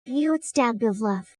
Bjort stab of love.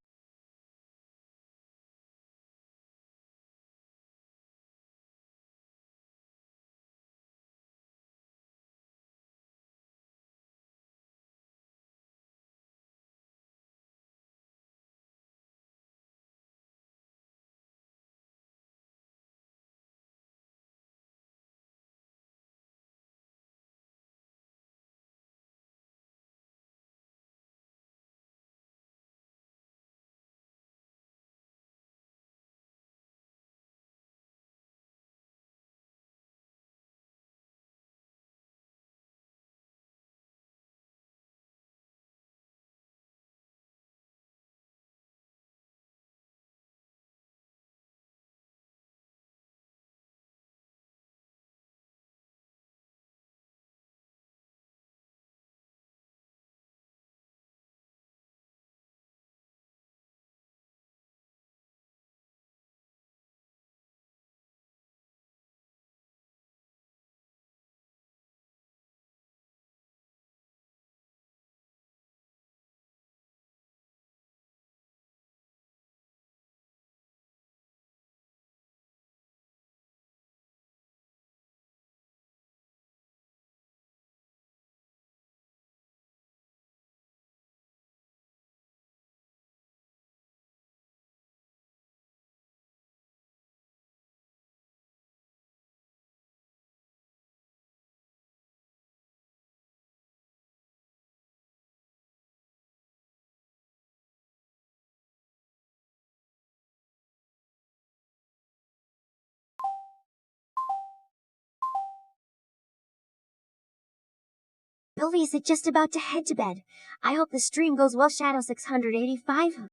Billy's just about to head to bed. I hope the stream goes well. Shadow 685.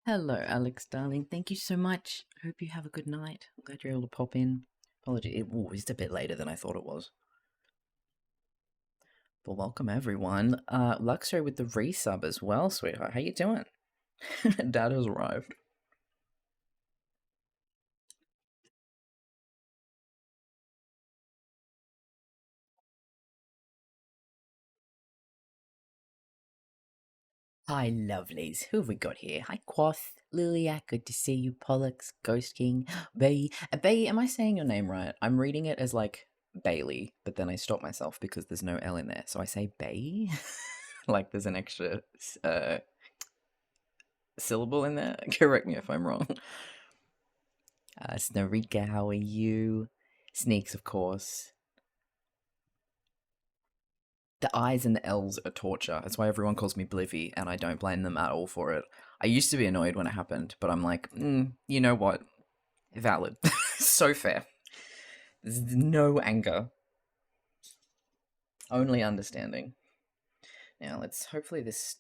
Hello, Alex, darling. Thank you so much. Hope you have a good night. I'm glad you're able to pop in. Apology, it was a bit later than I thought it was. But welcome, everyone. Luxray with the resub as well, sweetheart. How you doing? Dad has arrived. Hi, lovelies. Who have we got here? Hi, Quoth, Lilia. Good to see you. Pollux, Ghost King, Bay. Bay, am I saying your name right? I'm reading it as like Bailey, but then I stop myself because there's no L in there. So I say Bay, like there's an extra syllable in there. Correct me if I'm wrong. Snarika, how are you? Sneaks, of course. The I's and the L's are torture. That's why everyone calls me Blivy, and I don't blame them at all for it. I used to be annoyed when it happened, but I'm like, you know what? Valid. So fair. There's no anger. Only understanding. Now, let's hopefully this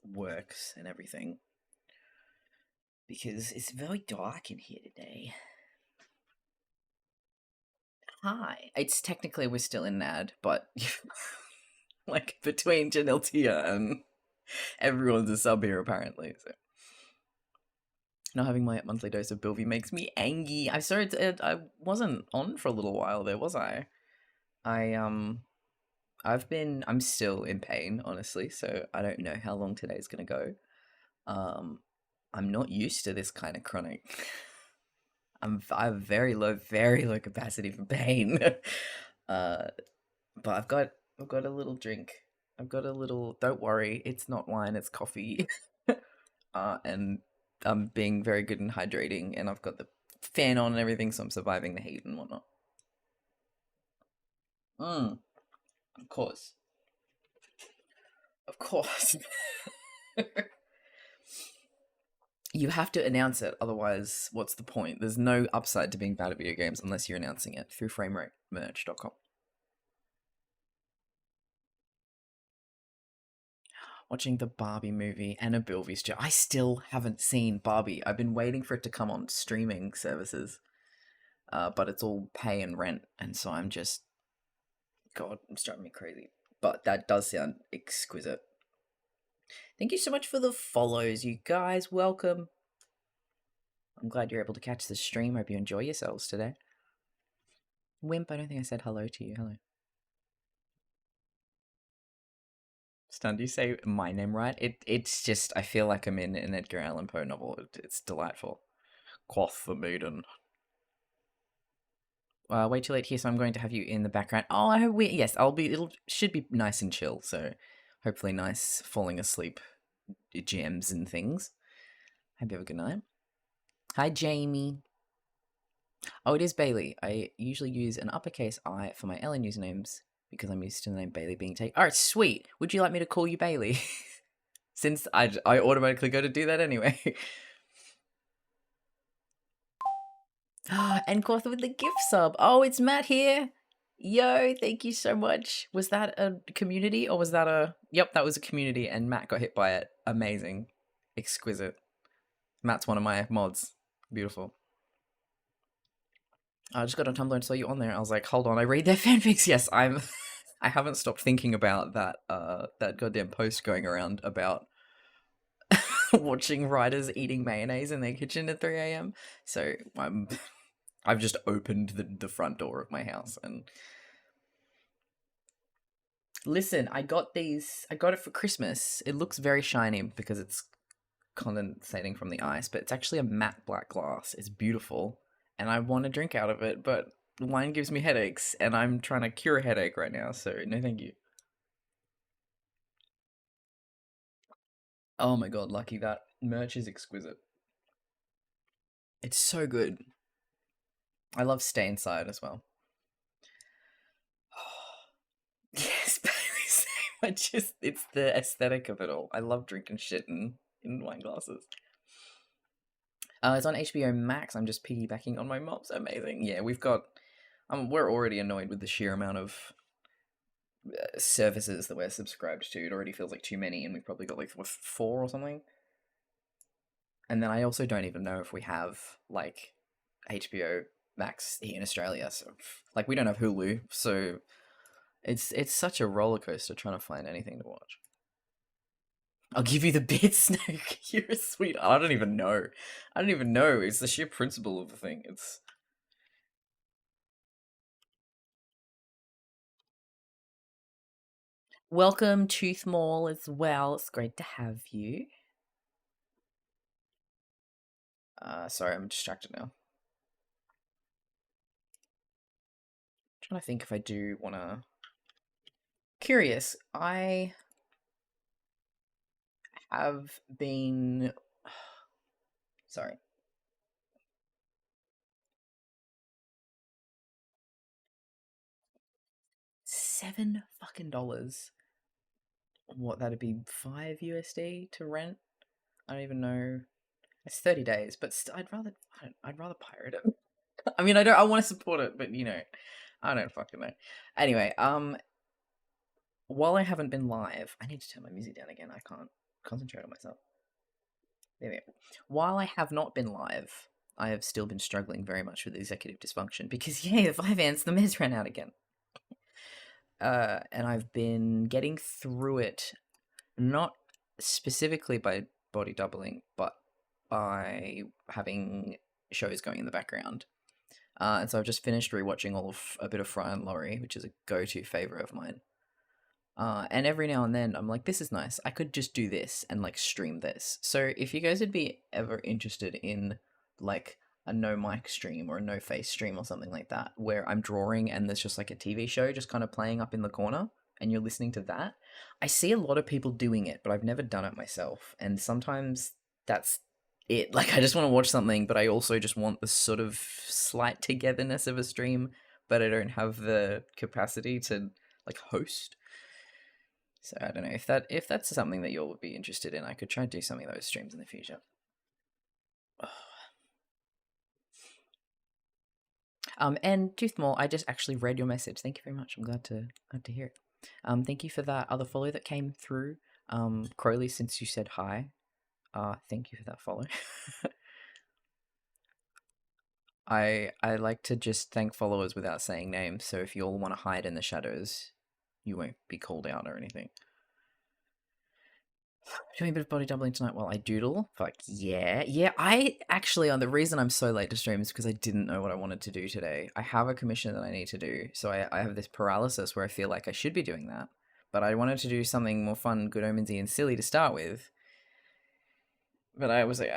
works and everything. Because it's very dark in here today. Hi. It's technically we're still in NAD, but like between Janiltia and everyone's a sub here apparently. So not having my monthly dose of Bilby makes me angry. I saw it. I wasn't on for a little while there, was I? I'm still in pain, honestly. So I don't know how long today's gonna go. I'm not used to this kind of chronic. I have very low capacity for pain. But I've got a little drink. I've got a little. Don't worry, it's not wine. It's coffee. And I'm being very good and hydrating, and I've got the fan on and everything, so I'm surviving the heat and whatnot. Of course. Of course. You have to announce it, otherwise, what's the point? There's no upside to being bad at video games unless you're announcing it through frameratemerch.com. Watching the Barbie movie and a Bilvy's joke. I still haven't seen Barbie. I've been waiting for it to come on streaming services, but it's all pay and rent, and so I'm just... God, it's driving me crazy. But that does sound exquisite. Thank you so much for the follows, you guys. Welcome. I'm glad you're able to catch the stream. Hope you enjoy yourselves today. Wimp, I don't think I said hello to you. Hello. Stan, do you say my name right? It's just, I feel like I'm in an Edgar Allan Poe novel. It's delightful. Quoth the maiden. Way too late here, so I'm going to have you in the background. Oh, I hope yes, I'll be, should be nice and chill, so hopefully nice falling asleep gems and things. Hope you have a good night. Hi, Jamie. Oh, it is Bailey. I usually use an uppercase I for my Ellen usernames because I'm used to the name Bailey being taken. Alright, sweet. Would you like me to call you Bailey? Since I automatically go to do that anyway. And Quoth with the gift sub. Oh, it's Matt here. Yo, thank you so much. Was that a community or was that a... Yep, that was a community and Matt got hit by it. Amazing. Exquisite. Matt's one of my mods. Beautiful. I just got on Tumblr and saw you on there. I was like, hold on, I read their fanfics. Yes, I haven't stopped thinking about that that goddamn post going around about watching writers eating mayonnaise in their kitchen at 3 a.m. So I've just opened the front door of my house and listen, I got it for Christmas. It looks very shiny because it's condensating from the ice, but it's actually a matte black glass. It's beautiful. And I want to drink out of it, but wine gives me headaches, and I'm trying to cure a headache right now, so no thank you. Oh my god, Lucky, that merch is exquisite. It's so good. I love Stay Inside as well. Yes, Bailey's name. It's the aesthetic of it all. I love drinking shit in wine glasses. It's on HBO Max. I'm just piggybacking on my mom's. Amazing. Yeah, we've got... we're already annoyed with the sheer amount of services that we're subscribed to. It already feels like too many, and we've probably got like 4 or something. And then I also don't even know if we have like HBO Max here in Australia. So like we don't have Hulu, so it's such a roller coaster trying to find anything to watch. I'll give you the bit, Snake. You're a sweet. I don't even know. It's the sheer principle of the thing. It's... Welcome, Tooth Mall, as well. It's great to have you. Sorry, I'm distracted now. I'm trying to think if I do want to... Curious, I have been... Sorry. $7 fucking. What, that'd be $5 to rent? I don't even know. It's 30 days, but I'd rather pirate it. I mean, I want to support it, but you know, I don't fucking know. Anyway, while I haven't been live, I need to turn my music down again. I can't concentrate on myself. There we go. While I have not been live, I have still been struggling very much with executive dysfunction because, yeah, the 5 ants, the meds ran out again. And I've been getting through it, not specifically by body doubling, but by having shows going in the background. And so I've just finished rewatching all of a bit of Fry and Laurie, which is a go-to favorite of mine. And every now and then I'm like, this is nice. I could just do this and like stream this. So if you guys would be ever interested in like a no mic stream or a no face stream or something like that, where I'm drawing and there's just like a TV show just kind of playing up in the corner and you're listening to that, I see a lot of people doing it, but I've never done it myself. And sometimes that's it. Like I just want to watch something, but I also just want the sort of slight togetherness of a stream, but I don't have the capacity to like host. So I don't know if that's something that you all would be interested in. I could try and do something of those streams in the future. And Toothmore, I just actually read your message. Thank you very much. I'm glad to hear it. Thank you for that other follow that came through. Crowley, since you said hi, thank you for that follow. I like to just thank followers without saying names. So if you all want to hide in the shadows, you won't be called out or anything. Doing a bit of body doubling tonight while I doodle. Fuck yeah. Yeah, I actually, on the reason I'm so late to stream is because I didn't know what I wanted to do today. I have a commission that I need to do. So I have this paralysis where I feel like I should be doing that. But I wanted to do something more fun, good omensy, and silly to start with. But I was like,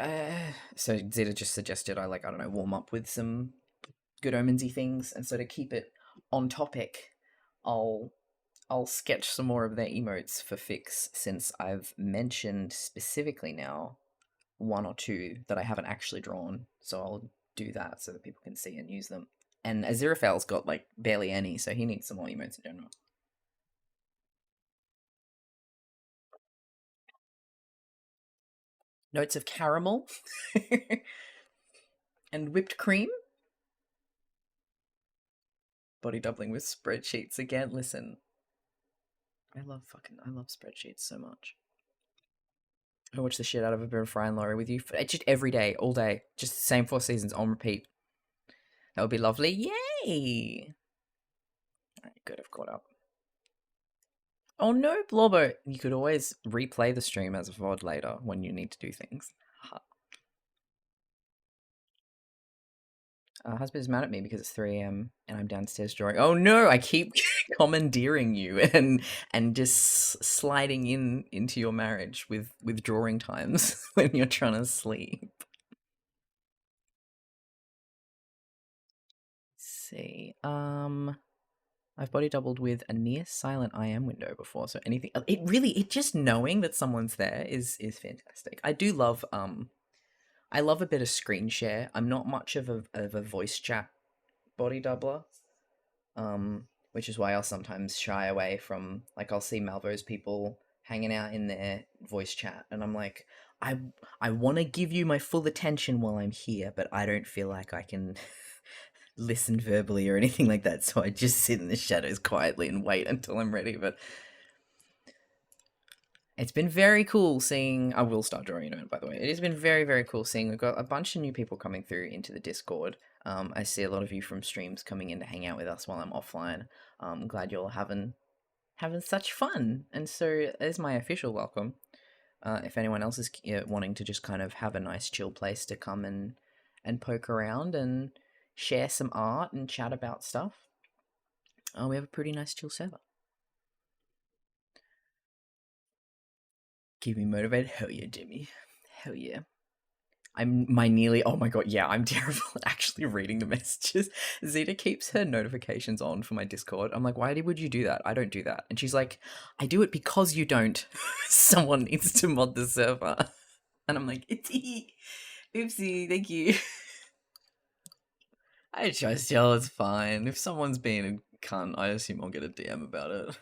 so Zeta just suggested I don't know, warm up with some good omensy things. And so to keep it on topic, I'll sketch some more of their emotes for Fix, since I've mentioned specifically now one or two that I haven't actually drawn. So I'll do that so that people can see and use them. And Aziraphale's got barely any, so he needs some more emotes in general. Notes of caramel and whipped cream. Body doubling with spreadsheets again. Listen, I love spreadsheets so much. I watch the shit out of a bit of Fry and Laurie with you just every day, all day. Just the same 4 seasons on repeat. That would be lovely. Yay! Alright, good, I've caught up. Oh no, Blobbo! You could always replay the stream as a VOD later when you need to do things. Husband is mad at me because it's 3 a.m. and I'm downstairs drawing. Oh no, I keep commandeering you and just sliding into your marriage with drawing times when you're trying to sleep. Let's see. I've body doubled with a near silent IM window before, so anything it just knowing that someone's there is fantastic. I do love I love a bit of screen share. I'm not much of a voice chat body doubler. Which is why I'll sometimes shy away from, I'll see Malvo's people hanging out in their voice chat, and I'm like, I want to give you my full attention while I'm here, but I don't feel like I can listen verbally or anything like that, so I just sit in the shadows quietly and wait until I'm ready. But it's been very cool seeing. I will start drawing in a minute, by the way. It has been very, very cool seeing. We've got a bunch of new people coming through into the Discord. I see a lot of you from streams coming in to hang out with us while I'm offline. I'm glad you're having such fun, and so there's my official welcome. If anyone else is wanting to just kind of have a nice chill place to come and poke around and share some art and chat about stuff, we have a pretty nice chill server. Keep me motivated? Hell yeah, Jimmy. Hell yeah. Oh my god, yeah, I'm terrible at actually reading the messages. Zeta keeps her notifications on for my Discord. I'm like, why would you do that? I don't do that. And she's like, I do it because you don't. Someone needs to mod the server. And I'm like, oopsie, thank you. I trust y'all, it's fine. If someone's being a cunt, I assume I'll get a DM about it.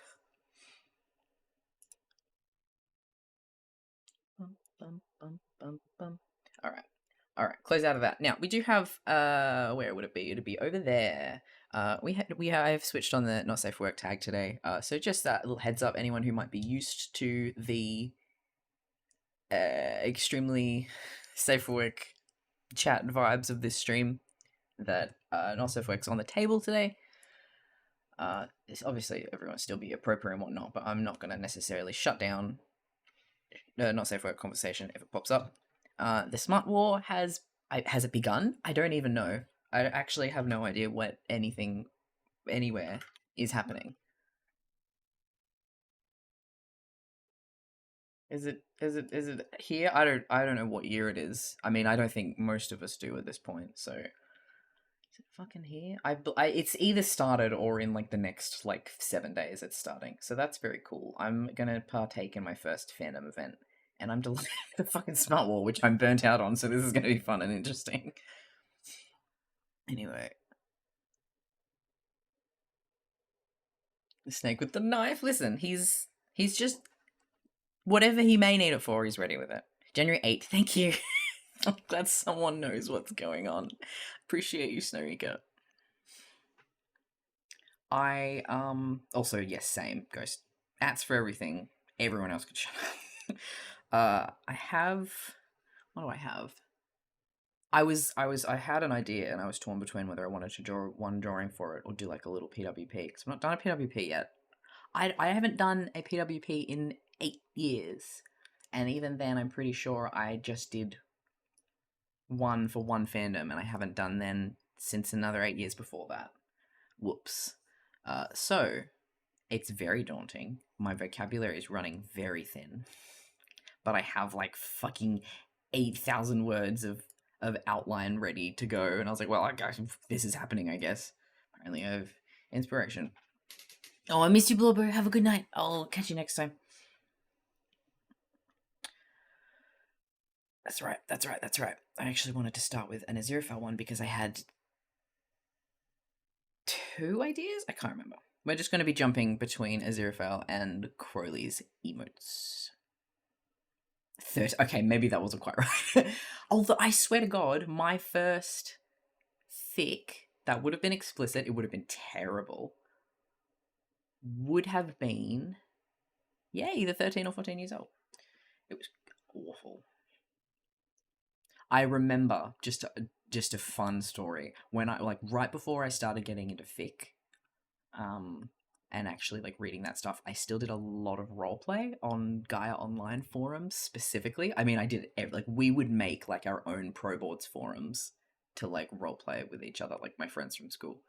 Alright, close out of that. Now, we do have, where would it be? It'd be over there. I've switched on the not safe for work tag today. So just that little heads up, anyone who might be used to the extremely safe for work chat vibes of this stream, that not safe for work's on the table today. Obviously everyone still be appropriate and whatnot, but I'm not going to necessarily shut down not safe for work conversation if it pops up. The smart war has it begun? I don't even know. I actually have no idea what anything anywhere is happening. Is it here? I don't know what year it is. I mean, I don't think most of us do at this point. So is it fucking here? It's either started or in the next 7 days it's starting. So that's very cool. I'm gonna partake in my first fandom event, and I'm delighted with the fucking smart war, which I'm burnt out on. So this is gonna be fun and interesting. Anyway, the snake with the knife. Listen, he's just whatever he may need it for. He's ready with it. January 8th. Thank you. I'm glad someone knows what's going on. Appreciate you, Snowrika. I also, yes, same Ghost ats for everything. Everyone else could shut up. I have, what do I have? I had an idea and I was torn between whether I wanted to draw one drawing for it or do a little PWP, because I've not done a PWP yet. I haven't done a PWP in 8 years, And even then, I'm pretty sure I just did one for one fandom, and I haven't done then since another 8 years before that. Whoops. So, it's very daunting. My vocabulary is running very thin. But I have like fucking 8,000 words of outline ready to go. And I was like, well, this is happening, I guess. Apparently I have inspiration. Oh, I missed you, Blubber. Have a good night. I'll catch you next time. That's right. I actually wanted to start with an ʻzʻğṛ one because I had 2 ideas? I can't remember. We're just going to be jumping between ʻzʻṛ and Crowley's emotes. Okay, maybe that wasn't quite right. Although, I swear to God, my first fic that would have been explicit, it would have been terrible, would have been, yeah, either 13 or 14 years old. It was awful. I remember just a fun story when I, like, right before I started getting into fic, and actually like reading that stuff, I still did a lot of roleplay on Gaia Online forums specifically. I mean, I did like, we would make like our own pro boards forums to like roleplay with each other, like my friends from school.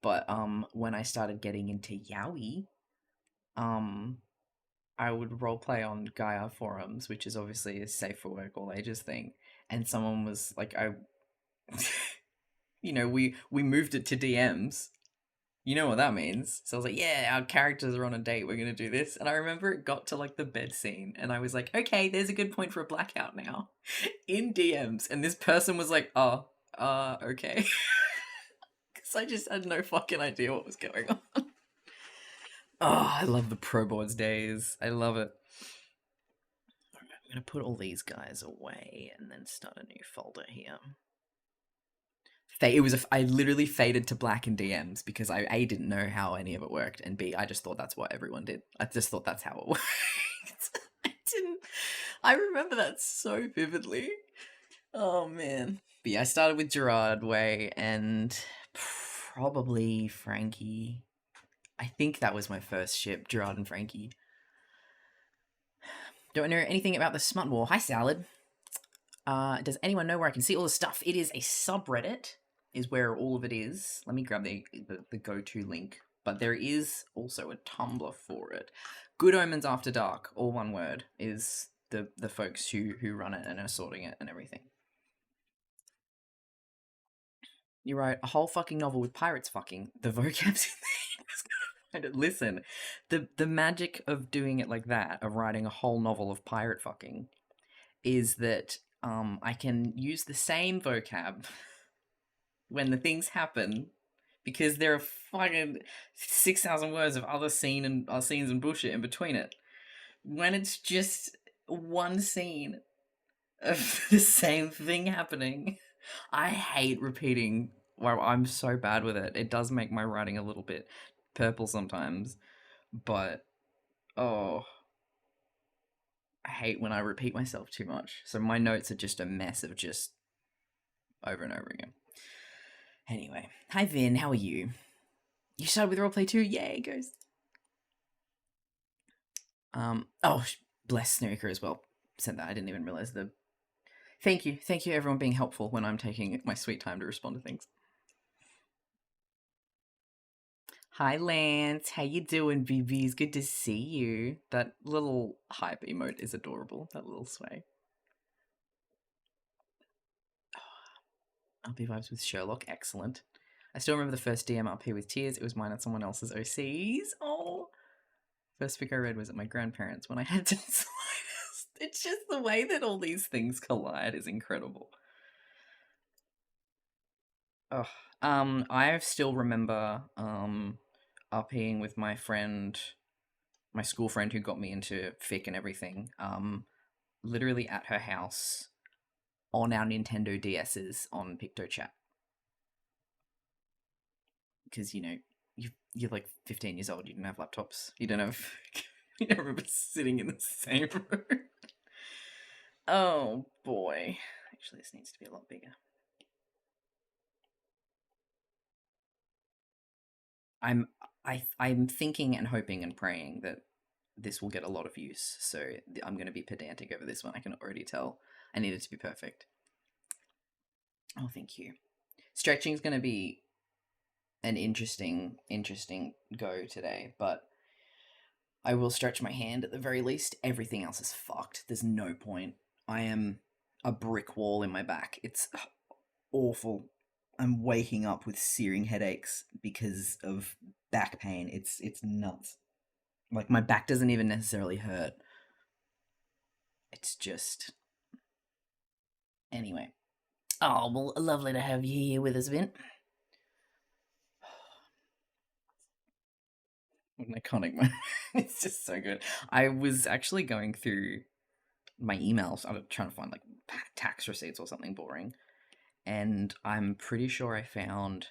But when I started getting into yaoi, I would roleplay on Gaia forums, which is obviously a safe for work, all ages thing. And someone was like, you know, we moved it to DMs. You know what that means. So I was like, yeah, our characters are on a date. We're going to do this. And I remember it got to like the bed scene. And I was like, okay, there's a good point for a blackout now. In DMs. And this person was like, okay. Because I just had no fucking idea what was going on. Oh, I love the pro boards days. I love it. Alright, I'm going to put all these guys away and then start a new folder here. I literally faded to black in DMs because I A, didn't know how any of it worked, and B, I just thought that's what everyone did. I just thought that's how it worked. I remember that so vividly. Oh man. But yeah, I started with Gerard Way and probably Frankie. I think that was my first ship, Gerard and Frankie. Don't know anything about the Smut War. Hi, Salad. Does anyone know where I can see all the stuff? It is a subreddit, is where all of it is. Let me grab the go-to link. But there is also a Tumblr for it. Good Omens After Dark, all one word, is the folks who run it and are sorting it and everything. You write a whole fucking novel with pirates fucking. The vocab's in there. Listen, the magic of doing it like that, of writing a whole novel of pirate fucking, is that I can use the same vocab when the things happen, because there are fucking 6,000 words of other scenes and bullshit in between it. When it's just one scene of the same thing happening, I hate repeating. Well, I'm so bad with it. It does make my writing a little bit purple sometimes, but I hate when I repeat myself too much. So my notes are just a mess of just over and over again. Anyway, hi Vin, how are you? You started with roleplay too? Yay, Ghost. Bless Snooker as well. Sent that. I didn't even realize the. Thank you everyone being helpful when I'm taking my sweet time to respond to things. Hi Lance, how you doing, BBs? Good to see you. That little hype emote is adorable. That little sway. RP vibes with Sherlock, excellent. I still remember the first DM RP with tears. It was mine and someone else's OCs. Oh, first fic I read was at my grandparents when I had tonsillitis. It's just the way that all these things collide is incredible. Oh, I still remember RPing with my friend, my school friend who got me into fic and everything. Literally at her house on our Nintendo DS's on PictoChat. Because, you know, you're like 15 years old, you don't have laptops, you don't remember sitting in the same room. Oh boy. Actually, this needs to be a lot bigger. I'm thinking and hoping and praying that this will get a lot of use. So I'm going to be pedantic over this one. I can already tell. I need it to be perfect. Oh, thank you. Stretching is going to be an interesting go today, but I will stretch my hand at the very least. Everything else is fucked. There's no point. I am a brick wall in my back. It's awful. I'm waking up with searing headaches because of back pain. It's nuts. Like, my back doesn't even necessarily hurt. It's just... Anyway. Oh, well, lovely to have you here with us, Vint. What an iconic moment. It's just so good. I was actually going through my emails. I was trying to find, like, tax receipts or something boring. And I'm pretty sure I found,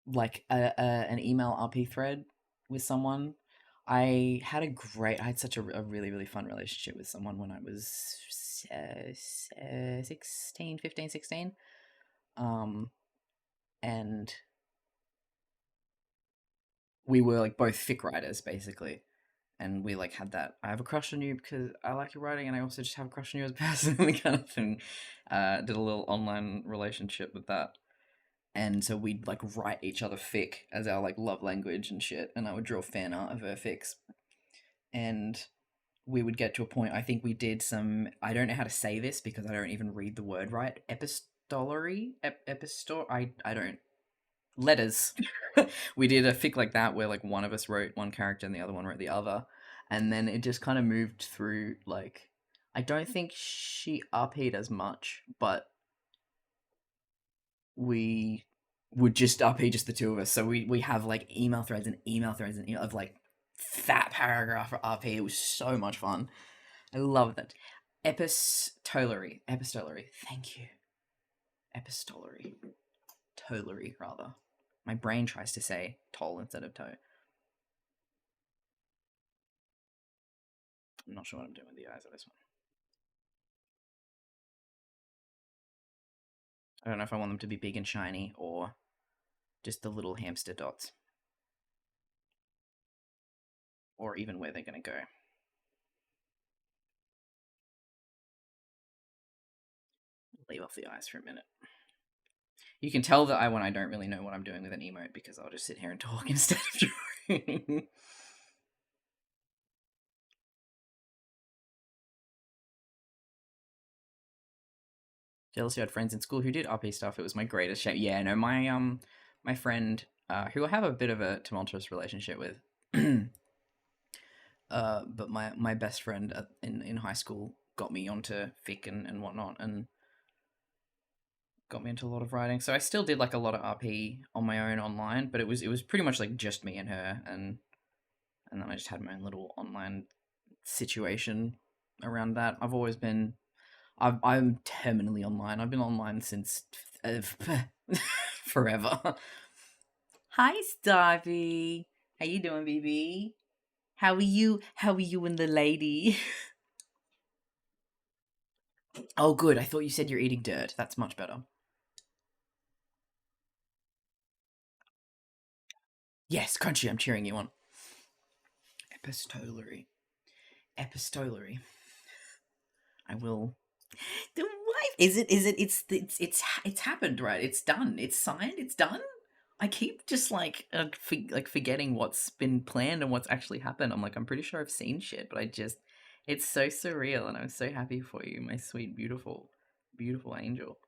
like, an email RP thread with someone. I had such a really, really fun relationship with someone when I was 16, 15, 16. And we were, like, both fic writers, basically. And we, like, had that, I have a crush on you because I like your writing, and I also just have a crush on you as a person, kind of thing. Did a little online relationship with that. And so we'd, like, write each other fic as our, like, love language and shit, and I would draw fan art of her fics. And we would get to a point, I think we did some, I don't know how to say this because I don't even read the word right, epistolary? I don't, letters. We did a fic like that where, like, one of us wrote one character and the other one wrote the other. And then it just kind of moved through, like, I don't think she RP'd as much, but we would just RP just the two of us. So we have, like, email threads of, like, fat paragraph for RP. It was so much fun. I love that. Epistolary. Thank you. Epistolary. Tolary, rather. My brain tries to say toll instead of toe. I'm not sure what I'm doing with the eyes of this one. I don't know if I want them to be big and shiny or just the little hamster dots. Or even where they're going to go. Leave off the eyes for a minute. You can tell that when I don't really know what I'm doing with an emote because I'll just sit here and talk instead of drawing. Jealous you had friends in school who did RP stuff. It was my greatest shame. Yeah, no, my friend, who I have a bit of a tumultuous relationship with, but my best friend in high school got me onto fic and whatnot, and got me into a lot of writing. So I still did, like, a lot of RP on my own online, but it was pretty much, like, just me and her, and then I just had my own little online situation around that. I've always been, I'm terminally online. I've been online since forever. Hi, Starvey. How you doing, baby? How are you? How are you and the lady? Oh, good. I thought you said you're eating dirt. That's much better. Yes, Crunchy, I'm cheering you on. Epistolary. I will. The wife. Is it? It's happened, right? It's done. It's signed. It's done. I keep just, like, forgetting what's been planned and what's actually happened. I'm like, I'm pretty sure I've seen shit, but it's so surreal, and I'm so happy for you, my sweet, beautiful, beautiful angel.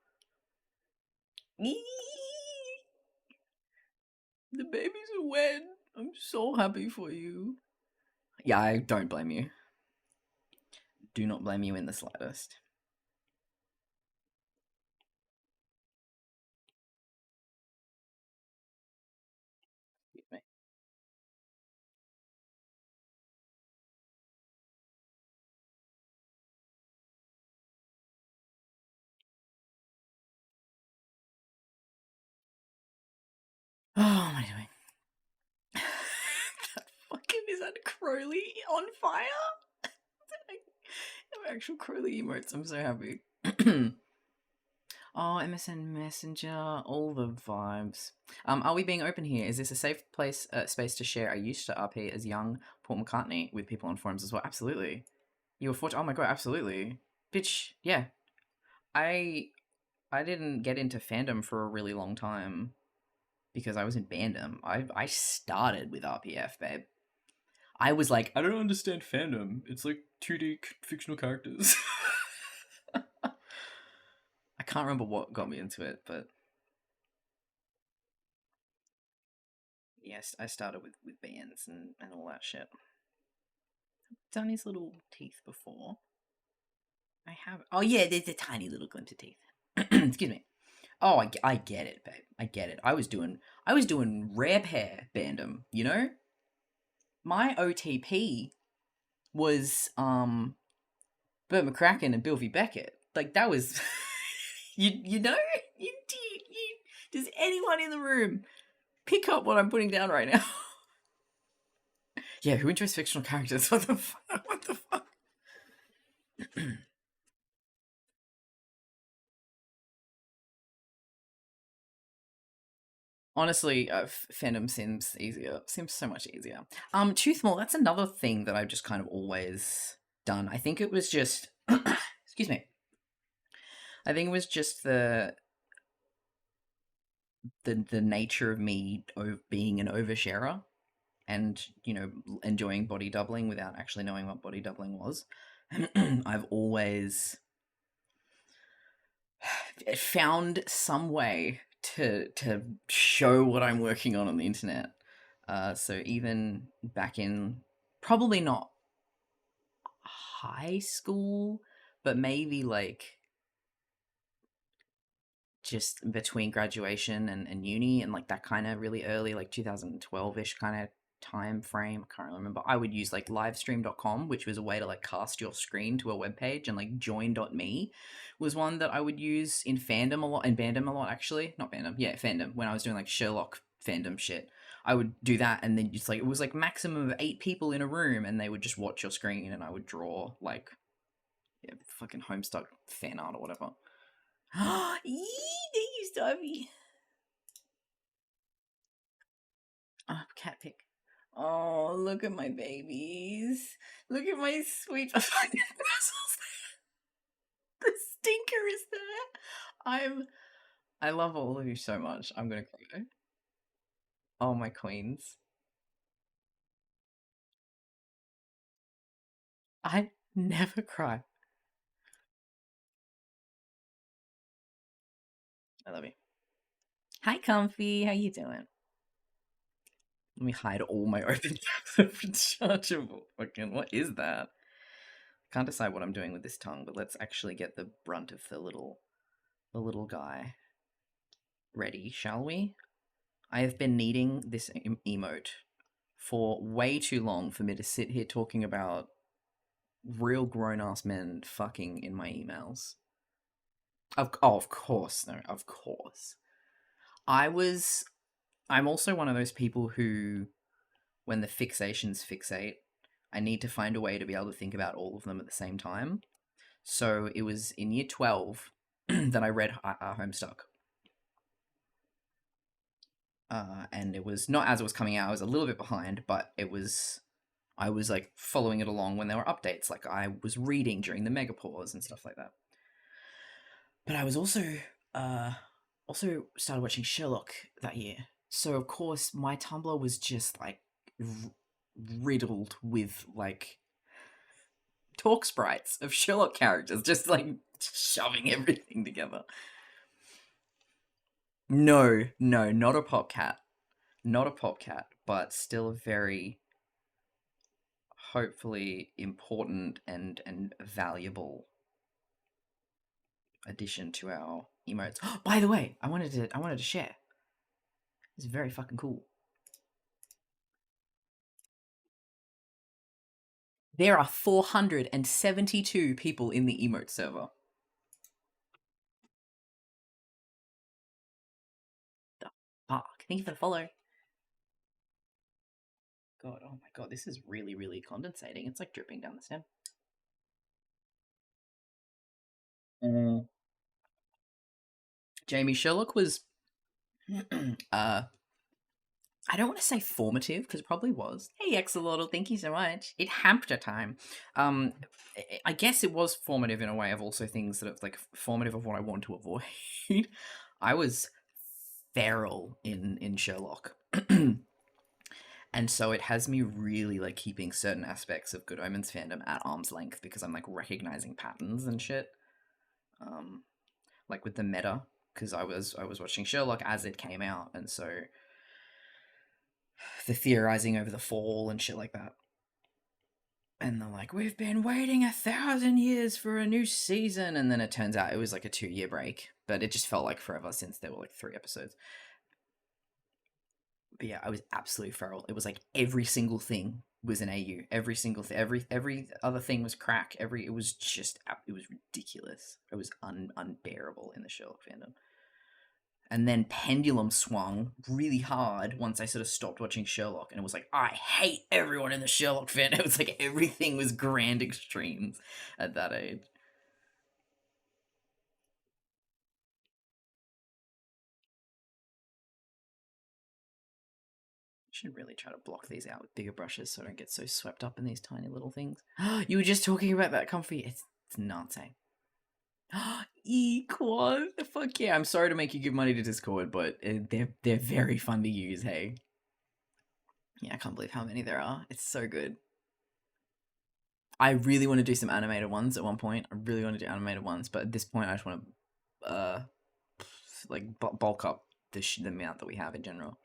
The baby's wet. I'm so happy for you. Yeah, I don't blame you. Do not blame you in the slightest. Excuse me. Oh, what am I doing? That fucking, is that Crowley on fire? No actual Crowley emotes. I'm so happy. Oh, MSN Messenger, all the vibes. Are we being open here? Is this a safe space to share? I used to RP as young Paul McCartney with people on forums as well. Absolutely. You were fortunate. Oh my god, absolutely, bitch. Yeah, I I didn't get into fandom for a really long time because I was in Bandom. I started with RPF, babe. I was like, I don't understand fandom. It's like 2D fictional characters. I can't remember what got me into it, but yes, I started with bands and all that shit. Done his little teeth before. I have. Oh yeah, there's a tiny little glint of teeth. Excuse me. Oh, I get it, babe. I get it. I was doing rare pair bandom. You know, my OTP was Burt McCracken and Bill V Beckett. Like that was, you know, does anyone in the room pick up what I'm putting down right now? Yeah, who enjoys fictional characters? What the fuck? What the fuck? Honestly, fandom seems easier. Seems so much easier. Toothmore, that's another thing that I've just kind of always done. I think it was just, excuse me. I think it was just the nature of me being an oversharer and enjoying body doubling without actually knowing what body doubling was. I've always found some way to show what I'm working on the internet. So even back in probably not high school, but maybe like just between graduation and uni and like that kind of really early, like 2012-ish kind of time frame. I can't remember. I would use like livestream.com, which was a way to like cast your screen to a web page, and like join.me was one that I would use in fandom a lot, in Bandom a lot actually. Not Bandom, yeah, fandom, when I was doing like Sherlock fandom shit. I would do that, and then just like it was like maximum of 8 people in a room, and they would just watch your screen, and I would draw like fucking Homestuck fan art or whatever. Yee, thank you, Stubby. Oh, cat pic. Oh, look at my babies. Look at my sweet fucking vessels. The stinker is there. I love all of you so much. I'm gonna cry. Oh, my queens. I never cry. I love you. Hi, Comfy. How you doing? Let me hide all my open tabs of rechargeable. Fucking, what is that? Can't decide what I'm doing with this tongue, but let's actually get the brunt of the little guy ready, shall we? I have been needing this emote for way too long for me to sit here talking about real grown ass men fucking in my emails. Of course, no, of course. I'm also one of those people who, when the fixations fixate, I need to find a way to be able to think about all of them at the same time. So it was in year 12 that I read Homestuck. And it was not as it was coming out. I was a little bit behind, but I was like following it along when there were updates. Like I was reading during the megapause and stuff like that. But I was also started watching Sherlock that year. So of course my Tumblr was just like riddled with like talk sprites of Sherlock characters, just like shoving everything together. No, not a pop cat. Not a pop cat, but still a very hopefully important and valuable addition to our emotes. By the way, I wanted to share. It's very fucking cool. There are 472 people in the emote server. The fuck? Thank you for the follow. God, oh my god, this is really, really condensating. It's like dripping down the stem. Jamie, Sherlock was I don't want to say formative because it probably was. Hey, Axolotl, thank you so much. It hamster time. I guess it was formative in a way of also things that are like formative of what I want to avoid. I was feral in Sherlock. And so it has me really like keeping certain aspects of Good Omens fandom at arm's length because I'm like recognizing patterns and shit. Like with the meta, because I was watching Sherlock as it came out, and so the theorizing over the fall and shit like that. And they're like, we've been waiting 1,000 years for a new season, and then it turns out it was like a 2-year break, but it just felt like forever since there were like 3 episodes. But yeah, I was absolutely feral. It was like every single thing was an AU. Every single thing, every other thing was crack. It was ridiculous. It was unbearable in the Sherlock fandom. And then pendulum swung really hard once I sort of stopped watching Sherlock, and it was like, I hate everyone in the Sherlock fan. It was like everything was grand extremes at that age. Should really try to block these out with bigger brushes so I don't get so swept up in these tiny little things. You were just talking about that comfy. It's nuts, eh? Equal. Fuck yeah. I'm sorry to make you give money to Discord, but they're very fun to use, hey? Yeah, I can't believe how many there are. It's so good. I really want to do some animated ones at one point. I really want to do animated ones, but at this point I just want to like bulk up the amount that we have in general.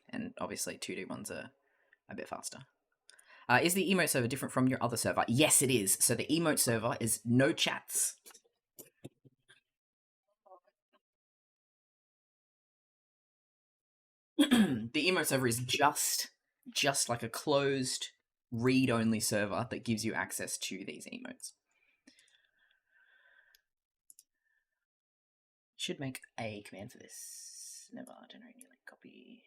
And obviously 2D ones are a bit faster. Is the emote server different from your other server? Yes, it is. So the emote server is no chats. The emote server is just like a closed read-only server that gives you access to these emotes. Should make a command for this. Never generate new link copy.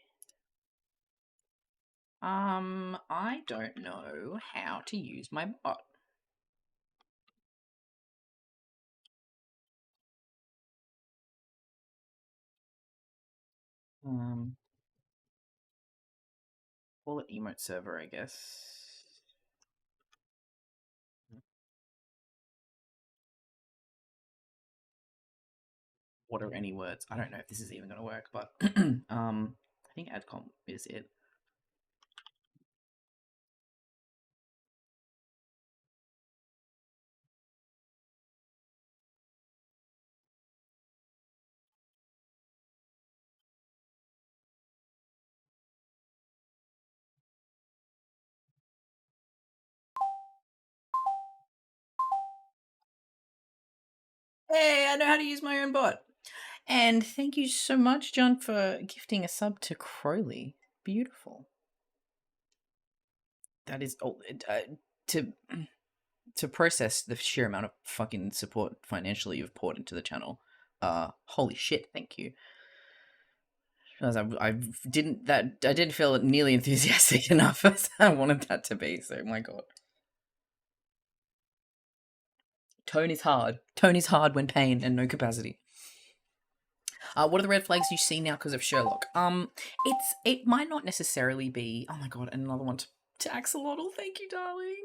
I don't know how to use my bot. Call it emote server, I guess. What are any words? I don't know if this is even going to work, but I think adcom is it. Hey, I know how to use my own bot. And thank you so much, John, for gifting a sub to Crowley. Beautiful. That is to process the sheer amount of fucking support financially you've poured into the channel. Holy shit, thank you. Because I didn't feel nearly enthusiastic enough as I wanted that to be. So my god. Tone is hard. Tone is hard when pain and no capacity. What are the red flags you see now because of Sherlock? It might not necessarily be. Oh my god, another one to Axolotl. Thank you, darling.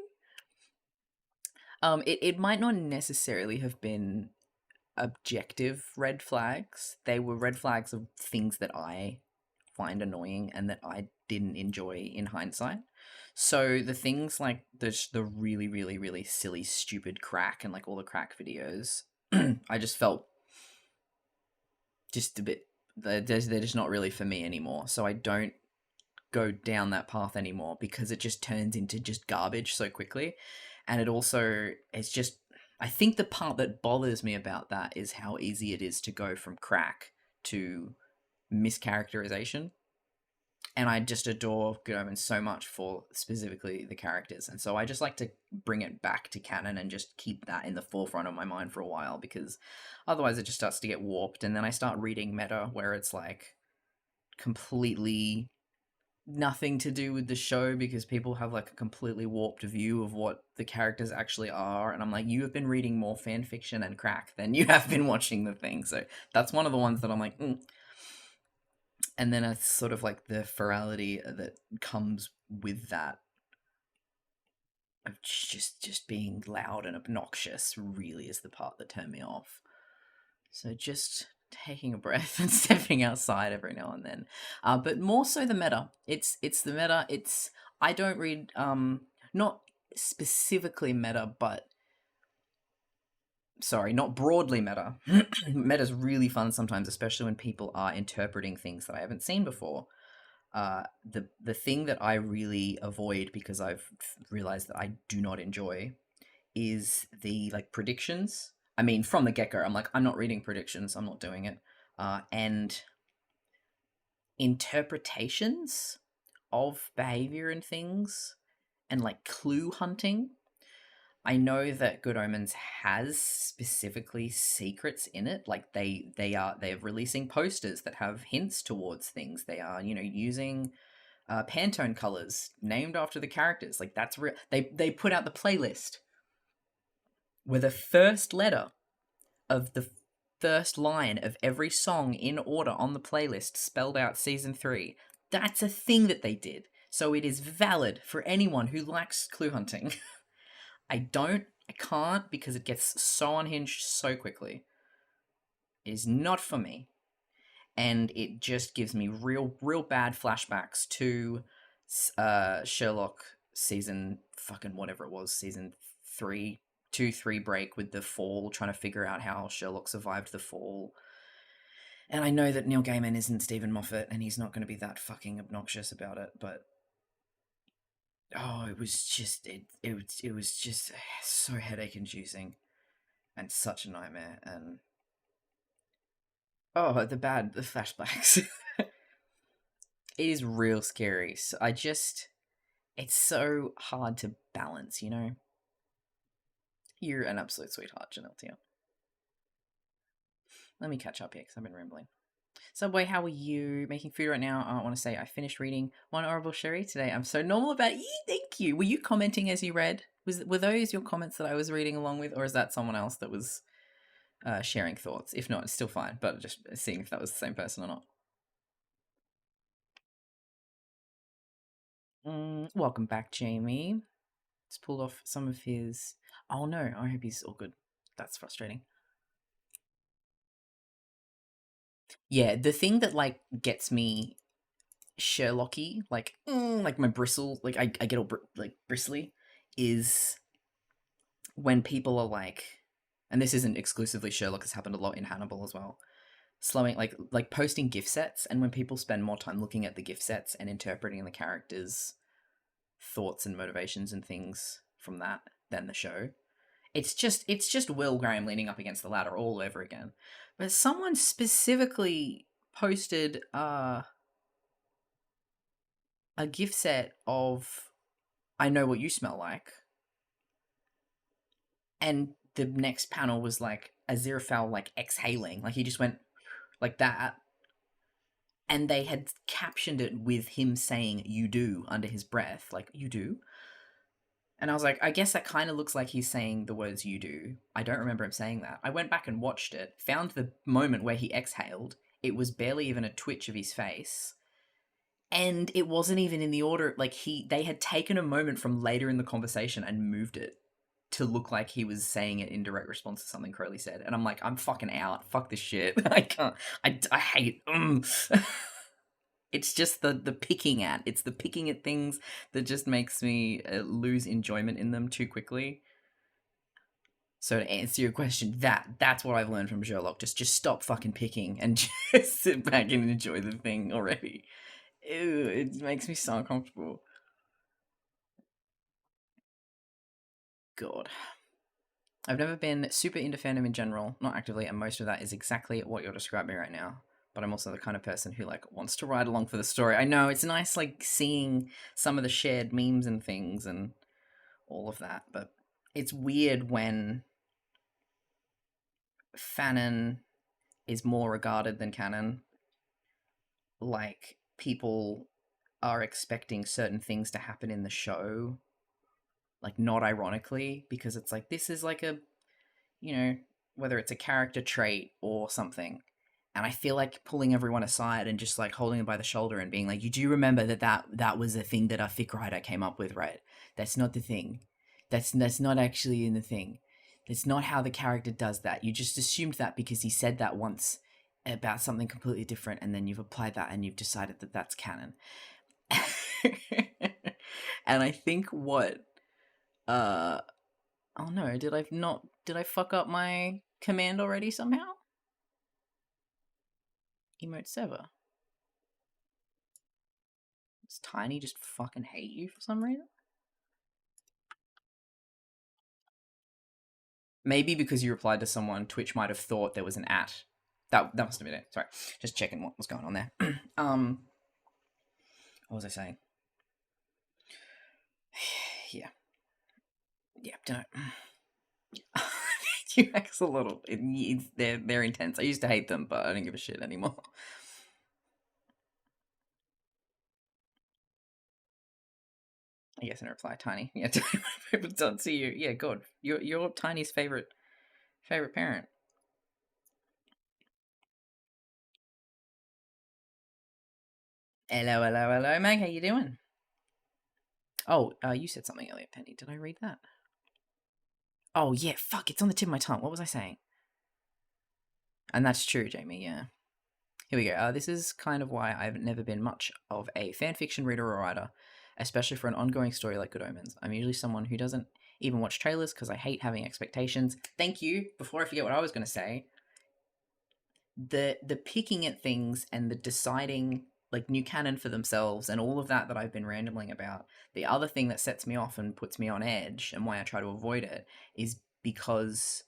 It might not necessarily have been objective red flags. They were red flags of things that I find annoying and that I didn't enjoy in hindsight. So the things like the really, really, really silly, stupid crack and like all the crack videos, I just felt just a bit, they're just not really for me anymore. So I don't go down that path anymore because it just turns into just garbage so quickly. And it also, it's just, I think the part that bothers me about that is how easy it is to go from crack to mischaracterization. And I just adore Good Omens so much for specifically the characters. And so I just like to bring it back to canon and just keep that in the forefront of my mind for a while, because otherwise it just starts to get warped. And then I start reading meta where it's like completely nothing to do with the show because people have like a completely warped view of what the characters actually are, and I'm like, you have been reading more fan fiction and crack than you have been watching the thing. So that's one of the ones that I'm like, And then it's sort of like the virality that comes with that of just being loud and obnoxious really is the part that turned me off. So just taking a breath and stepping outside every now and then. But more so the meta. It's the meta. I don't read not specifically meta, but sorry, not broadly meta. Meta's really fun sometimes, especially when people are interpreting things that I haven't seen before. The thing that I really avoid because I've realized that I do not enjoy is the like predictions. I mean, from the get go, I'm like, I'm not reading predictions. I'm not doing it. And interpretations of behavior and things, and like clue hunting. I know that Good Omens has specifically secrets in it. Like they're releasing posters that have hints towards things. They are, using Pantone colors named after the characters. Like that's real. They put out the playlist where the first letter of the first line of every song in order on the playlist spelled out season 3. That's a thing that they did. So it is valid for anyone who likes clue hunting. I can't because it gets so unhinged so quickly. It is not for me. And it just gives me real bad flashbacks to Sherlock season fucking whatever it was, season 3, 2-3 break with the fall, trying to figure out how Sherlock survived the fall. And I know that Neil Gaiman isn't Stephen Moffat, and he's not going to be that fucking obnoxious about it, but it was just it was just so headache inducing and such a nightmare. And the flashbacks. It is real scary. So it's so hard to balance, You're an absolute sweetheart, Janelle Tia. Let me catch up here because I've been rambling. Subway, how are you? Making food right now. I want to say I finished reading One Horrible Sherry today. I'm so normal about it. Thank you. Were you commenting as you read? Were those your comments that I was reading along with, or is that someone else that was sharing thoughts? If not, it's still fine, but just seeing if that was the same person or not. Welcome back, Jamie. Just pulled off some of his... Oh no, I hope he's all good. That's frustrating. Yeah, the thing that, like, gets me Sherlocky, like my bristle, like, I get all, bristly, is when people are, like... And this isn't exclusively Sherlock, it's happened a lot in Hannibal as well. Slowing, like posting gift sets, and when people spend more time looking at the gift sets and interpreting the characters' thoughts and motivations and things from that than the show. It's just Will Graham leaning up against the ladder all over again. But someone specifically posted a gift set of I Know What You Smell Like. And the next panel was like Aziraphale like exhaling. Like he just went like that. And they had captioned it with him saying "you do" under his breath, like "you do." And I was like, I guess that kind of looks like he's saying the words "you do." I don't remember him saying that. I went back and watched it, found the moment where he exhaled. It was barely even a twitch of his face. And it wasn't even in the order, like they had taken a moment from later in the conversation and moved it to look like he was saying it in direct response to something Crowley said. And I'm like, I'm fucking out. Fuck this shit. I can't. I hate. It's just the picking at. It's the picking at things that just makes me lose enjoyment in them too quickly. So to answer your question, that's what I've learned from Sherlock. Just stop fucking picking and just sit back and enjoy the thing already. Ew, it makes me so uncomfortable. God. I've never been super into fandom in general, not actively, and most of that is exactly what you're describing right now. But I'm also the kind of person who like wants to ride along for the story. I know it's nice like seeing some of the shared memes and things and all of that, but it's weird when fanon is more regarded than canon. Like people are expecting certain things to happen in the show, like not ironically, because it's like this is like a, you know, whether it's a character trait or something. And I feel like pulling everyone aside and just like holding them by the shoulder and being like, you do remember that was a thing that our fic writer came up with, right? That's not the thing. That's not actually in the thing. That's not how the character does that. You just assumed that because he said that once about something completely different, and then you've applied that and you've decided that that's canon. And I think what oh no, did I fuck up my command already somehow? Emote server. Does Tiny just fucking hate you for some reason? Maybe because you replied to someone, Twitch might have thought there was an at. That must have been it. Sorry. Just checking what was going on there. What was I saying? Yeah. Yeah, don't. You X a little. They're intense. I used to hate them, but I don't give a shit anymore. I guess in reply, Tiny. Yeah, people don't see you. Yeah, good. You're Tiny's favorite parent. Hello, Meg. How you doing? Oh, you said something earlier, Penny. Did I read that? Oh yeah, fuck. It's on the tip of my tongue. What was I saying? And that's true, Jamie. Yeah. Here we go. This is kind of why I've never been much of a fanfiction reader or writer, especially for an ongoing story like Good Omens. I'm usually someone who doesn't even watch trailers because I hate having expectations. Thank you. Before I forget what I was going to say, the picking at things and the deciding like new canon for themselves and all of that I've been rambling about. The other thing that sets me off and puts me on edge and why I try to avoid it is because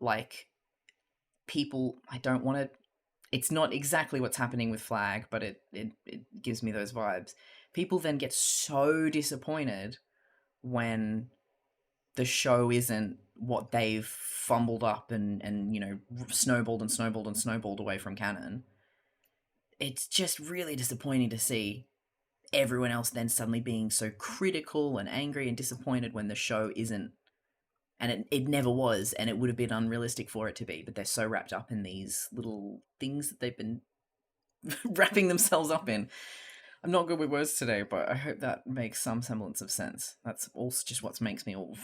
like people, I don't want to, it's not exactly what's happening with Flag, but it gives me those vibes. People then get so disappointed when the show isn't what they've fumbled up and you know, snowballed away from canon. It's just really disappointing to see everyone else then suddenly being so critical and angry and disappointed when the show isn't, and it never was, and it would have been unrealistic for it to be, but they're so wrapped up in these little things that they've been wrapping themselves up in. I'm not good with words today, but I hope that makes some semblance of sense. That's also just what makes me all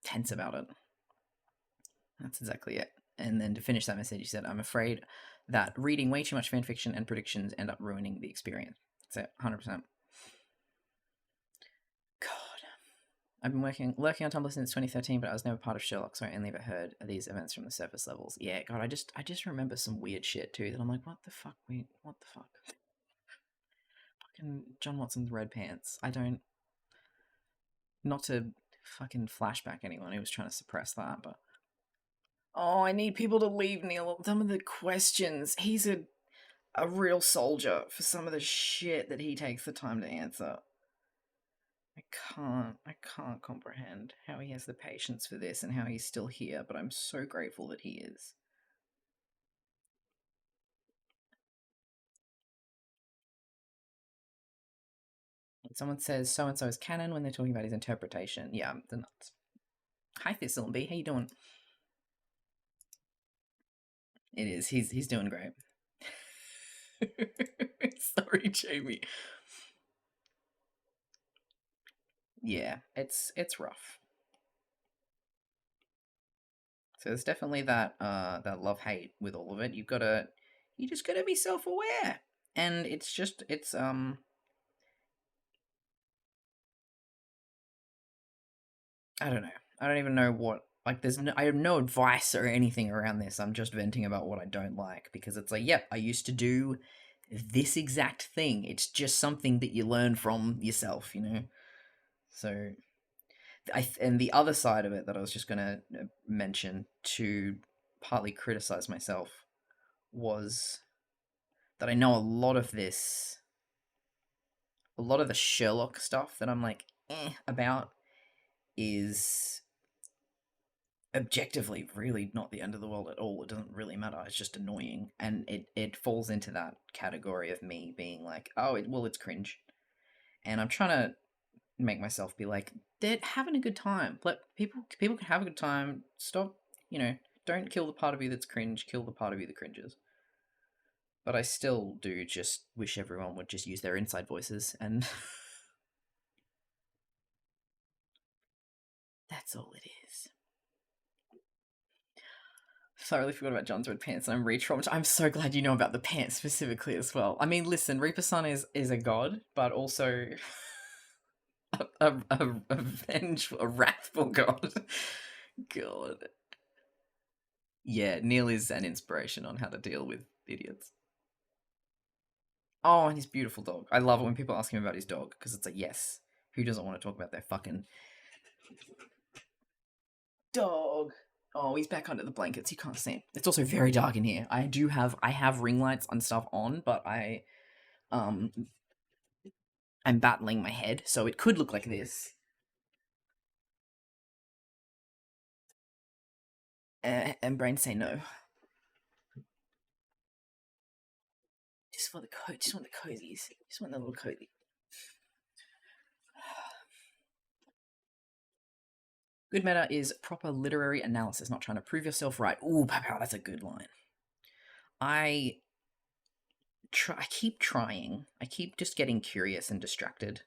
tense about it. That's exactly it. And then to finish that message, he said, I'm afraid that reading way too much fanfiction and predictions end up ruining the experience. That's it, 100%. God. I've been lurking on Tumblr since 2013, but I was never part of Sherlock, so I only ever heard of these events from the surface levels. Yeah, God, I just remember some weird shit too that I'm like, what the fuck? Fucking John Watson's red pants. I don't, not to fucking flashback anyone who was trying to suppress that, but oh, I need people to leave Neil some of the questions. He's a real soldier for some of the shit that he takes the time to answer. I can't comprehend how he has the patience for this and how he's still here, but I'm so grateful that he is. Someone says so-and-so is canon when they're talking about his interpretation. Yeah, they're nuts. Hi, Thistle and B. How you doing? It is. He's doing great. Sorry, Jamie. Yeah, it's rough. So there's definitely that love-hate with all of it. You just gotta be self-aware. And it's I don't know. I don't even know what, like, I have no advice or anything around this. I'm just venting about what I don't like, because it's like, yep, I used to do this exact thing. It's just something that you learn from yourself, you know? So, and the other side of it that I was just going to mention to partly criticize myself was that I know a lot of the Sherlock stuff that I'm like, about is objectively really not the end of the world at all. It doesn't really matter. It's just annoying, and it falls into that category of me being like, oh, it's cringe, and I'm trying to make myself be like, they're having a good time. Let people can have a good time. Stop, don't kill the part of you that's cringe. Kill the part of you that cringes. But I still do just wish everyone would just use their inside voices, and that's all it is. Thoroughly forgot about John's red pants, and I'm re-traumatized. I'm so glad you know about the pants specifically as well. I mean, listen, Reaper-san is a god, but also a vengeful, a wrathful god. God. Yeah, Neil is an inspiration on how to deal with idiots. Oh, and his beautiful dog. I love it when people ask him about his dog, because it's like, yes, who doesn't want to talk about their fucking dog? Oh, he's back under the blankets. You can't see him. It's also very dark in here. I have ring lights and stuff on, but I'm battling my head, so it could look like this. And brains say no. Just want the cozies. Just want the little cozy. Good meta is proper literary analysis, not trying to prove yourself right. Ooh, pow, that's a good line. I keep trying. I keep just getting curious and distracted.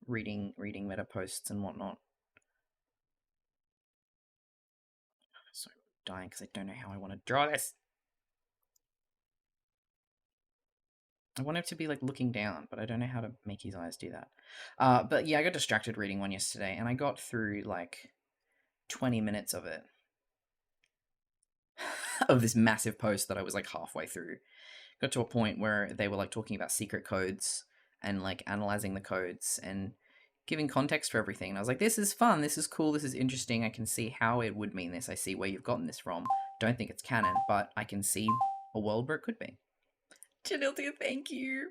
Reading meta posts and whatnot. So I'm dying because I don't know how I want to draw this. I want him to be like looking down, but I don't know how to make his eyes do that. But yeah, I got distracted reading one yesterday, and I got through like 20 minutes of it. Of this massive post that I was like halfway through. Got to a point where they were like talking about secret codes and like analyzing the codes and giving context for everything. And I was like, this is fun, this is cool, this is interesting. I can see how it would mean this. I see where you've gotten this from. Don't think it's canon, but I can see a world where it could be. Janiltia, thank you.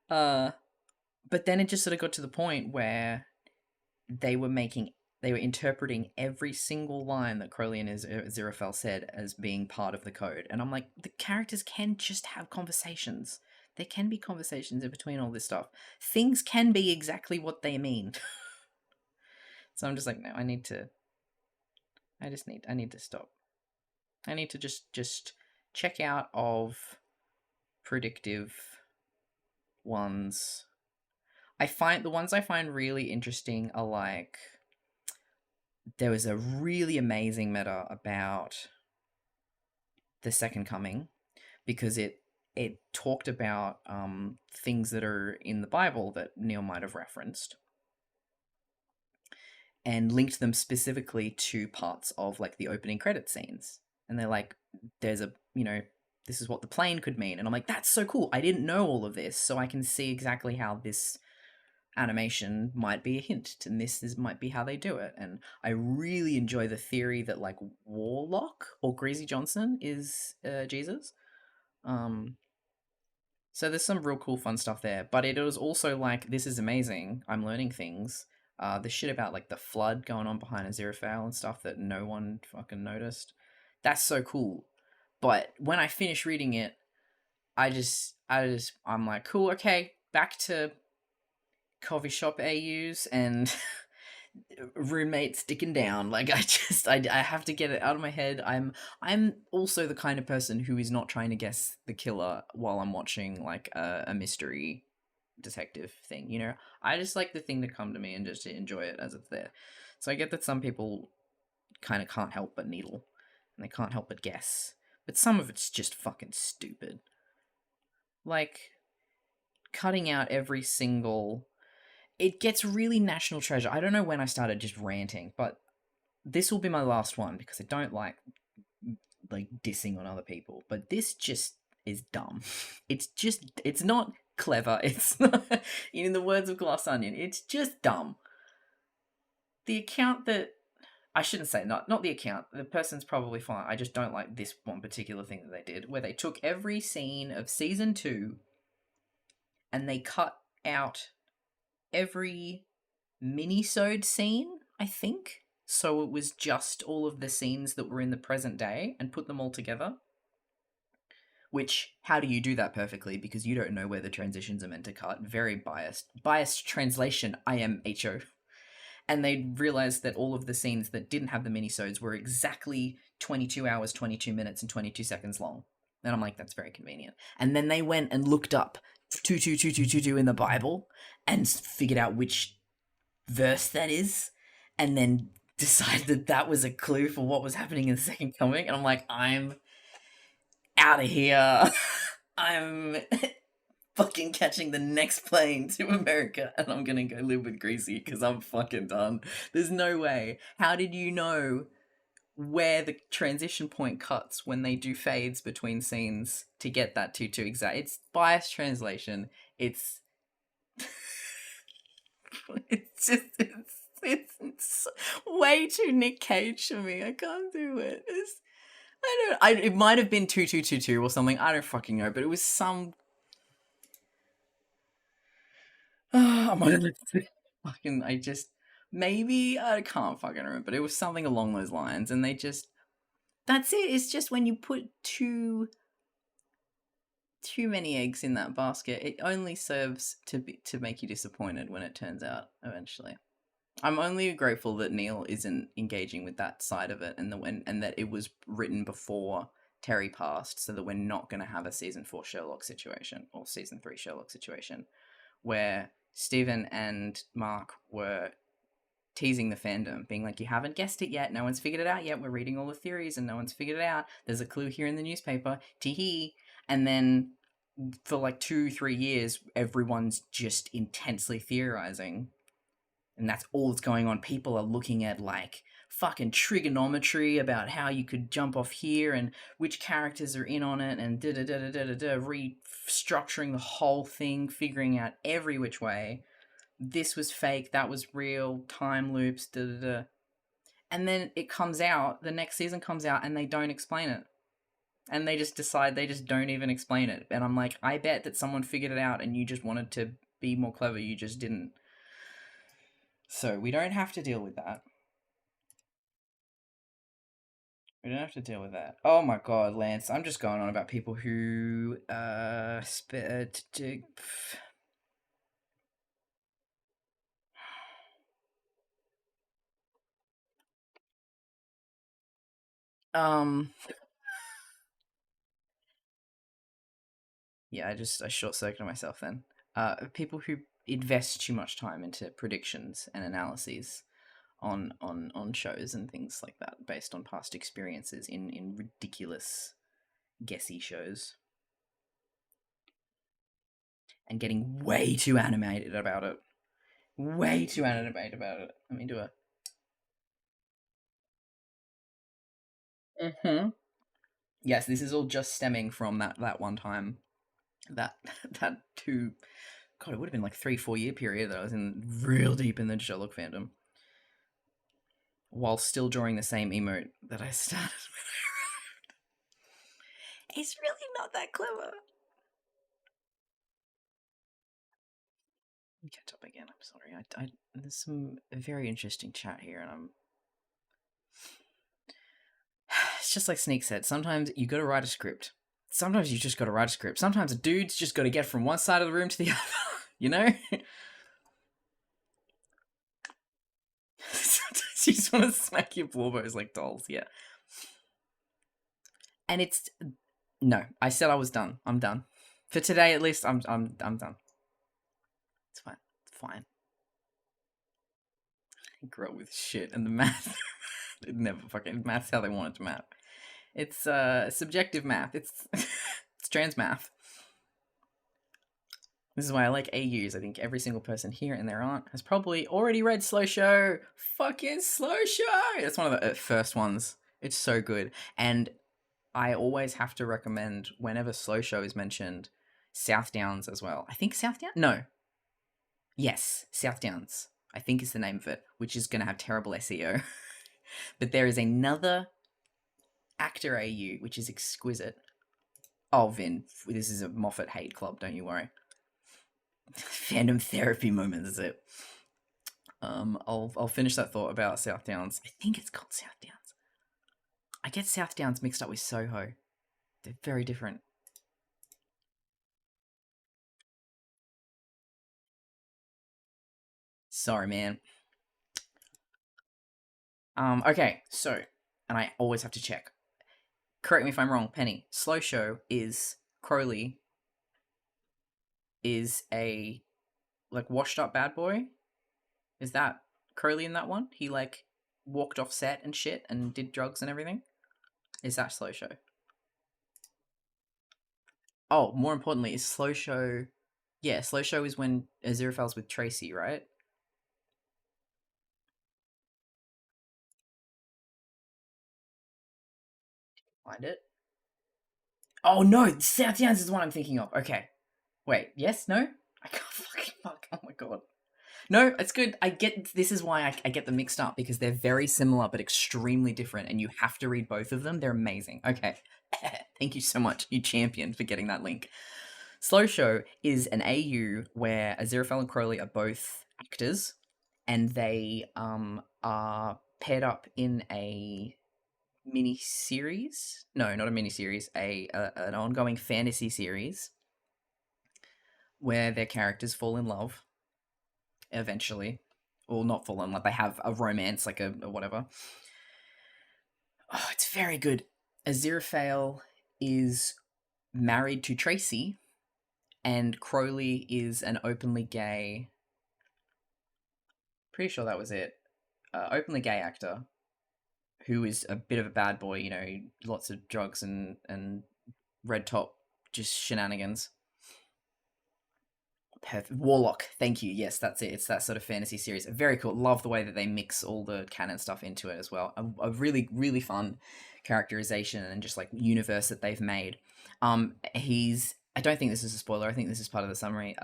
But then it just sort of got to the point where they were interpreting every single line that Crowley and Aziraphale said as being part of the code. And I'm like, the characters can just have conversations. There can be conversations in between all this stuff. Things can be exactly what they mean. So I'm just like, no, I need to stop. I need to just check out of predictive ones. The ones I find really interesting are like, there was a really amazing meta about the Second Coming, because it talked about things that are in the Bible that Neil might have referenced, and linked them specifically to parts of like the opening credit scenes. And they're like, there's a, this is what the plane could mean. And I'm like, that's so cool. I didn't know all of this, so I can see exactly how this animation might be a hint, and this might be how they do it. And I really enjoy the theory that like Warlock or Greasy Johnson is Jesus. So there's some real cool fun stuff there, but it was also like, this is amazing, I'm learning things. The shit about like the flood going on behind Aziraphale and stuff that no one fucking noticed, that's so cool. But when I finish reading it, I'm like, cool, okay, back to coffee shop AUs and roommates sticking down. Like, I have to get it out of my head. I'm also the kind of person who is not trying to guess the killer while I'm watching like a mystery detective thing. I just like the thing to come to me and just to enjoy it as it's there. So I get that some people kind of can't help but needle and they can't help but guess, but some of it's just fucking stupid. Like, cutting out every single... It gets really National Treasure. I don't know when I started just ranting, but this will be my last one because I don't like dissing on other people. But this just is dumb. It's not clever. It's not, in the words of Glass Onion, it's just dumb. The account that... I shouldn't say not the account. The person's probably fine. I just don't like this one particular thing that they did, where they took every scene of season 2 and they cut out every mini-sode scene, I think. so it was just all of the scenes that were in the present day and put them all together. Which, how do you do that perfectly? Because you don't know where the transitions are meant to cut. Very biased. Biased translation, IMHO. And they realized that all of the scenes that didn't have the minisodes were exactly 22 hours, 22 minutes, and 22 seconds long. And I'm like, that's very convenient. And then they went and looked up 22222 in the Bible and figured out which verse that is, and then decided that that was a clue for what was happening in the second coming. And I'm like, I'm out of here. I'm fucking catching the next plane to America, and I'm gonna go live with Greasy because I'm fucking done. There's no way. How did you know where the transition point cuts when they do fades between scenes to get that 2-2 exact? It's biased translation. It's it's just it's way too Nick Cage for me. I can't do it. It might have been 2222 or something. I don't fucking know, but it was some. Maybe I can't fucking remember, but it was something along those lines, and that's it. It's just when you put too many eggs in that basket, it only serves to make you disappointed when it turns out eventually. I'm only grateful that Neil isn't engaging with that side of it, and that it was written before Terry passed, so that we're not going to have a season 4 Sherlock situation or season 3 Sherlock situation where Stephen and Mark were teasing the fandom, being like, you haven't guessed it yet, no one's figured it out yet, we're reading all the theories and no one's figured it out, there's a clue here in the newspaper, tee-hee. And then for like 2-3 years, everyone's just intensely theorizing, and that's all that's going on. People are looking at like fucking trigonometry about how you could jump off here and which characters are in on it, and restructuring the whole thing, figuring out every which way. This was fake, that was real, time loops, And then it comes out, the next season comes out, and they don't explain it. And they just decide they just don't even explain it. And I'm like, I bet that someone figured it out and you just wanted to be more clever, you just didn't. So we don't have to deal with that. We don't have to deal with that. Oh my god, Lance, I'm just going on about people who yeah, I short-circuited myself then. People who invest too much time into predictions and analyses on shows and things like that based on past experiences in ridiculous guessy shows, and getting way too animated about it. Way too animated about it. Let me do it. Yes, this is all just stemming from that one time. That God, it would have been like 3-4 year period that I was in real deep in the Sherlock fandom, while still drawing the same emote that I started when I arrived. It's really not that clever. Catch up again. I'm sorry. There's some very interesting chat here, and it's just like Sneak said. Sometimes you got to write a script. Sometimes you just got to write a script. Sometimes a dude's just got to get from one side of the room to the other. You know. Sometimes you just want to smack your blowbos like dolls. Yeah. And it's no. I said I was done. I'm done for today. At least I'm done. It's fine. It's fine. I grew up with shit, and the math. It never fucking math's how they want it to math. It's subjective math. It's it's trans math. This is why I like AUs. I think every single person here and their aunt has probably already read Slow Show. Fucking Slow Show! It's one of the first ones. It's so good. And I always have to recommend, whenever Slow Show is mentioned, South Downs as well. I think South Downs? No. Yes, South Downs, I think is the name of it, which is going to have terrible SEO. But there is another actor AU, which is exquisite. Oh, Vin, this is a Moffat hate club, don't you worry. Fandom therapy moment, is it? I'll finish that thought about South Downs. I think it's called South Downs. I get South Downs mixed up with Soho. They're very different. Sorry, man. Okay, so, and I always have to check. Correct me if I'm wrong, Penny. Slow Show is Crowley is a like washed up bad boy. Is that Crowley in that one? He like walked off set and shit and did drugs and everything. Is that Slow Show? Oh, more importantly, is Slow Show? Yeah, Slow Show is when Aziraphale's with Tracy, right? Find it. Oh no, South Downs is the one I'm thinking of. Okay, wait, yes, no, I can't fucking fuck. Oh my god. No, it's good. I get this is why I get them mixed up because they're very similar but extremely different, and you have to read both of them. They're amazing. Okay, thank you so much, you champion, for getting that link. Slow Show is an AU where Aziraphale and Crowley are both actors, and they are paired up in a mini series. No, not a mini series. An ongoing fantasy series where their characters fall in love eventually, or not fall in love. They have a romance, like a whatever. Oh, it's very good. Aziraphale is married to Tracy, and Crowley is an openly gay. Pretty sure that was it. Openly gay actor who is a bit of a bad boy. You know, lots of drugs and red top, just shenanigans. Perfect. Warlock, thank you. Yes, that's it. It's that sort of fantasy series. Very cool. Love the way that they mix all the canon stuff into it as well. A really, really fun characterization and just like universe that they've made. I don't think this is a spoiler. I think this is part of the summary.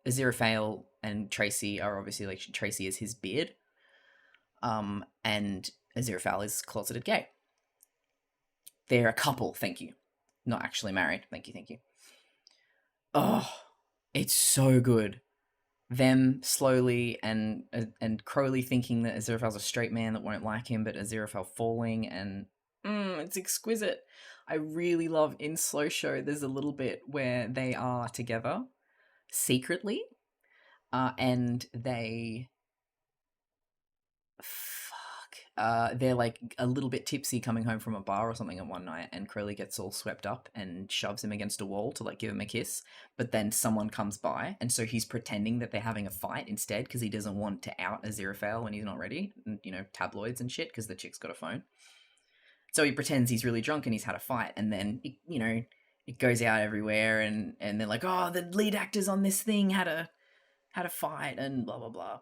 Aziraphale and Tracy are obviously like Tracy is his beard. And Aziraphale is closeted gay. They're a couple, thank you. Not actually married. Thank you. Oh, it's so good. Them slowly and Crowley thinking that Aziraphale's a straight man that won't like him, but Aziraphale falling, and it's exquisite. I really love in Slow Show. There's a little bit where they are together secretly, and they they're like a little bit tipsy coming home from a bar or something at one night, and Crowley gets all swept up and shoves him against a wall to like give him a kiss, but then someone comes by, and so he's pretending that they're having a fight instead because he doesn't want to out Aziraphale when he's not ready, and, you know, tabloids and shit because the chick's got a phone. So he pretends he's really drunk and he's had a fight, and then it goes out everywhere, and they're like, oh, the lead actors on this thing had a fight and blah blah blah.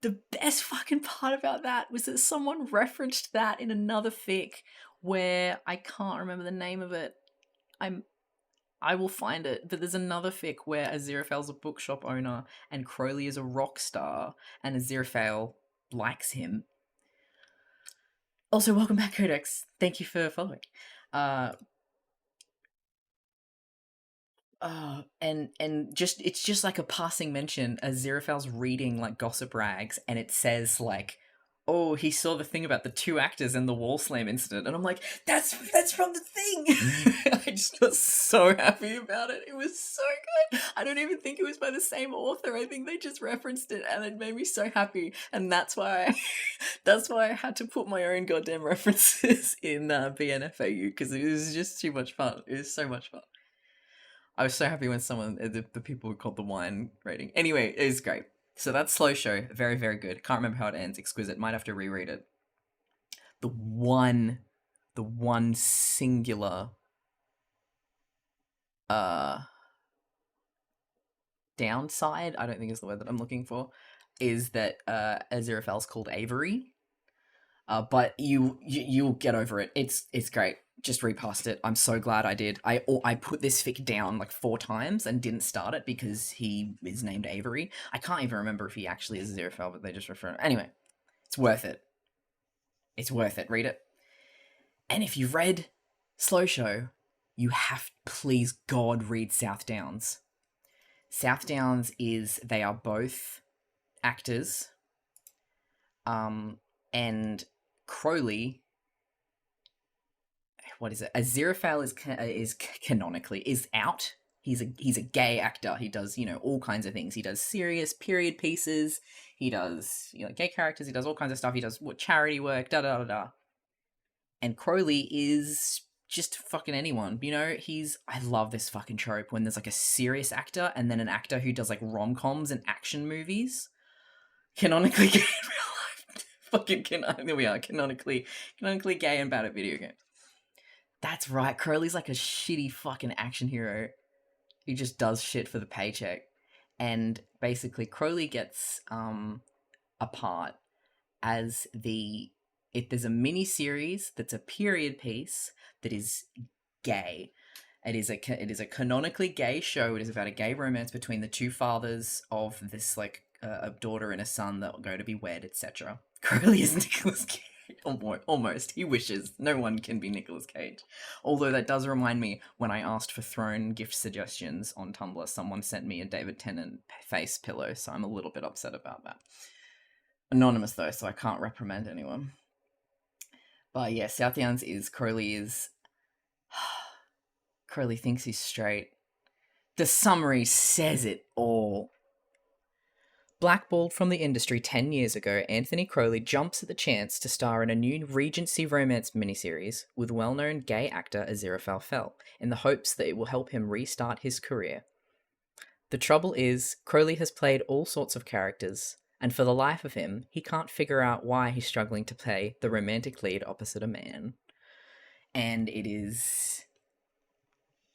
The best fucking part about that was that someone referenced that in another fic where I can't remember the name of it. I will find it, but there's another fic where Aziraphale's a bookshop owner and Crowley is a rock star and Aziraphale likes him. Also, welcome back, Codex. Thank you for following. And just it's just like a passing mention as Aziraphale's reading like gossip rags, and it says like, oh, he saw the thing about the two actors in the wall slam incident, and I'm like, that's from the thing. I just got so happy about it. It was so good. I don't even think it was by the same author. I think they just referenced it, and it made me so happy, and that's why I had to put my own goddamn references in BNFAU because it was just too much fun. It was so much fun. I was so happy when someone, the people who called the wine rating. Anyway, it was great. So that's Slow Show. Very, very good. Can't remember how it ends. Exquisite. Might have to reread it. The one singular downside, I don't think is the word that I'm looking for, is that Aziraphale's called Avery. But you'll get over it. It's great. Just read past it. I'm so glad I did. I put this fic down like 4 times and didn't start it because he is named Avery. I can't even remember if he actually is Aziraphale, but they just refer him. Anyway, it's worth it. It's worth it. Read it. And if you've read Slow Show, you have, please God, read South Downs. South Downs is, they are both actors And Crowley, what is it? Aziraphale is canonically is out. He's a gay actor. He does, you know, all kinds of things. He does serious period pieces. He does, you know, gay characters. He does all kinds of stuff. He does charity work. Da da da da. And Crowley is just fucking anyone. You know, I love this fucking trope when there's like a serious actor and then an actor who does like rom-coms and action movies. Canonically gay in real life. Fucking there we are. Canonically gay and bad at video games. That's right. Crowley's like a shitty fucking action hero who just does shit for the paycheck. And basically Crowley gets a part as there's a mini series that's a period piece that is gay. It is a canonically gay show. It is about a gay romance between the two fathers of this like a daughter and a son that will go to be wed, etc. Crowley is Nicolas Cage. Almost. He wishes. No one can be Nicolas Cage. Although that does remind me, when I asked for throne gift suggestions on Tumblr, someone sent me a David Tennant face pillow, so I'm a little bit upset about that. Anonymous though, so I can't reprimand anyone. But yeah, Southdowns is Crowley thinks he's straight. The summary says it all. Blackballed from the industry 10 years ago, Anthony Crowley jumps at the chance to star in a new Regency romance miniseries with well-known gay actor Aziraphale in the hopes that it will help him restart his career. The trouble is, Crowley has played all sorts of characters, and for the life of him, he can't figure out why he's struggling to play the romantic lead opposite a man. And it is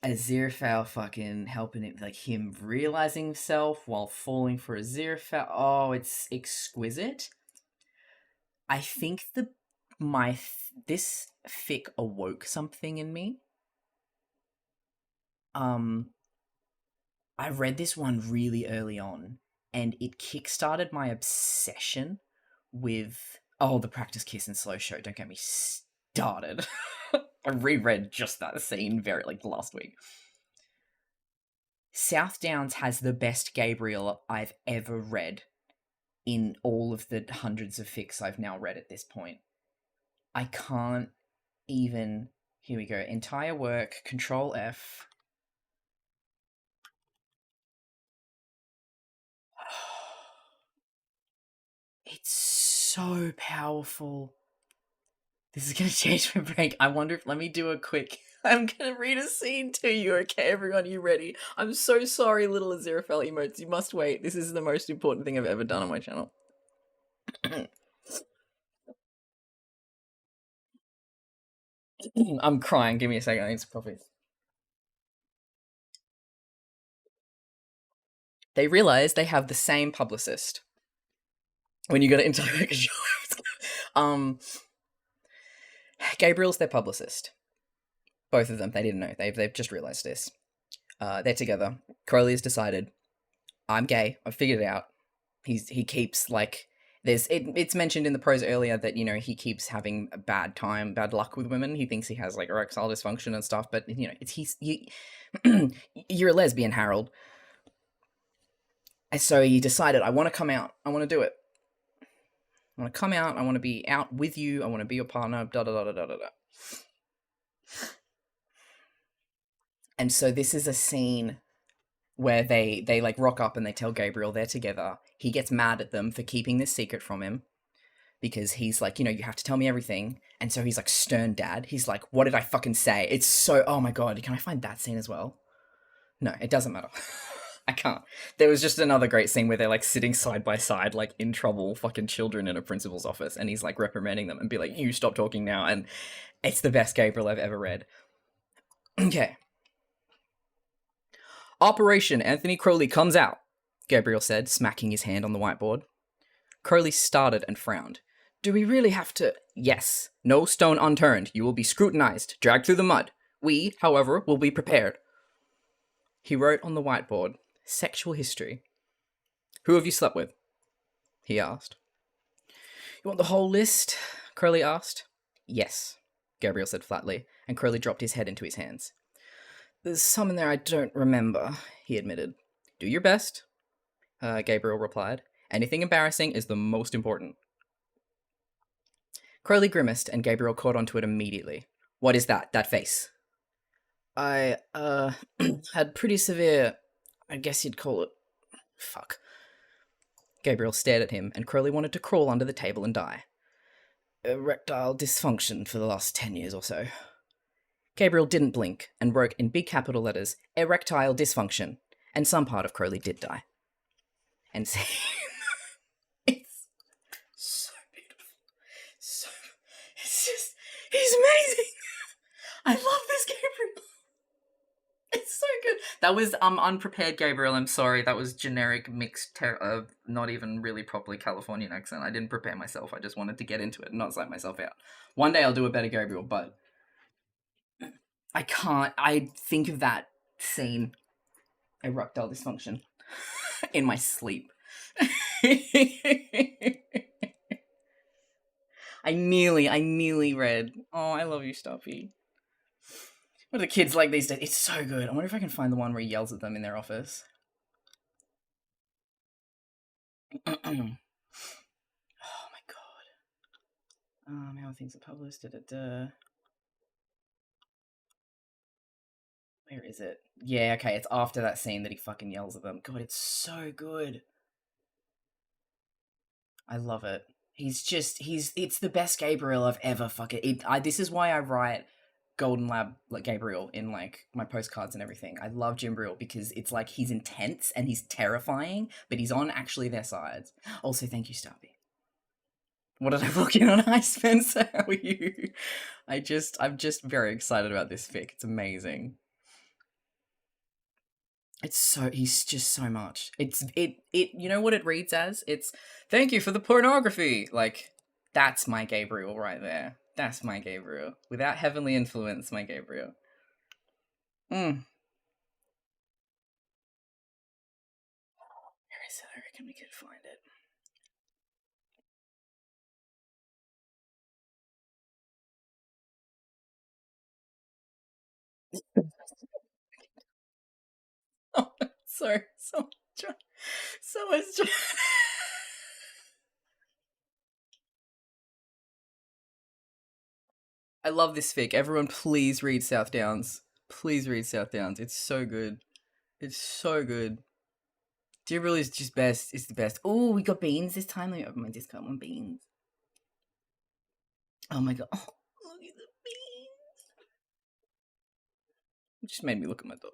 Aziraphale fucking helping him, like him realizing himself while falling for Aziraphale. Oh, it's exquisite. I think this fic awoke something in me. I read this one really early on, and it kickstarted my obsession with the practice kiss and slow show. Don't get me started. I reread just that scene last week. Southdowns has the best Gabriel I've ever read in all of the hundreds of fics I've now read at this point. I can't even... Here we go. Entire work, Control F. It's so powerful. This is going to change my brain. I wonder if... Let me do a quick... I'm going to read a scene to you, okay, everyone? Are you ready? I'm so sorry, little Aziraphale emotes. You must wait. This is the most important thing I've ever done on my channel. I'm crying. Give me a second. I need some coffee. They realize they have the same publicist. When you go to entire Gabriel's their publicist. Both of them. They didn't know. They've just realized this. They're together. Crowley has decided, I'm gay. I've figured it out. He keeps like... It's mentioned in the prose earlier that, you know, he keeps having a bad luck with women. He thinks he has like erectile dysfunction and stuff, but you know, you're a lesbian, Harold. And so he decided, I want to come out. I want to do it. I want to come out. I want to be out with you. I want to be your partner. Da da da da da da. And so this is a scene where they like rock up and they tell Gabriel they're together. He gets mad at them for keeping this secret from him because he's like, you know, you have to tell me everything. And so he's like stern dad. He's like, what did I fucking say? It's so... Oh my God. Can I find that scene as well? No, it doesn't matter. I can't. There was just another great scene where they're like sitting side by side, like in trouble, fucking children in a principal's office. And he's like reprimanding them and be like, you stop talking now. And it's the best Gabriel I've ever read. Okay. Operation Anthony Crowley comes out, Gabriel said, smacking his hand on the whiteboard. Crowley started and frowned. Do we really have to... Yes. No stone unturned. You will be scrutinized, dragged through the mud. We, however, will be prepared. He wrote on the whiteboard, sexual history. Who have you slept with? He asked. You want the whole list? Crowley asked. Yes, Gabriel said flatly, and Crowley dropped his head into his hands. There's some in there I don't remember, he admitted. Do your best, Gabriel replied. Anything embarrassing is the most important. Crowley grimaced, and Gabriel caught onto it immediately. What is that? That face? I, had pretty severe, I guess you'd call it, fuck. Gabriel stared at him, and Crowley wanted to crawl under the table and die. Erectile dysfunction for the last 10 years or so. Gabriel didn't blink, and wrote in big capital letters, erectile dysfunction, and some part of Crowley did die. And see, it's so beautiful. So, it's just, he's amazing. I love this Gabriel. It's so good. That was unprepared Gabriel. I'm sorry. That was generic mixed, not even really properly Californian accent. I didn't prepare myself. I just wanted to get into it and not psych myself out. One day I'll do a better Gabriel, but I can't. I think of that scene, erectile dysfunction, in my sleep. I nearly read. Oh, I love you, Stuffy. What are the kids like these days? It's so good. I wonder if I can find the one where he yells at them in their office. Oh my god. How things are published. Where is it? Yeah, okay, it's after that scene that he fucking yells at them. God, it's so good. I love it. It's the best Gabriel I've ever fucking... This is why I write Golden Lab like Gabriel in like my postcards and everything. I love Jimbriel because it's like he's intense and he's terrifying, but he's on actually their sides. Also, thank you, Starby. What did I book in on? Hi, Spencer. How are you? I'm just very excited about this fic. It's amazing. He's just so much. You know what it reads as? It's, thank you for the pornography. Like, that's my Gabriel right there. That's my Gabriel. Without heavenly influence, my Gabriel. Where is it? I reckon we could find it. Oh, sorry. So much joy. I love this fic. Everyone, please read South Downs. Please read South Downs. It's so good. It's so good. Gabriel is just best. It's the best. Oh, we got beans this time. Let me open my discount on beans. Oh my god. Oh, look at the beans. It just made me look at my dog.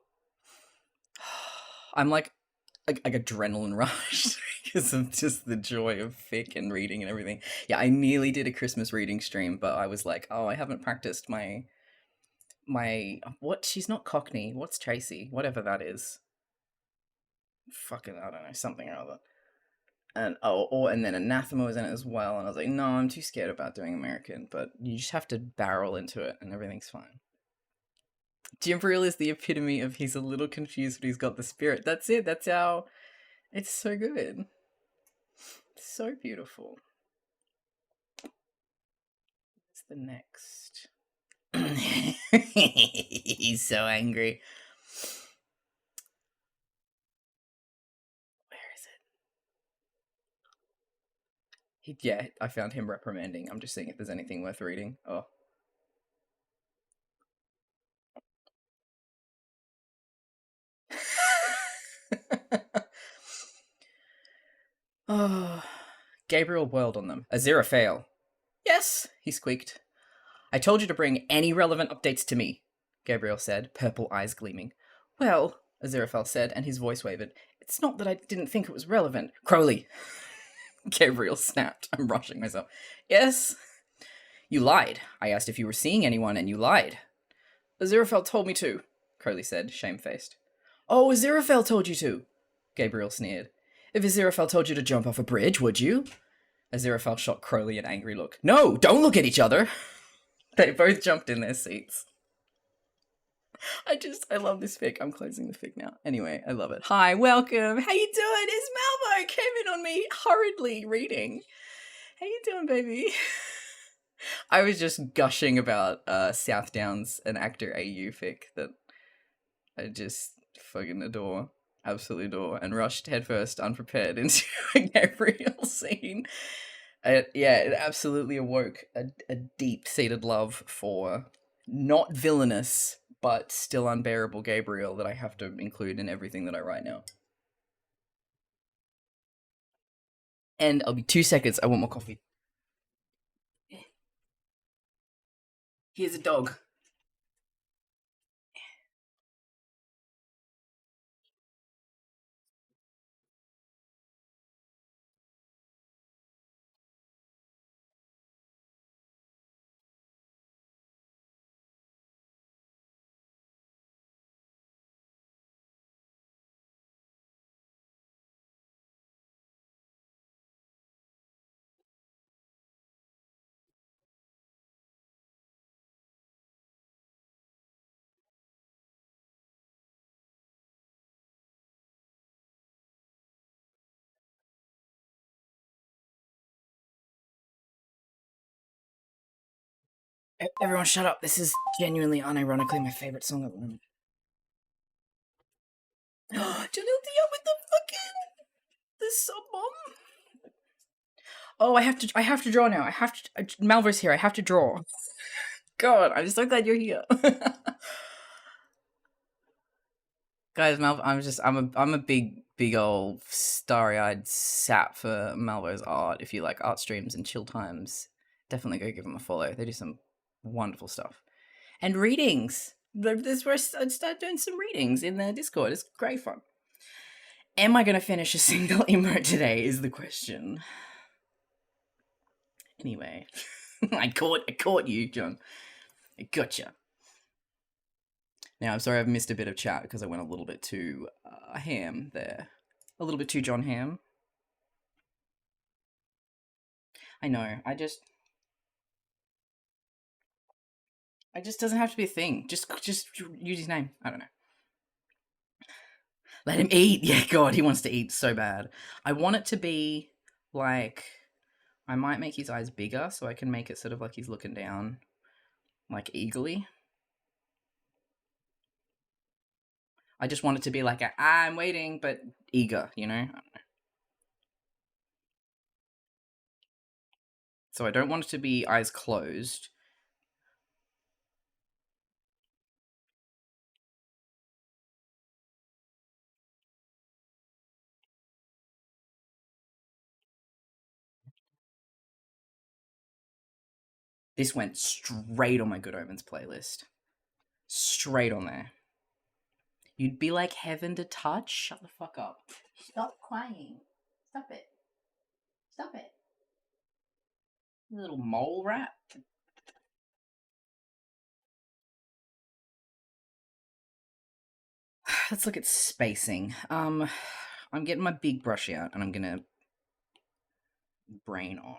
I'm like adrenaline rush because of just the joy of fic and reading and everything. Yeah, I nearly did a Christmas reading stream, but I was like, oh, I haven't practiced my what? She's not Cockney. What's Tracy? Whatever that is. Fucking, I don't know, something or other. And and then Anathema was in it as well, and I was like, no, I'm too scared about doing American, but you just have to barrel into it and everything's fine. Jimbriel is the epitome of he's a little confused, but he's got the spirit. That's it. That's how... It's so good. It's so beautiful. What's the next? He's so angry. Where is it? Yeah, I found him reprimanding. I'm just seeing if there's anything worth reading. Oh. Oh. Gabriel whirled on them. Aziraphale. Yes, he squeaked. I told you to bring any relevant updates to me, Gabriel said, purple eyes gleaming. Well, Aziraphale said, and his voice wavered. It's not that I didn't think it was relevant. Crowley. Gabriel snapped. I'm rushing myself. Yes? You lied. I asked if you were seeing anyone, and you lied. Aziraphale told me to, Crowley said, shamefaced. Oh, Aziraphale told you to, Gabriel sneered. If Aziraphale told you to jump off a bridge, would you? Aziraphale shot Crowley an angry look. No, don't look at each other. They both jumped in their seats. I love this fic. I'm closing the fic now. Anyway, I love it. Hi, welcome. How you doing? It's Malmo. Came in on me hurriedly reading. How you doing, baby? I was just gushing about South Downs and Actor AU fic that I just fucking adore. Absolutely adore. And rushed headfirst unprepared into a Gabriel scene. Yeah, it absolutely awoke a deep-seated love for not villainous, but still unbearable Gabriel that I have to include in everything that I write now. And I'll be 2 seconds, I want more coffee. Here's a dog. Everyone shut up. This is genuinely, unironically my favorite song at the moment. Janelle Dia with the fucking the sub bomb. Oh, I have to draw now. Malvo's here. I have to draw. God, I'm so glad you're here. Guys, I'm a big old starry-eyed sap for Malvo's art. If you like art streams and chill times, definitely go give them a follow. They do some wonderful stuff. And readings. This is where I start doing some readings in their Discord. It's great fun. Am I going to finish a single emote today is the question. Anyway, I caught you, John. I gotcha. Now, I'm sorry I've missed a bit of chat because I went a little bit too ham there. A little bit too John Ham. I know, I just doesn't have to be a thing. Just use his name. I don't know. Let him eat. Yeah, God, he wants to eat so bad. I want it to be like, I might make his eyes bigger so I can make it sort of like he's looking down, like eagerly. I just want it to be like I'm waiting, but eager, you know? So I don't want it to be eyes closed. This went straight on my Good Omens playlist. Straight on there. You'd be like heaven to touch? Shut the fuck up. Stop crying. Stop it. Stop it. You little mole rat. Let's look at spacing. I'm getting my big brush out and I'm gonna brain on.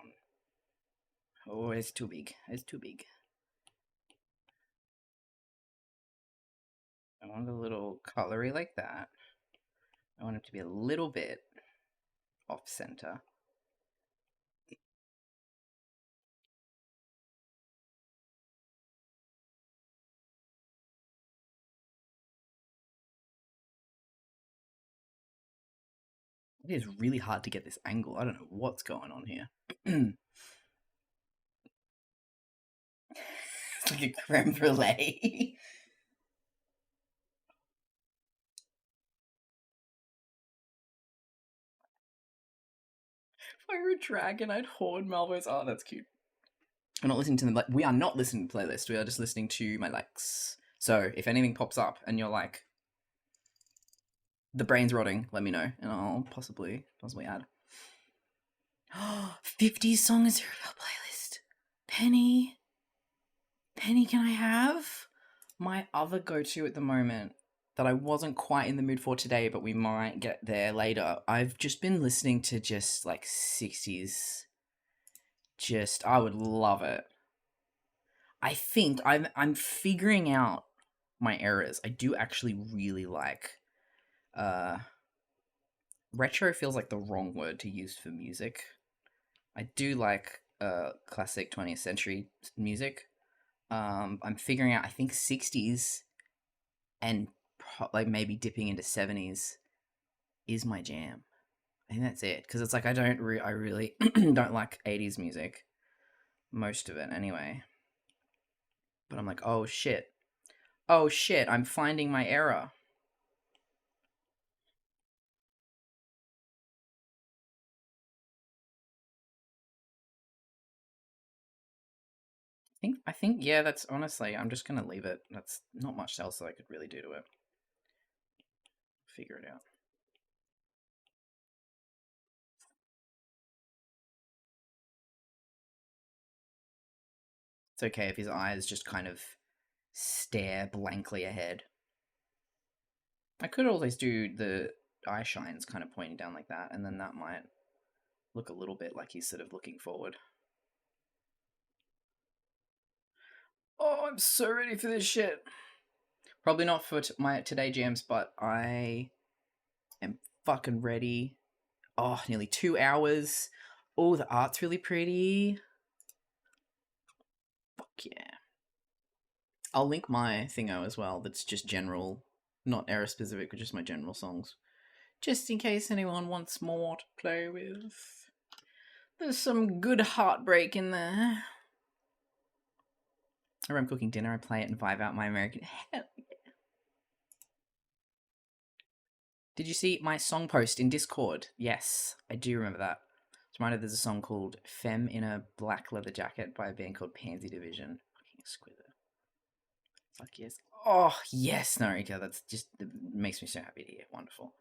Oh, it's too big. It's too big. I want a little colory like that. I want it to be a little bit off center. It is really hard to get this angle. I don't know what's going on here. It's like a creme brulee. If I were a dragon, I'd hoard Malvo's. Oh, that's cute. We're not listening to them. We are not listening to playlist. We are just listening to my likes. So if anything pops up and you're like, the brain's rotting, let me know, and I'll possibly add. 50 songs are about playlist. Penny, can I have my other go-to at the moment that I wasn't quite in the mood for today, but we might get there later? I've just been listening to just like 60s. I would love it. I think I'm figuring out my errors. I do actually really like retro feels like the wrong word to use for music. I do like classic 20th century music. I'm figuring out I think 60s and like maybe dipping into 70s is my jam. think that's it. Because it's like I really don't like 80s music. Most of it, anyway. But I'm like, oh shit. Oh shit, I'm finding my error. I think, yeah, that's honestly, I'm just gonna leave it. That's not much else that I could really do to it. Figure it out. It's okay if his eyes just kind of stare blankly ahead. I could always do the eye shines kind of pointing down like that, and then that might look a little bit like he's sort of looking forward. Oh, I'm so ready for this shit. Probably not for my today jams, but I am fucking ready. Oh, nearly 2 hours. Oh, the art's really pretty. Fuck yeah. I'll link my thingo as well. That's just general, not era specific, but just my general songs. Just in case anyone wants more to play with. There's some good heartbreak in there. Or I'm cooking dinner, I play it and vibe out my American. Hell yeah. Did you see my song post in Discord? Yes, I do remember that. It's reminded there's a song called Femme in a Black Leather Jacket by a band called Pansy Division. Fucking exquisite. Fuck yes. Oh, yes, Narika. That's just, it makes me so happy to hear. Wonderful.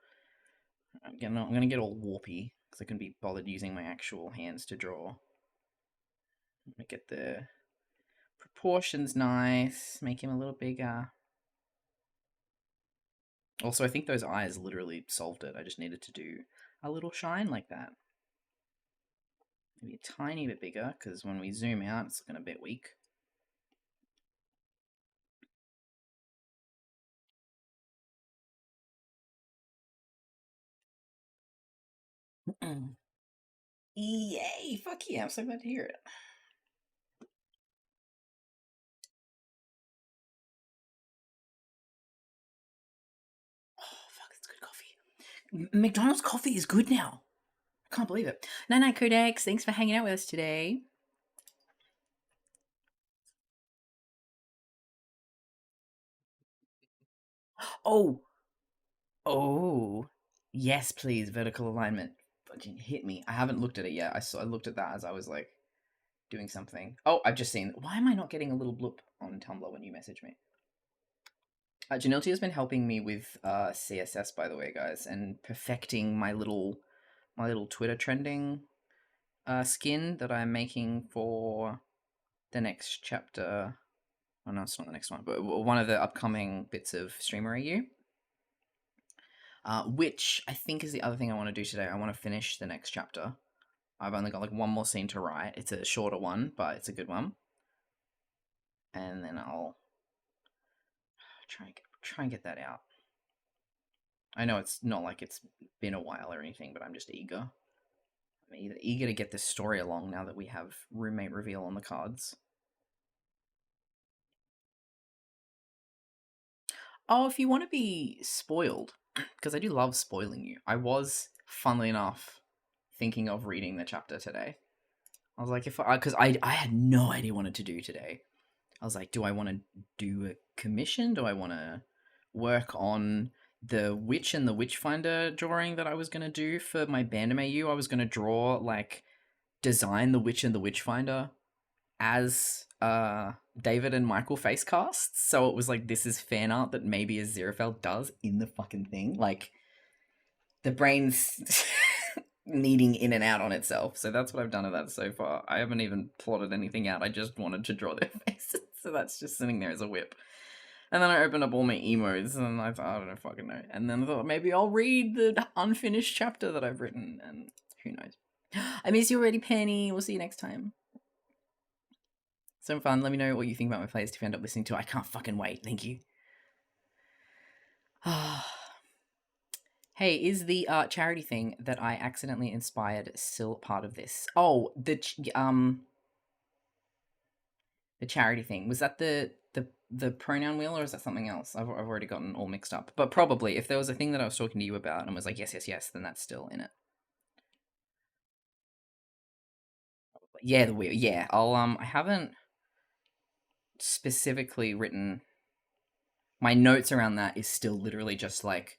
I'm gonna get all warpy because I couldn't be bothered using my actual hands to draw. I'm gonna get the proportions nice, make him a little bigger. Also, I think those eyes literally solved it. I just needed to do a little shine like that. Maybe a tiny bit bigger, because when we zoom out, it's looking a bit weak. Yay! Fuck yeah, I'm so glad to hear it. Oh, fuck, it's good coffee. McDonald's coffee is good now. I can't believe it. Night Codex, thanks for hanging out with us today. Oh, yes, please, vertical alignment. Fucking hit me. I haven't looked at it yet. I looked at that as I was like doing something. Oh, I've just seen. Why am I not getting a little bloop on Tumblr when you message me? Janilti has been helping me with CSS, by the way, guys, and perfecting my little Twitter trending skin that I'm making for the next chapter. Oh no, it's not the next one, but one of the upcoming bits of Streamer AU. Which I think is the other thing I want to do today. I want to finish the next chapter. I've only got like one more scene to write. It's a shorter one, but it's a good one. And then I'll try and get that out. I know it's not like it's been a while or anything, but I'm just eager. I'm eager to get this story along now that we have roommate reveal on the cards. Oh, if you want to be spoiled, because I do love spoiling you. I was, funnily enough, thinking of reading the chapter today. I was like, because I had no idea what to do today. I was like, do I want to do a commission? Do I want to work on the witch and the witchfinder drawing that I was going to do for my Bandom AU? I was going to draw, like, design the witch and the witchfinder as David and Michael face casts. So it was like, this is fan art that maybe Aziraphale does in the fucking thing. Like, the brain's needing in and out on itself. So that's what I've done of that so far. I haven't even plotted anything out. I just wanted to draw their faces. So that's just sitting there as a whip. And then I opened up all my emotes and I thought, I don't know, fucking know. And then I thought, maybe I'll read the unfinished chapter that I've written. And who knows. I miss you already, Penny. We'll see you next time. So fun. Let me know what you think about my playlist if you end up listening to it. I can't fucking wait. Thank you. Hey, is the charity thing that I accidentally inspired still part of this? Oh, the charity thing. Was that the pronoun wheel, or is that something else? I've already gotten all mixed up. But probably, if there was a thing that I was talking to you about and was like, yes, then that's still in it. Yeah, the wheel. Yeah, I'll I haven't specifically written. My notes around that is still literally just like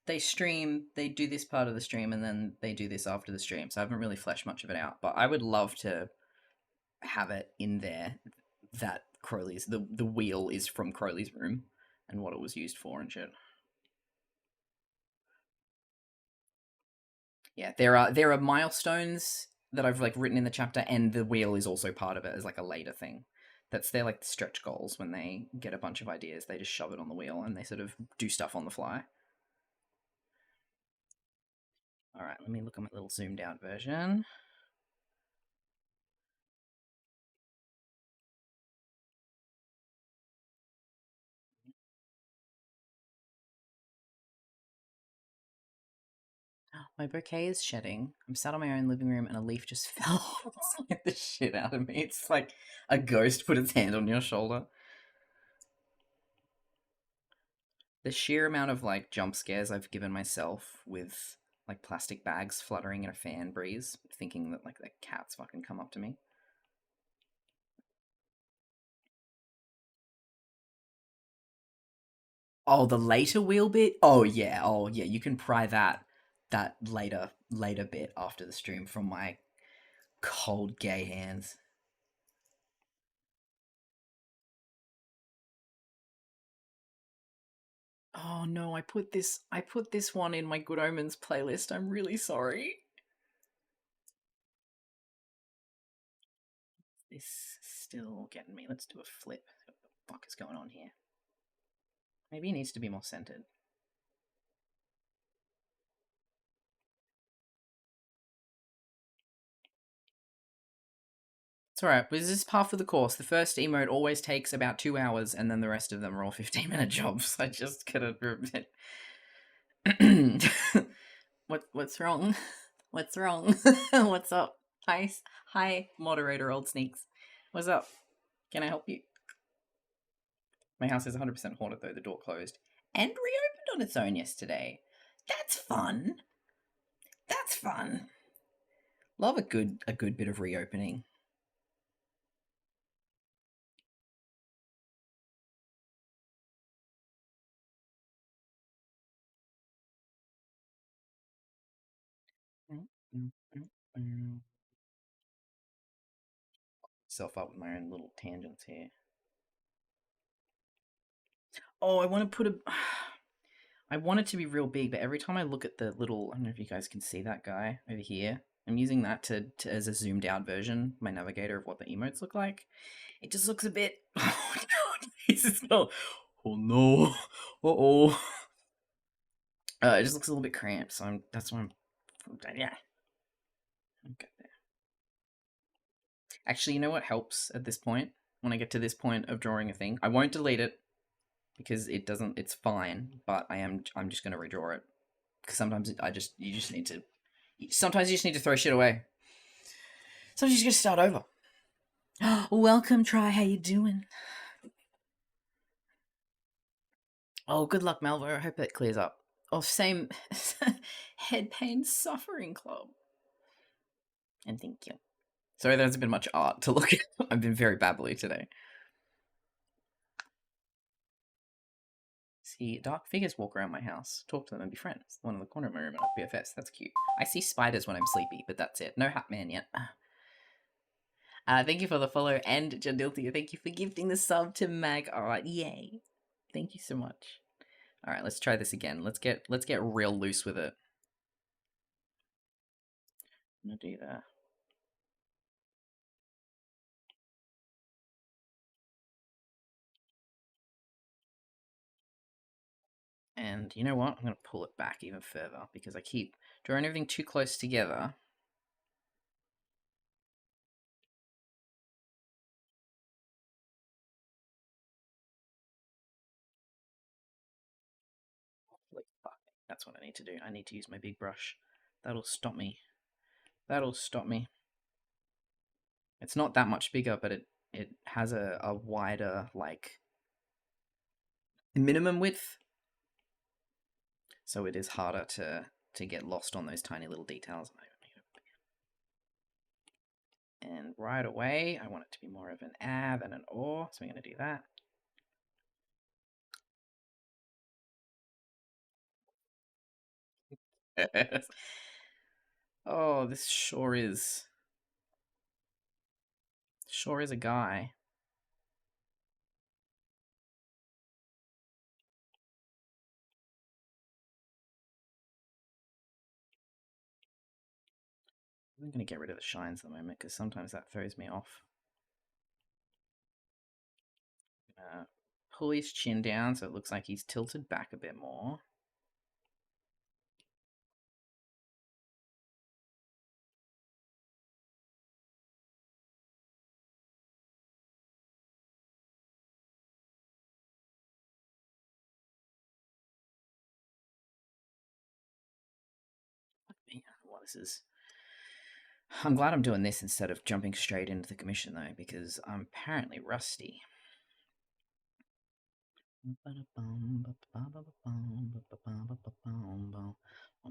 they stream, they do this part of the stream, and then they do this after the stream. So I haven't really fleshed much of it out, but I would love to have it in there that Crowley's the wheel is from Crowley's room and what it was used for and shit. Yeah, there are milestones that I've like written in the chapter, and the wheel is also part of it as like a later thing. That's their like stretch goals. When they get a bunch of ideas, they just shove it on the wheel and they sort of do stuff on the fly. All right, let me look at my little zoomed out version. My bouquet is shedding. I'm sat on my own living room and a leaf just fell. Scared the shit out of me. It's like a ghost put its hand on your shoulder. The sheer amount of like jump scares I've given myself with like plastic bags fluttering in a fan breeze, thinking that like the cats fucking come up to me. Oh, the later wheel bit? Oh yeah, you can pry that later bit after the stream from my cold gay hands. Oh no, I put this one in my Good Omens playlist. I'm really sorry. This is still getting me. Let's do a flip. What the fuck is going on here? Maybe it needs to be more centered. It's alright, but this is part of the course. The first emote always takes about 2 hours, and then the rest of them are all 15-minute jobs. I just gotta... What's wrong? What's wrong? What's up? Hi, moderator Old Sneaks. What's up? Can I help you? My house is 100% haunted though, the door closed. And reopened on its own yesterday. That's fun. That's fun. Love a good bit of reopening. Self up with my own little tangents here. Oh, I want to put a... I want it to be real big, but every time I look at the little... I don't know if you guys can see that guy over here. I'm using that to as a zoomed out version, my navigator of what the emotes look like. It just looks a bit... Oh, God. Jesus, no. Oh, no. Uh-oh. It just looks a little bit cramped, so that's why I'm... Yeah. Okay. Actually, you know what helps at this point? When I get to this point of drawing a thing, I won't delete it because it doesn't. It's fine, but I'm just gonna redraw it because sometimes you just need to. Sometimes you just need to throw shit away. Sometimes you just gotta start over. Welcome, Try. How you doing? Oh, good luck, Malvo. I hope that clears up. Oh, same. Head Pain Suffering Club. And thank you. Sorry, there hasn't been much art to look at. I've been very babbly today. See dark figures walk around my house, talk to them and be friends. The one in the corner of my room at BFS, that's cute. I see spiders when I'm sleepy, but that's it. No Hat Man yet. Thank you for the follow, and Jandiltia, thank you for gifting the sub to Mag Art. Yay. Thank you so much. Alright, let's try this again. Let's get real loose with it. I'm gonna do that. And you know what? I'm going to pull it back even further because I keep drawing everything too close together. That's what I need to do. I need to use my big brush. That'll stop me. That'll stop me. It's not that much bigger, but it has a wider, like, minimum width. So it is harder to get lost on those tiny little details. And right away, I want it to be more of an A than an O, so I'm going to do that. Oh, this sure is a guy. I'm going to get rid of the shines at the moment because sometimes that throws me off. Pull his chin down so it looks like he's tilted back a bit more. Well, this is... I'm glad I'm doing this instead of jumping straight into the commission though, because I'm apparently rusty. What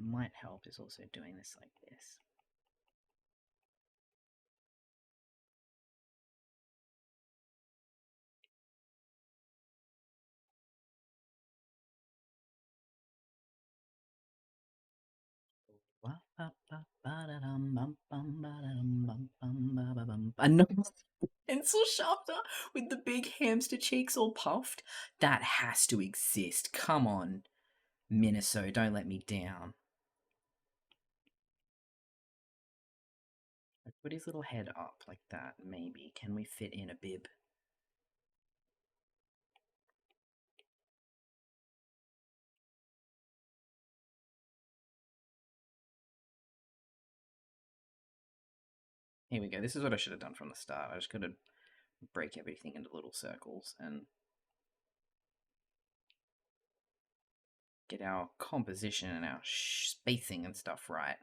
might help is also doing this like this. Another pencil sharpener with the big hamster cheeks all puffed? That has to exist. Come on, Minnesota, don't let me down. Put his little head up like that, maybe. Can we fit in a bib? Here we go. This is what I should have done from the start. I just got to break everything into little circles and get our composition and our spacing and stuff right.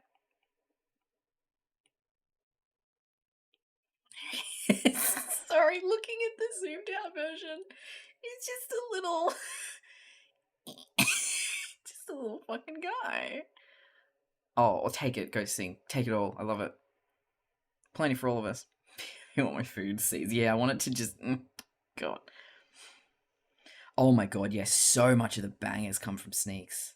Sorry, looking at the zoomed out version, it's just a little... just a little fucking guy. Oh, I'll take it. Go sing. Take it all. I love it. Plenty for all of us. I want my food seeds. Yeah, I want it to just... God. Oh my god, yes. So much of the bangers come from sneaks.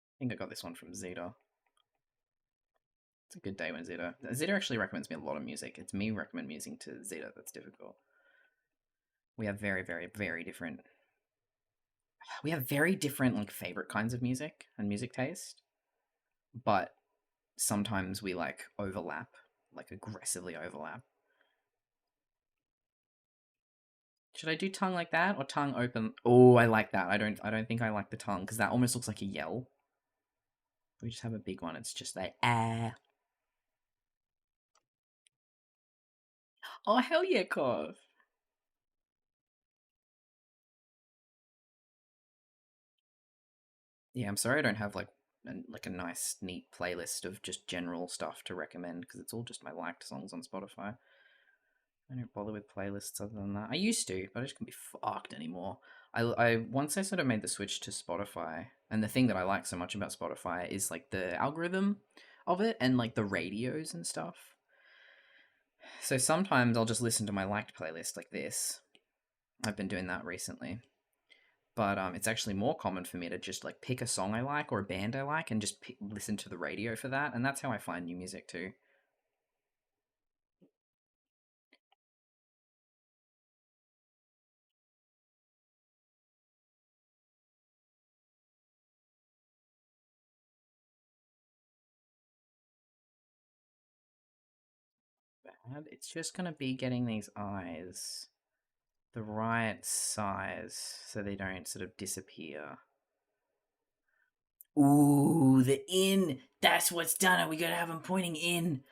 I think I got this one from Zeta. It's a good day when Zeta... Zeta actually recommends me a lot of music. It's me recommend music to Zeta that's difficult. We have very, very, very different... We have very different, like, favorite kinds of music and music taste. But sometimes we, like, overlap. Like, aggressively overlap. Should I do tongue like that or tongue open? Oh, I like that. I don't think I like the tongue because that almost looks like a yell. We just have a big one. It's just like ah. Oh hell yeah, Cov. Yeah, I'm sorry I don't have like a nice neat playlist of just general stuff to recommend because it's all just my liked songs on Spotify. I don't bother with playlists other than that. I used to, but I just can't be fucked anymore. I once I sort of made the switch to Spotify, and the thing that I like so much about Spotify is like the algorithm of it and like the radios and stuff. So sometimes I'll just listen to my liked playlist like this. I've been doing that recently. But it's actually more common for me to just like pick a song I like or a band I like and just listen to the radio for that. And that's how I find new music too. Bad. It's just going to be getting these eyes the right size so they don't sort of disappear. Ooh, the in. That's what's done it. We gotta have them pointing in.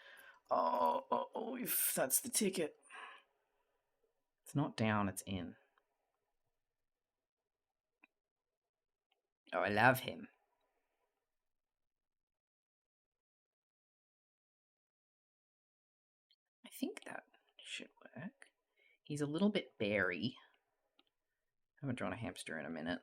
Oh, if that's the ticket. It's not down, it's in. Oh, I love him. I think that should work. He's a little bit berry. I haven't drawn a hamster in a minute.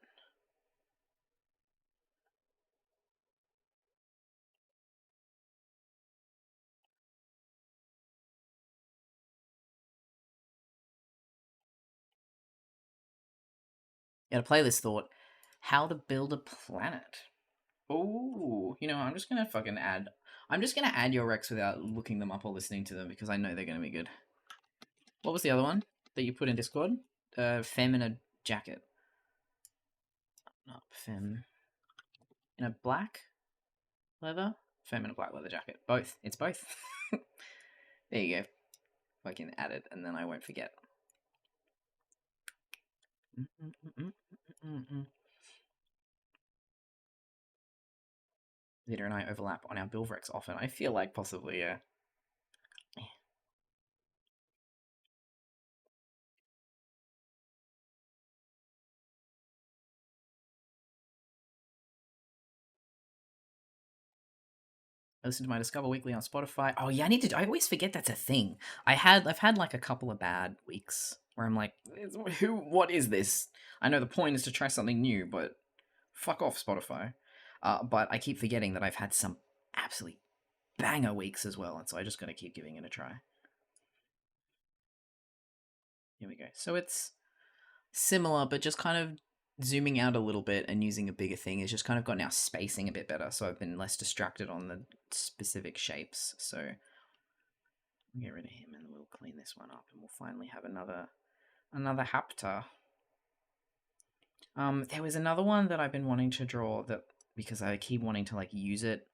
Yeah, a playlist thought. How to build a planet. Oh, you know, I'm just gonna add your Recs without looking them up or listening to them because I know they're gonna be good. What was the other one that you put in Discord? Femme in a jacket. Not femme in a black leather. Femme in a black leather jacket. Both. It's both. There you go. If I can add it, and then I won't forget. Zeta and I overlap on our build Recs often. I feel like possibly, yeah. I listen to my Discover Weekly on Spotify. Oh yeah, I always forget that's a thing. I've had like a couple of bad weeks where I'm like, what is this? I know the point is to try something new, but fuck off Spotify. But I keep forgetting that I've had some absolutely banger weeks as well, and so I just gotta keep giving it a try. Here we go. So it's similar, but just kind of zooming out a little bit and using a bigger thing has just kind of gotten our spacing a bit better, so I've been less distracted on the specific shapes. So we'll get rid of him and we'll clean this one up and we'll finally have another hapter. There was another one that I've been wanting to draw that because I keep wanting to like use it,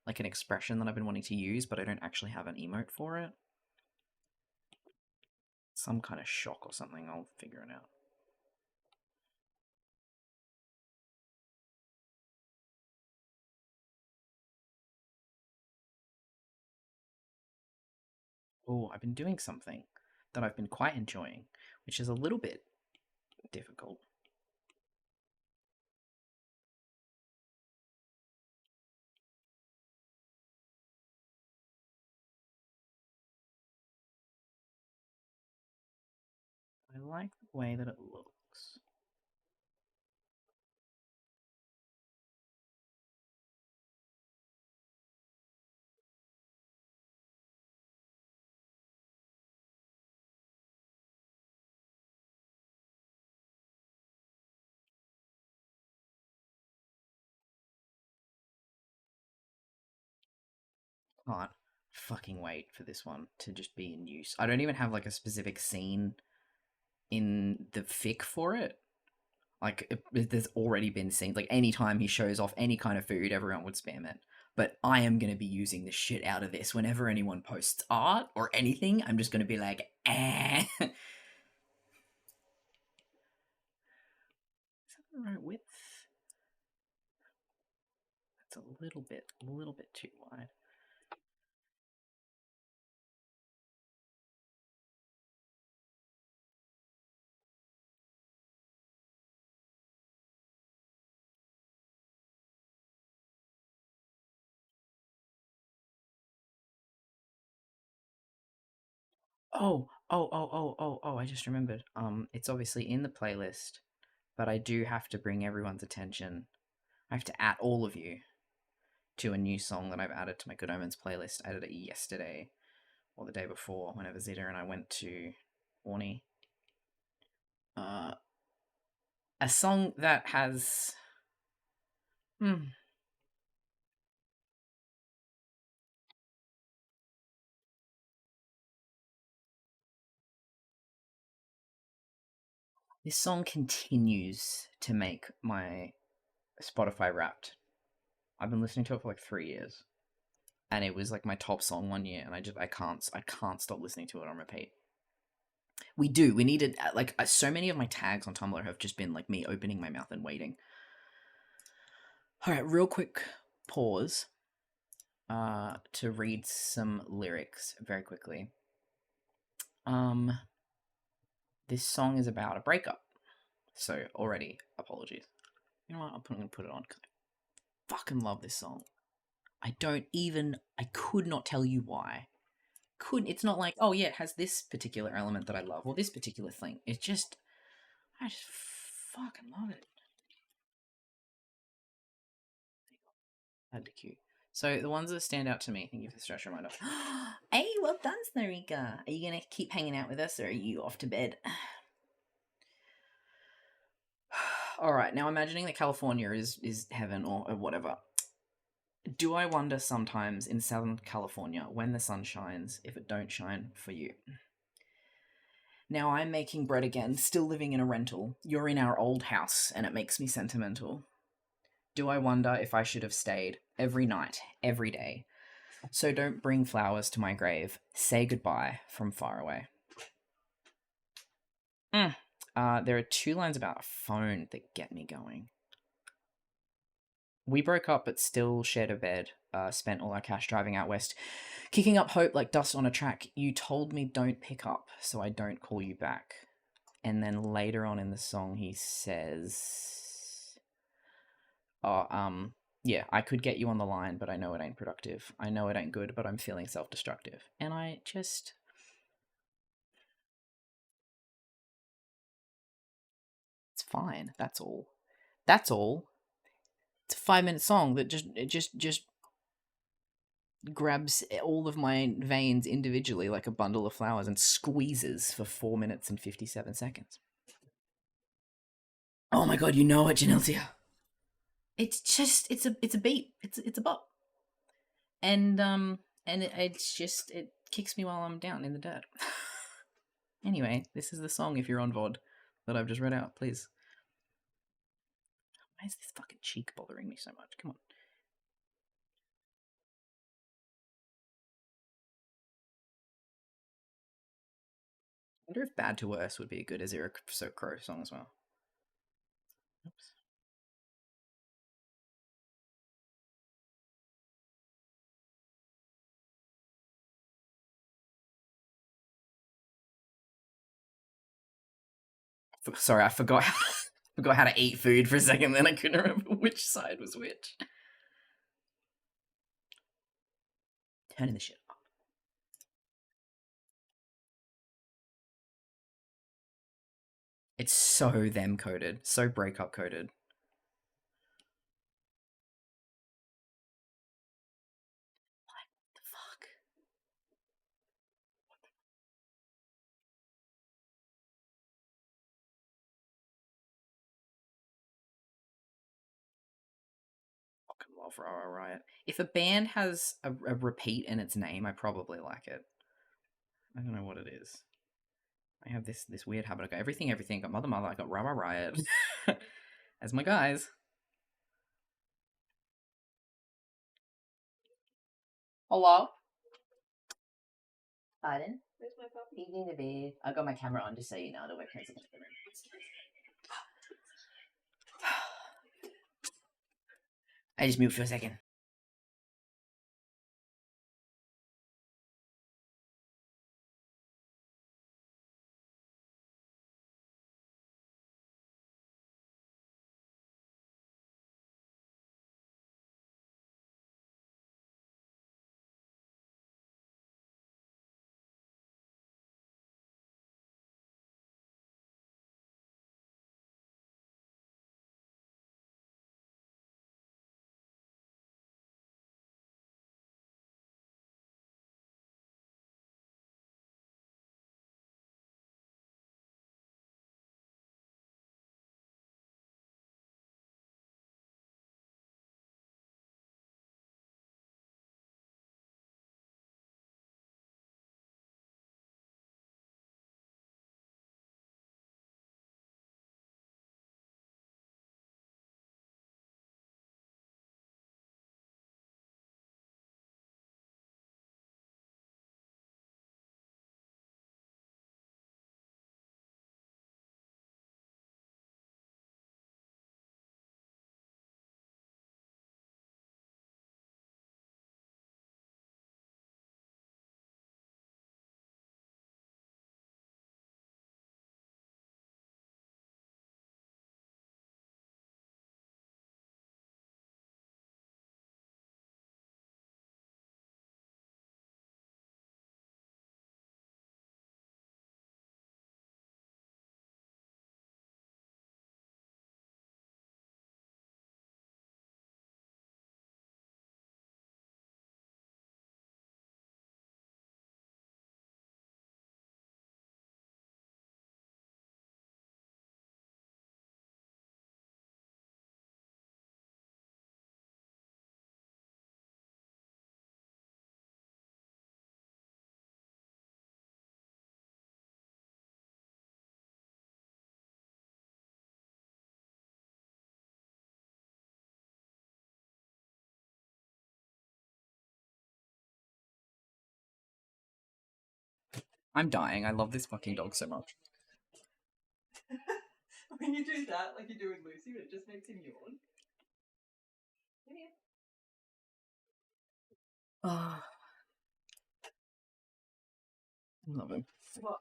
like an expression that I've been wanting to use, but I don't actually have an emote for it. Some kind of shock or something, I'll figure it out. Oh, I've been doing something that I've been quite enjoying, which is a little bit difficult. I like the way that it looks. Can't fucking wait for this one to just be in use. I don't even have like a specific scene in the fic for it. Like, there's already been scenes. Like, anytime he shows off any kind of food, everyone would spam it. But I am going to be using the shit out of this. Whenever anyone posts art or anything, I'm just going to be like, eh. Is that the right width? That's a little bit too wide. Oh, I just remembered. It's obviously in the playlist, but I do have to bring everyone's attention. I have to add all of you to a new song that I've added to my Good Omens playlist. I added it yesterday or the day before, whenever Zeta and I went to Orny. A song that has this song continues to make my Spotify Wrapped. I've been listening to it for like 3 years, and it was like my top song one year, and I can't stop listening to it on repeat. We needed like so many of my tags on Tumblr have just been like me opening my mouth and waiting. All right, real quick pause to read some lyrics very quickly. This song is about a breakup, so already apologies. You know what? I'm gonna put it on because I fucking love this song. I could not tell you why. It's not like, oh yeah, it has this particular element that I love or this particular thing. I just fucking love it. Add to queue. So the ones that stand out to me, thank you for the stress reminder. Hey, well done, Snarika. Are you gonna keep hanging out with us or are you off to bed? All right, now imagining that California is heaven or whatever. Do I wonder sometimes in Southern California when the sun shines if it don't shine for you? Now I'm making bread again, still living in a rental. You're in our old house, and it makes me sentimental. Do I wonder if I should have stayed every night, every day? So don't bring flowers to my grave. Say goodbye from far away. There are 2 lines about a phone that get me going. We broke up but still shared a bed, spent all our cash driving out west, kicking up hope like dust on a track. You told me don't pick up, so I don't call you back. And then later on in the song he says, yeah, I could get you on the line, but I know it ain't productive. I know it ain't good, but I'm feeling self-destructive. And I just... It's fine, that's all. That's all. It's a 5-minute song that just grabs all of my veins individually like a bundle of flowers and squeezes for 4 minutes and 57 seconds. Oh my god, you know it, Janelsia. It's just it's a beat. It's a bop. And it's just it kicks me while I'm down in the dirt. Anyway, this is the song if you're on VOD that I've just read out, please. Why is this fucking cheek bothering me so much? Come on. I wonder if Bad to Worse would be a good Azira So Crow song as well. Oops. Sorry, I forgot forgot how to eat food for a second, then I couldn't remember which side was which. Turning the shit up. It's so them coded, so breakup coded. What the fuck? Fucking love Rara Riot. If a band has a repeat in its name, I probably like it. I don't know what it is. I have this weird habit. I got everything. I got Mother, I got Rara Riot as my guys. Hello? Pardon? Where's my puppy? He's in the bed. I got my camera on just so you know the webcam's in the room. I just moved for a second. I'm dying. I love this fucking dog so much. When you do that, like you do with Lucy, it just makes him yawn. Oh, I love him. What?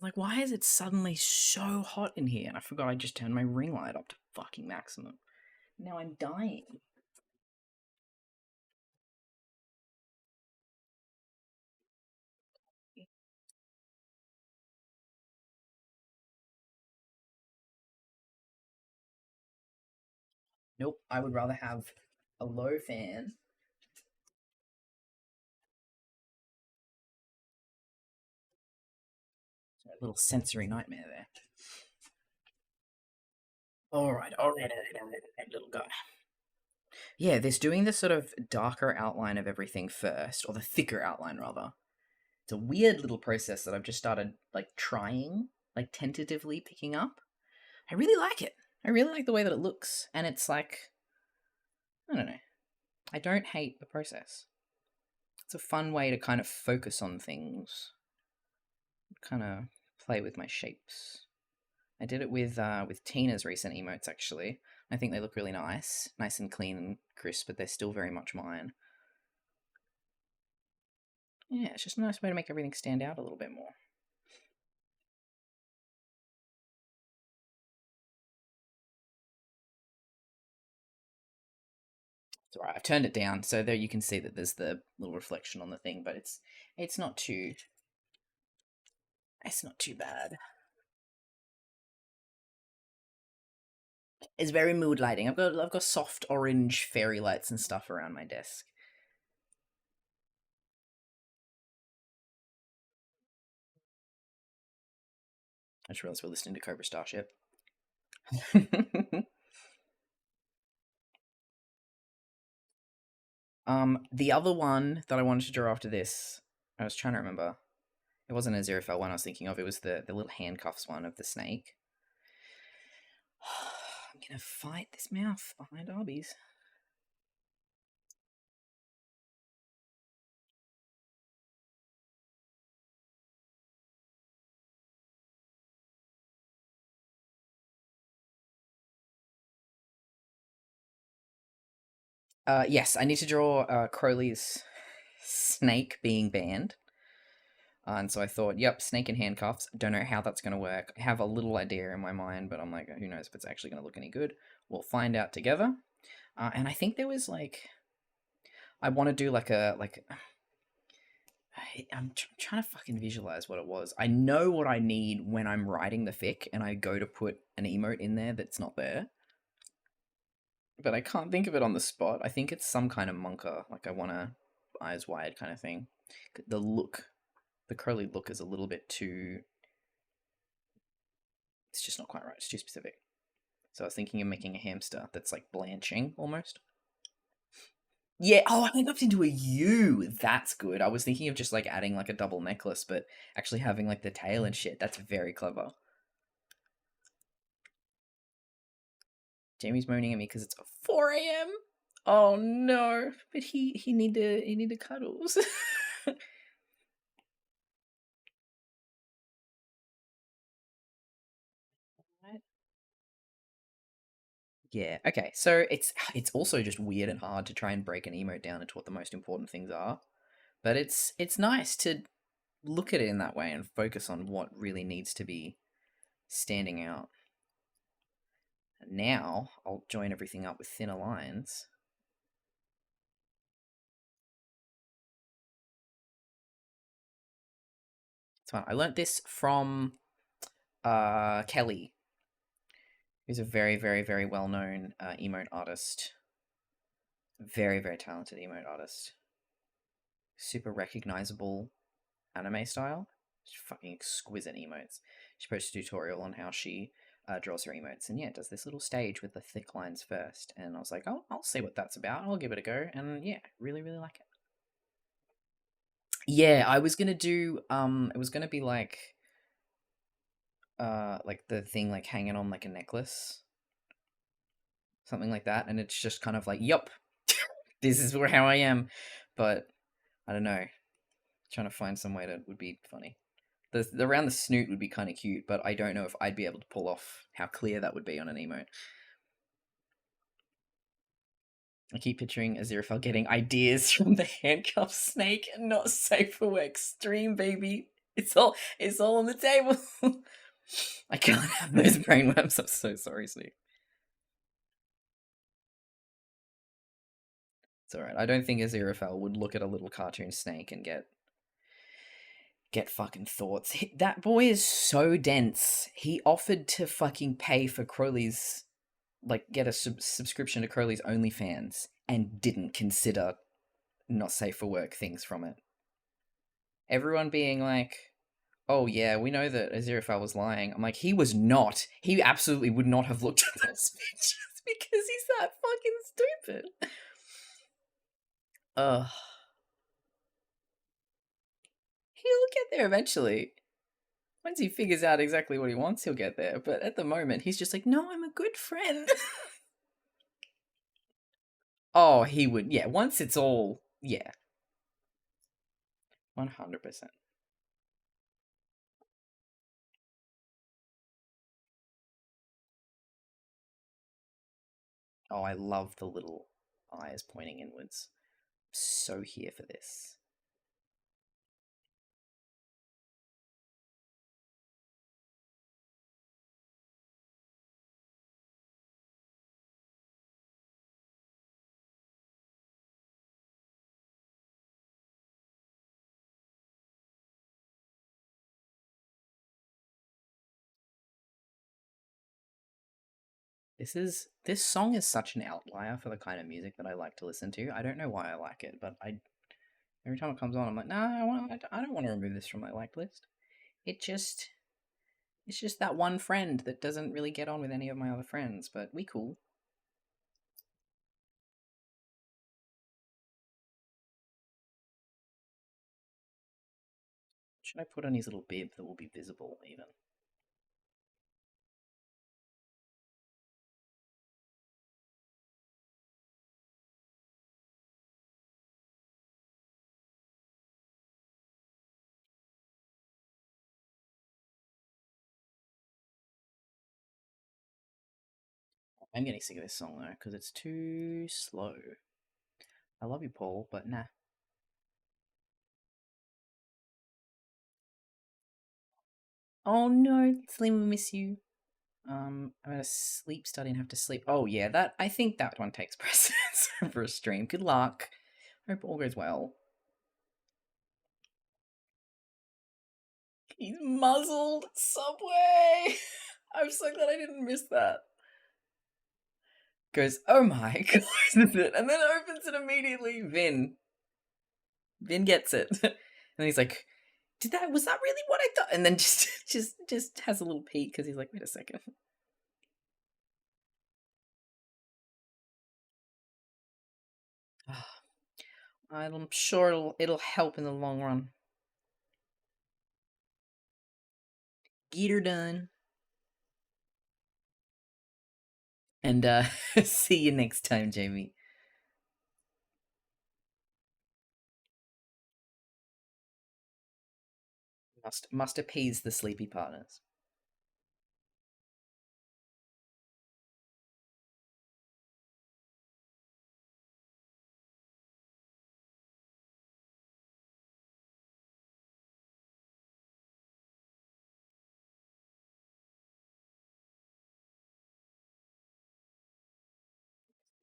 Like, why is it suddenly so hot in here? And I forgot I just turned my ring light up to fucking maximum. Now I'm dying. Nope, I would rather have a low fan. A little sensory nightmare there. Alright, little guy. Yeah, there's doing the sort of darker outline of everything first, or the thicker outline rather. It's a weird little process that I've just started like trying, like tentatively picking up. I really like it. I really like the way that it looks, and it's like, I don't know. I don't hate the process. It's a fun way to kind of focus on things, kind of play with my shapes. I did it with Tina's recent emotes actually. I think they look really nice and clean and crisp, but they're still very much mine. Yeah, it's just a nice way to make everything stand out a little bit more. It's alright. I've turned it down so there you can see that there's the little reflection on the thing, but it's not too bad. It's very mood lighting. I've got soft orange fairy lights and stuff around my desk. I just realized we're listening to Cobra Starship. The other one that I wanted to draw after this, I was trying to remember. It wasn't a *ix'x:zyzzyfel one I was thinking of. It was the little handcuffs one of the snake. I'm gonna fight this mouth behind Arby's. Yes, I need to draw Crowley's snake being banned. And so I thought, yep, snake in handcuffs. Don't know how that's going to work. I have a little idea in my mind, but I'm like, who knows if it's actually going to look any good. We'll find out together. And I think there was like, I want to do like I'm trying to fucking visualize what it was. I know what I need when I'm writing the fic and I go to put an emote in there that's not there. But I can't think of it on the spot. I think it's some kind of monka. Like I want a eyes wide kind of thing. The look, the curly look is a little bit too... It's just not quite right. It's too specific. So I was thinking of making a hamster that's like blanching almost. Yeah, oh, I think up into a U. That's good. I was thinking of just like adding like a double necklace, but actually having like the tail and shit. That's very clever. Jamie's moaning at me because it's 4 a.m. Oh no, but he needed cuddles. Yeah, okay. So it's also just weird and hard to try and break an emote down into what the most important things are. But it's nice to look at it in that way and focus on what really needs to be standing out. And now I'll join everything up with thinner lines. It's fun. I learnt this from Kelly, who's a very, very, very well-known emote artist. Very, very talented emote artist. Super recognizable anime style. Just fucking exquisite emotes. She posted a tutorial on how she draws her emotes, and yeah, does this little stage with the thick lines first. And I was like, oh, I'll see what that's about. I'll give it a go. And yeah, really, really like it. Yeah, I was gonna do. It was gonna be like the thing like hanging on like a necklace, something like that. And it's just kind of like, yup, this is how I am. But I don't know. Trying to find some way that would be funny. The around the snoot would be kind of cute, but I don't know if I'd be able to pull off how clear that would be on an emote. I keep picturing Aziraphale getting ideas from the handcuff snake and not safe for work stream, baby. It's all on the table. I can't have those brainworms. I'm so sorry, Snake. It's alright. I don't think Aziraphale would look at a little cartoon snake and get fucking thoughts. That boy is so dense. He offered to fucking pay for Crowley's, like, get a subscription to Crowley's OnlyFans and didn't consider not safe for work things from it. Everyone being like, oh yeah, we know that Aziraphale was lying. I'm like, he was not. He absolutely would not have looked at those pictures because he's that fucking stupid. Ugh. He'll get there eventually. Once he figures out exactly what he wants, he'll get there. But at the moment, he's just like, no, I'm a good friend. Oh, he would. Yeah, once it's all. Yeah. 100%. Oh, I love the little eyes pointing inwards. So here for this. This song is such an outlier for the kind of music that I like to listen to. I don't know why I like it, but every time it comes on, I'm like, nah, I don't want to remove this from my liked list. It's just that one friend that doesn't really get on with any of my other friends, but we cool. Should I put on his little bib that will be visible even? I'm getting sick of this song though, because it's too slow. I love you, Paul, but nah. Oh no, Slim, we miss you. I'm gonna sleep study and have to sleep. Oh yeah, that I think that one takes precedence over a stream. Good luck. Hope all goes well. He's muzzled. Subway. I'm so glad I didn't miss that. Goes, oh my, closes it, and then opens it immediately. Vin gets it, and he's like, was that really what I thought? And then just has a little peek because he's like, wait a second. I'm sure it'll help in the long run. Get her done. And see you next time, Jamie. Must appease the sleepy partners.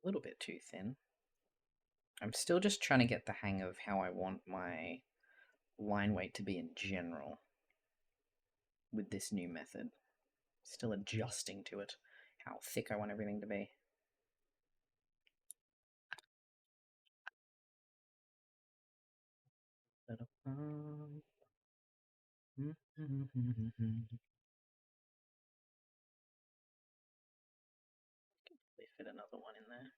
A little bit too thin. I'm still just trying to get the hang of how I want my line weight to be in general with this new method. Still adjusting to it, how thick I want everything to be. Fit another one in there.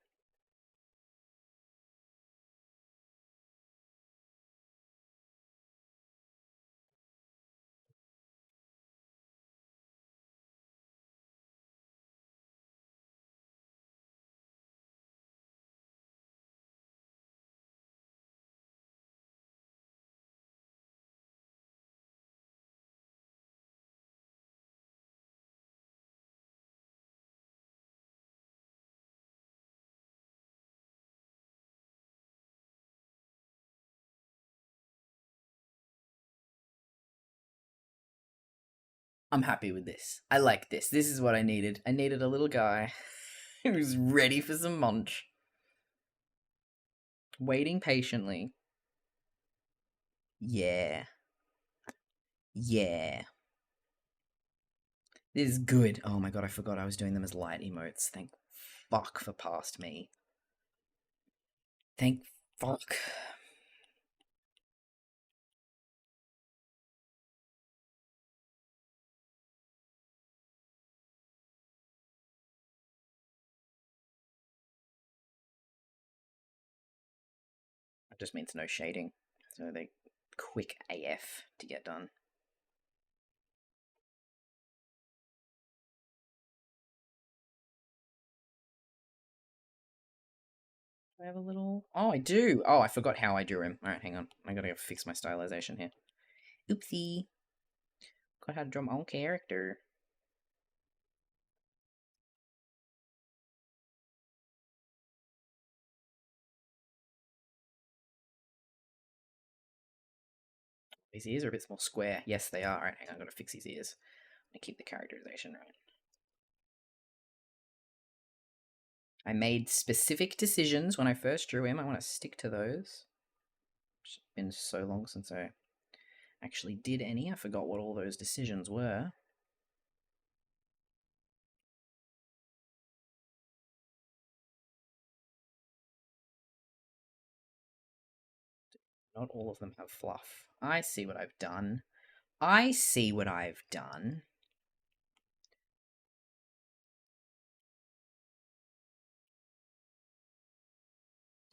I'm happy with this. I like this. This is what I needed. I needed a little guy who's ready for some munch. Waiting patiently. Yeah. Yeah. This is good. Oh my god, I forgot I was doing them as light emotes. Thank fuck for past me. Thank fuck. That just means no shading. So they quick AF to get done. I have a little... Oh, I do. Oh, I forgot how I drew him. Alright, hang on. I gotta go fix my stylization here. Oopsie. Got how to draw my own character. His ears are a bit more square. Yes, they are. Alright, hang on. I gotta fix his ears. I keep the characterization right. I made specific decisions when I first drew him. I want to stick to those. It's been so long since I actually did any. I forgot what all those decisions were. Not all of them have fluff. I see what I've done. I see what I've done.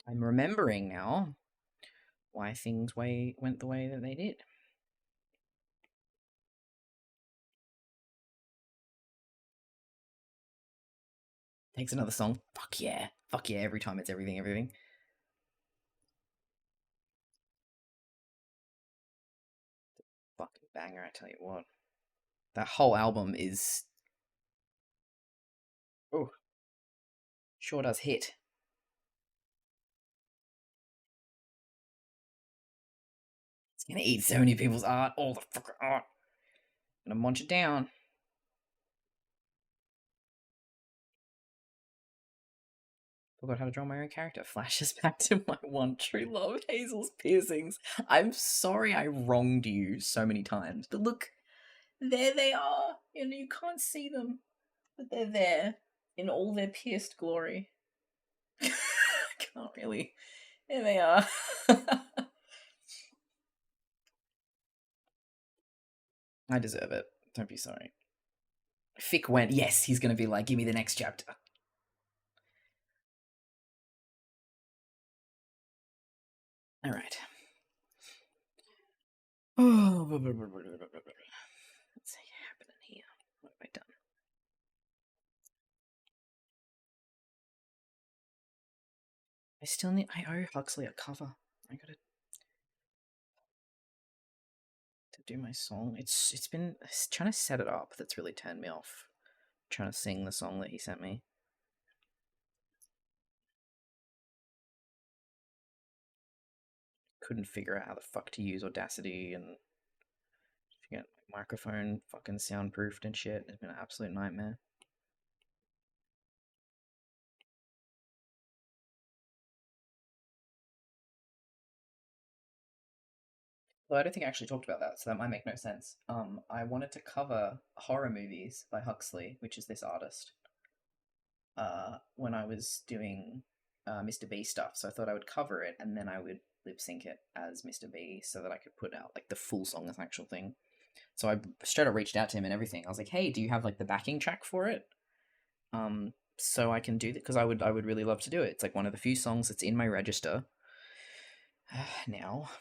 I'm remembering now why things went the way that they did. Takes another song. Fuck yeah. Fuck yeah, every time it's everything, everything. Fucking banger, I tell you what. That whole album is... Oh. Sure does hit. It's gonna eat so many people's art. All the fucking art. I'm gonna munch it down. Forgot how to draw my own character. Flashes back to my one true love, Hazel's piercings. I'm sorry I wronged you so many times, but look, there they are. And you can't see them, but they're there in all their pierced glory. Can't really. There they are. I deserve it. Don't be sorry. Fick went, yes, he's going to be like, give me the next chapter. All right. Oh, what's happening here? What have I done? I owe Huxley a cover. I gotta do my song. It's been trying to set it up that's really turned me off. Trying to sing the song that he sent me. Couldn't figure out how the fuck to use Audacity and get my microphone fucking soundproofed and shit. It's been an absolute nightmare. Well, I don't think I actually talked about that, so that might make no sense. I wanted to cover horror movies by Huxley, which is this artist, when I was doing Mr. B stuff. So I thought I would cover it, and then I would lip sync it as Mr. B, so that I could put out like the full song as an actual thing. So I straight up reached out to him and everything. I was like, "Hey, do you have like the backing track for it? So I can do that, because I would really love to do it. It's like one of the few songs that's in my register now."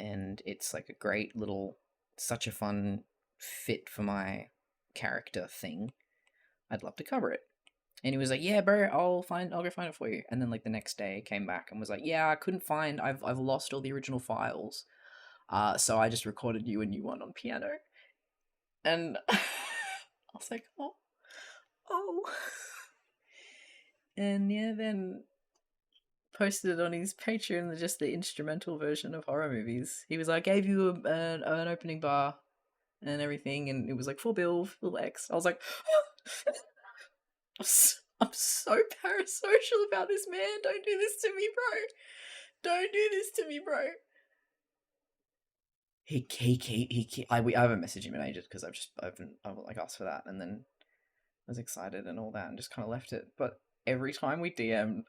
And it's like a great little, such a fun fit for my character thing. I'd love to cover it. And he was like, "Yeah, bro, I'll go find it for you." And then like the next day came back and was like, "Yeah, I couldn't find, I've lost all the original files. So I just recorded you a new one on piano." And I was like, oh. And yeah, then posted it on his Patreon, just the instrumental version of horror movies. He was like, "I gave you an opening bar and everything," and it was like for Bill X. I was like, I'm so parasocial about this, man. Don't do this to me, bro. Don't do this to me, bro. I haven't messaged him in ages because I've like asked for that, and then I was excited and all that, and just kind of left it. But every time we DM,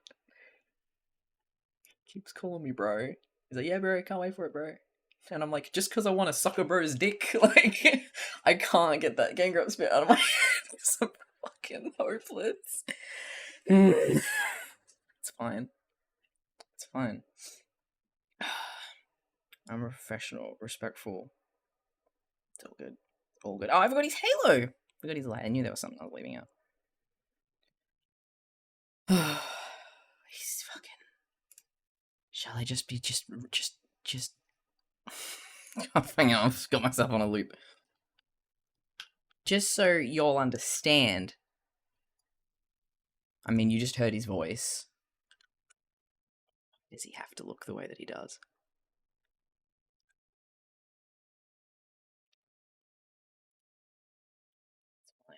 keeps calling me bro. He's like, "Yeah, bro, can't wait for it, bro." And I'm like, just because I want to suck a bro's dick, like, I can't get that Game Grumps bit out of my head because I'm fucking hopeless. It's fine. It's fine. I'm a professional, respectful. It's all good. All good. Oh, I forgot his Halo. I forgot his light. I knew there was something I was leaving out. He's fucking. Shall I just be just? Hang on, I've got myself on a loop. Just so y'all understand. I mean, you just heard his voice. Does he have to look the way that he does?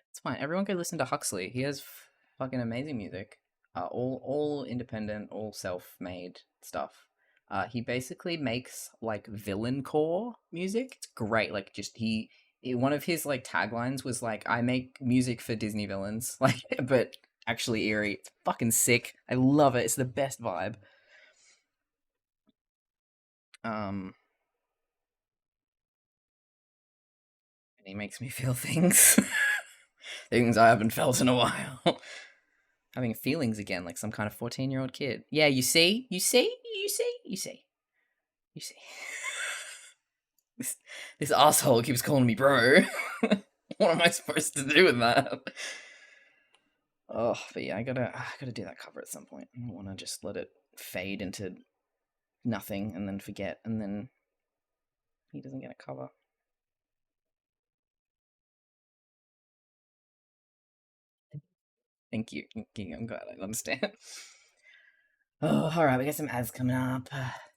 It's fine. Everyone go listen to Huxley. He has fucking amazing music. All independent, all self-made stuff. He basically makes like villain core music. It's great. Like one of his like taglines was like, "I make music for Disney villains," like, but actually eerie. It's fucking sick. I love it. It's the best vibe. And he makes me feel things. Things I haven't felt in a while. Having feelings again, like some kind of 14-year-old kid. Yeah, you see? This asshole keeps calling me bro. What am I supposed to do with that? Oh, but yeah, I gotta do that cover at some point. I don't want to just let it fade into nothing and then forget, and then he doesn't get a cover. Thank you. I'm glad I understand. Oh, all right. We got some ads coming up.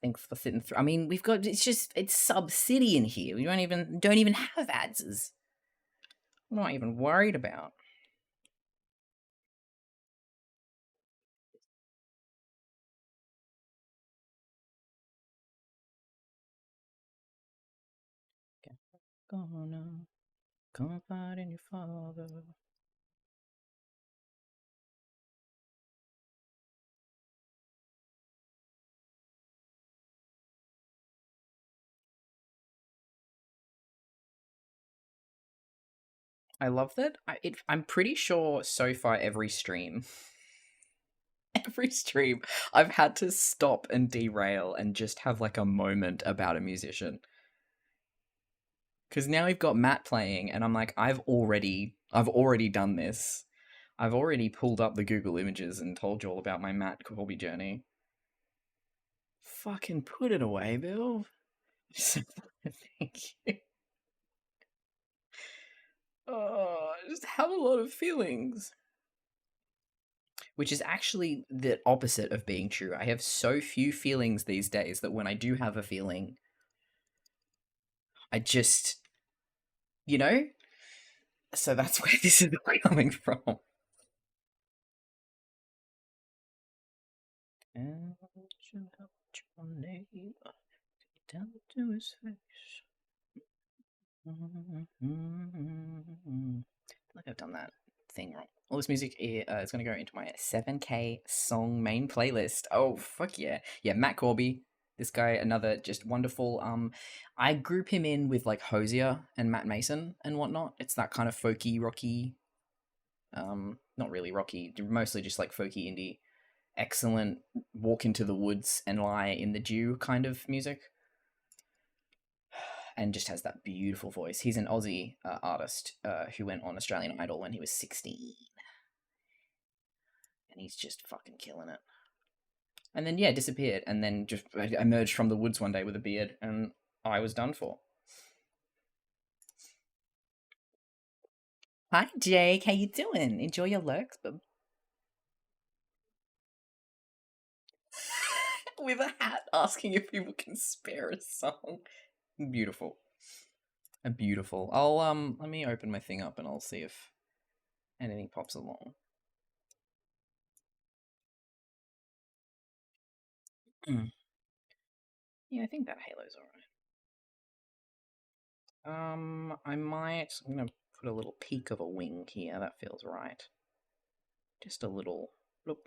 Thanks for sitting through. I mean, it's Sub-City in here. We don't even have ads. I'm not even worried about. gonna confide in your father. I love that. I'm pretty sure so far every stream, every stream, I've had to stop and derail and just have like a moment about a musician. Because now we've got Matt playing, and I'm like, I've already done this. I've already pulled up the Google images and told you all about my Matt Corby journey. Fucking put it away, Bill. Thank you. Oh, I just have a lot of feelings. Which is actually the opposite of being true. I have so few feelings these days that when I do have a feeling, I just, you know? So that's where this is coming from. And you help your neighbor down to his face. I feel like I've done that thing wrong. All this music is going to go into my 7K song main playlist. Oh, fuck yeah. Yeah, Matt Corby. This guy, another just wonderful. I group him in with like Hosier and Matt Mason and whatnot. It's that kind of folky, rocky, not really rocky, mostly just like folky indie. Excellent walk into the woods and lie in the dew kind of music. And just has that beautiful voice. He's an Aussie artist who went on Australian Idol when he was 16. And he's just fucking killing it. And then, yeah, disappeared. And then just emerged from the woods one day with a beard. And I was done for. Hi, Jake. How you doing? Enjoy your lurks, bub. With a hat asking if people can spare a song. Beautiful. Beautiful. I'll let me open my thing up and I'll see if anything pops along. Yeah, I think that Halo's alright. I'm gonna put a little peak of a wing here. That feels right. Just a little. Look.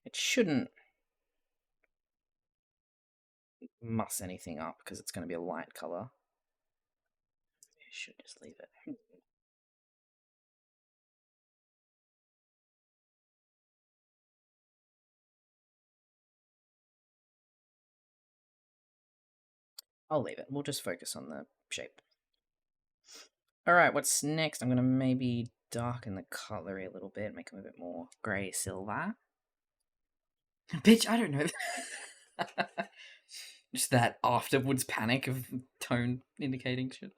It shouldn't muss anything up because it's going to be a light color. I should just leave it. I'll leave it. We'll just focus on the shape. Alright, what's next? I'm going to maybe darken the cutlery a little bit, make them a bit more grey silver. Bitch, I don't know. Just that afterwards panic of tone indicating shit.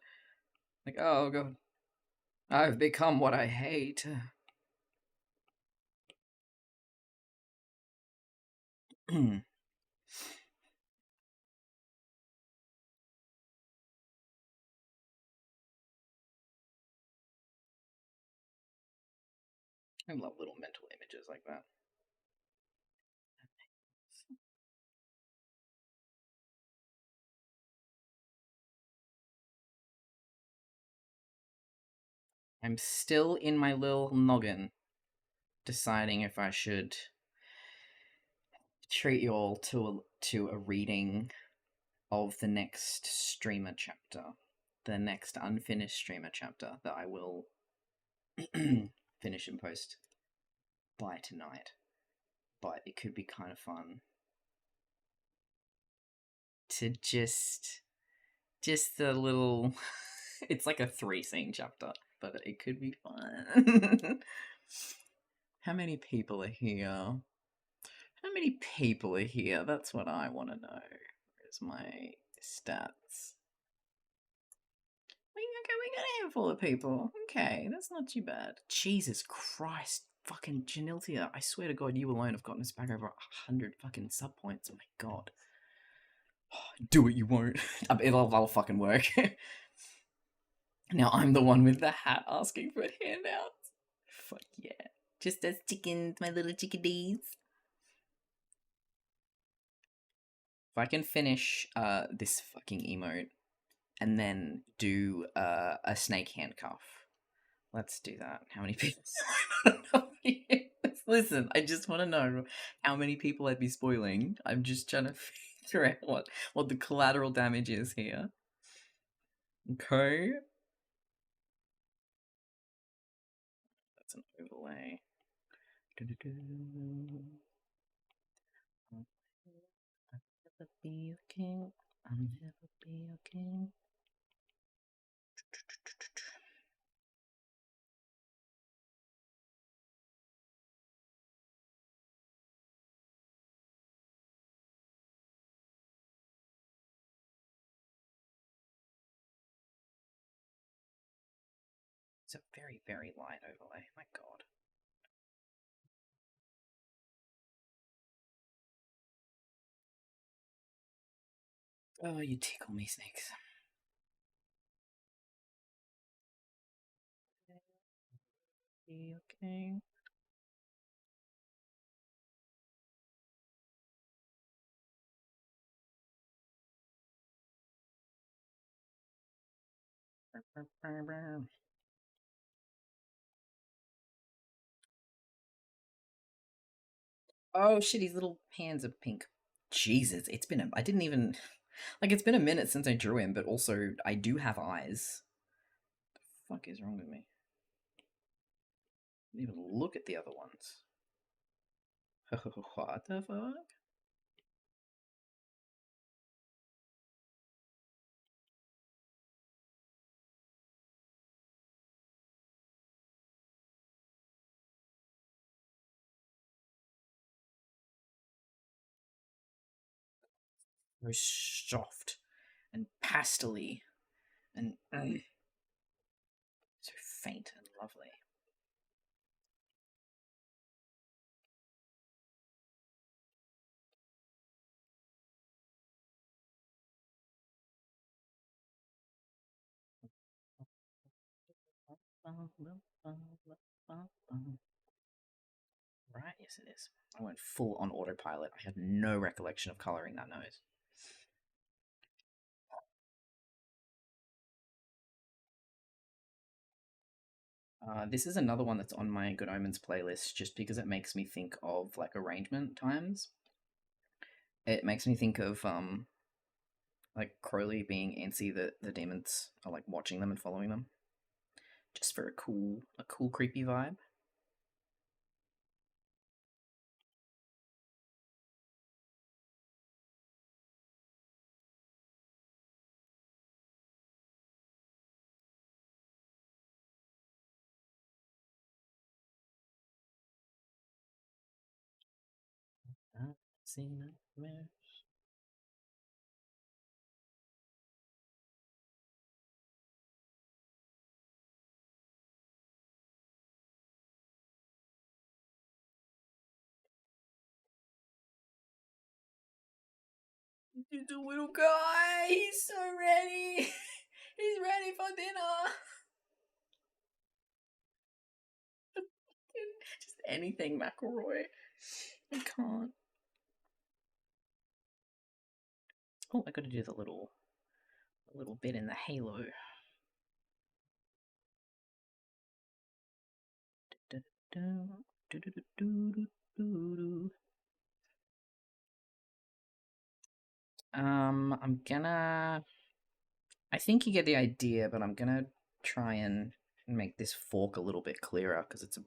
Like, oh god. I've become what I hate. I love little mental images like that. I'm still in my little noggin, deciding if I should treat you all to a reading of the next streamer chapter, the next unfinished streamer chapter that I will finish and post by tonight. But it could be kind of fun to just a little. It's like a 3-scene chapter, but it could be fun. How many people are here? How many people are here? That's what I want to know. Where's my stats? We got a handful of people. Okay, that's not too bad. Jesus Christ. Fucking Janiltia. I swear to God, you alone have gotten us back over 100 fucking sub points. Oh my god. Do it, you won't. That'll fucking work. Now I'm the one with the hat asking for handouts. Fuck yeah. Just as chickens, my little chickadees. If I can finish this fucking emote and then do a snake handcuff. Let's do that. How many people? Listen, I just want to know how many people I'd be spoiling. I'm just trying to figure out what the collateral damage is here. Okay. That's an overlay. I'll never be a king. I'll never be a king. It's a very, very light overlay. My god. Oh, you tickle me, snakes. Okay. Oh shit, his little hands are pink. Jesus, I didn't even, like, it's been a minute since I drew him, but also, I do have eyes. What the fuck is wrong with me? I didn't even look at the other ones. What the fuck? Very soft and pastely and so faint and lovely. Right, yes it is. I went full on autopilot. I had no recollection of colouring that nose. This is another one that's on my Good Omens playlist just because it makes me think of like arrangement times. It makes me think of like Crowley being antsy that the demons are like watching them and following them. Just for a cool creepy vibe. I've seen nightmares. He's a little guy. He's so ready. He's ready for dinner. Just anything, McElroy. I can't. Oh, I gotta do the little bit in the halo. I'm gonna. I think you get the idea, but I'm gonna try and make this fork a little bit clearer because it's a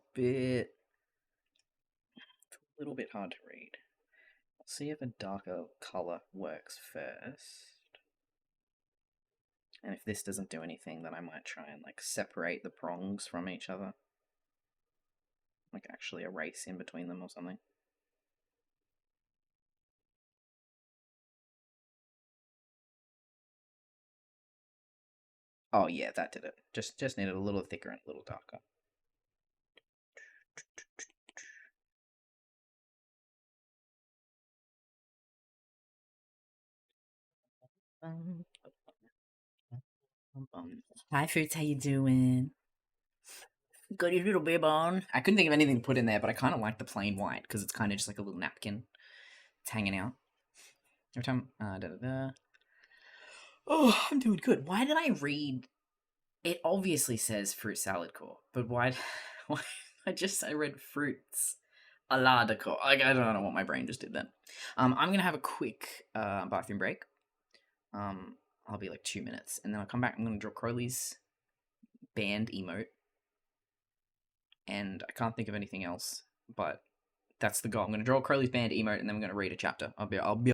little bit hard to read. I'll see if a darker color works first. And if this doesn't do anything, then I might try and like separate the prongs from each other. Like actually erase in between them or something. Oh yeah, that did it. Just needed a little thicker and a little darker. Hi Fruits, how you doing? Got your little bib on. I couldn't think of anything to put in there, but I kind of like the plain white because it's kind of just like a little napkin. It's hanging out. Every time, Oh, I'm doing good. Why did I read? It obviously says fruit salad core, but why? Why? I read fruits salad core. I don't know what my brain just did then. I'm gonna have a quick bathroom break. I'll be like 2 minutes, and then I'll come back. I'm gonna draw Crowley's band emote, and I can't think of anything else, but that's the goal. I'm gonna draw Crowley's band emote, and then I'm gonna read a chapter. I'll be.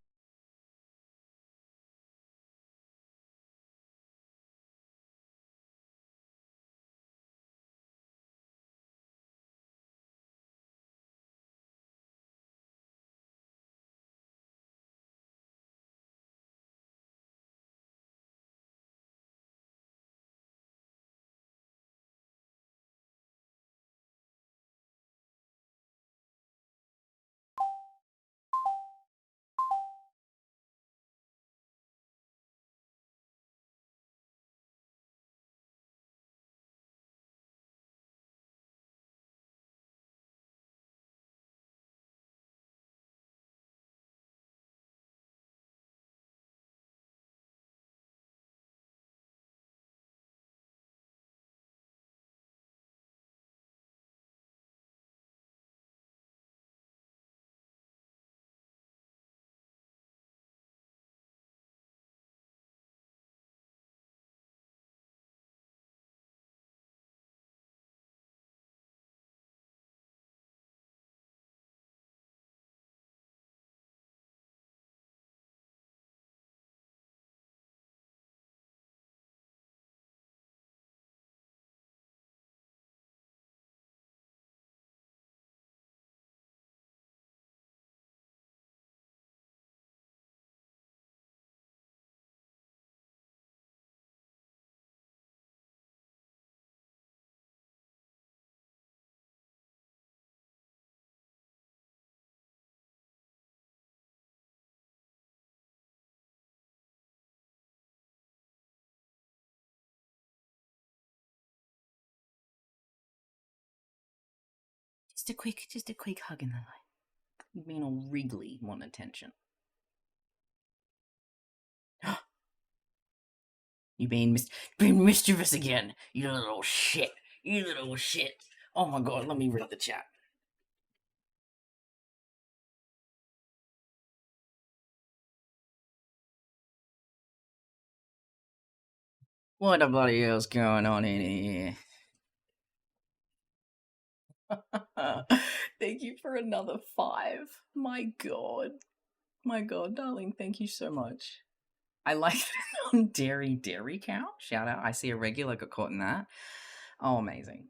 Just a quick hug in the line. You mean all wriggly want attention? You being mischievous again, you little shit. You little shit. Oh my god, let me read the chat. What the bloody hell's going on in here? Thank you for another 5. My god, darling, thank you so much. I like that on Dairy Cow. Shout out. I see a regular got caught in that. Oh, amazing.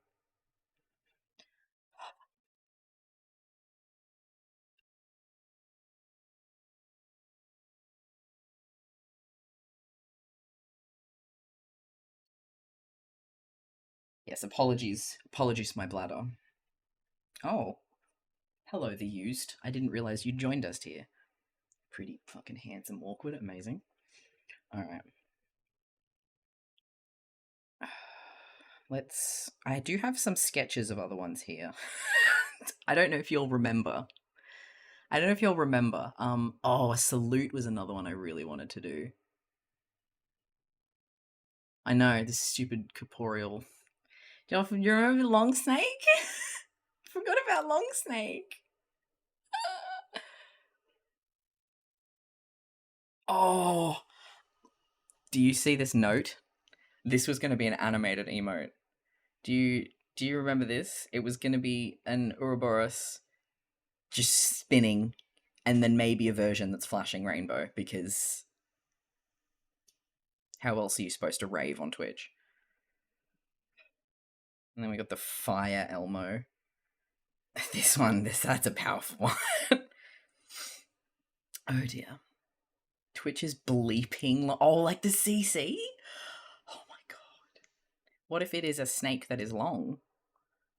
Yes, apologies. Apologies for my bladder. Oh, hello, the used. I didn't realize you joined us here. Pretty fucking handsome, awkward, amazing. Alright. I do have some sketches of other ones here. I don't know if you'll remember. A salute was another one I really wanted to do. I know, this stupid corporeal. Do you remember Long Snake? Forgot about Long Snake. Oh, do you see this note? This was going to be an animated emote. Do you remember this? It was going to be an Ouroboros just spinning, and then maybe a version that's flashing rainbow, because how else are you supposed to rave on Twitch? And then we got the Fire Elmo. That's a powerful one. Oh dear. Twitch is bleeping. Oh, like the CC? Oh my god. What if it is a snake that is long?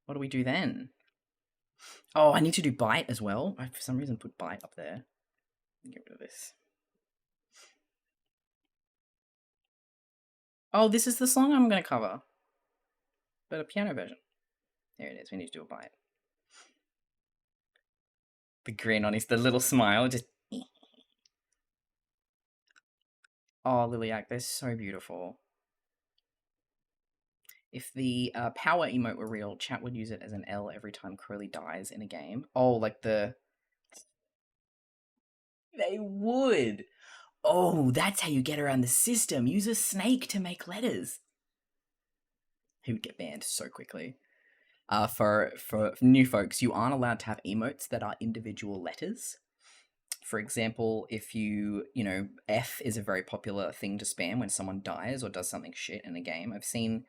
What do we do then? Oh, I need to do bite as well. I, for some reason, put bite up there. Get rid of this. Oh, this is the song I'm going to cover. But a piano version. There it is. We need to do a bite. The grin on the little smile. Just. Oh, Liliac, they're so beautiful. If the power emote were real, chat would use it as an L every time Crowley dies in a game. Oh, like the... They would! Oh, that's how you get around the system. Use a snake to make letters. He would get banned so quickly. For new folks, you aren't allowed to have emotes that are individual letters. For example, if you know, F is a very popular thing to spam when someone dies or does something shit in a game. I've seen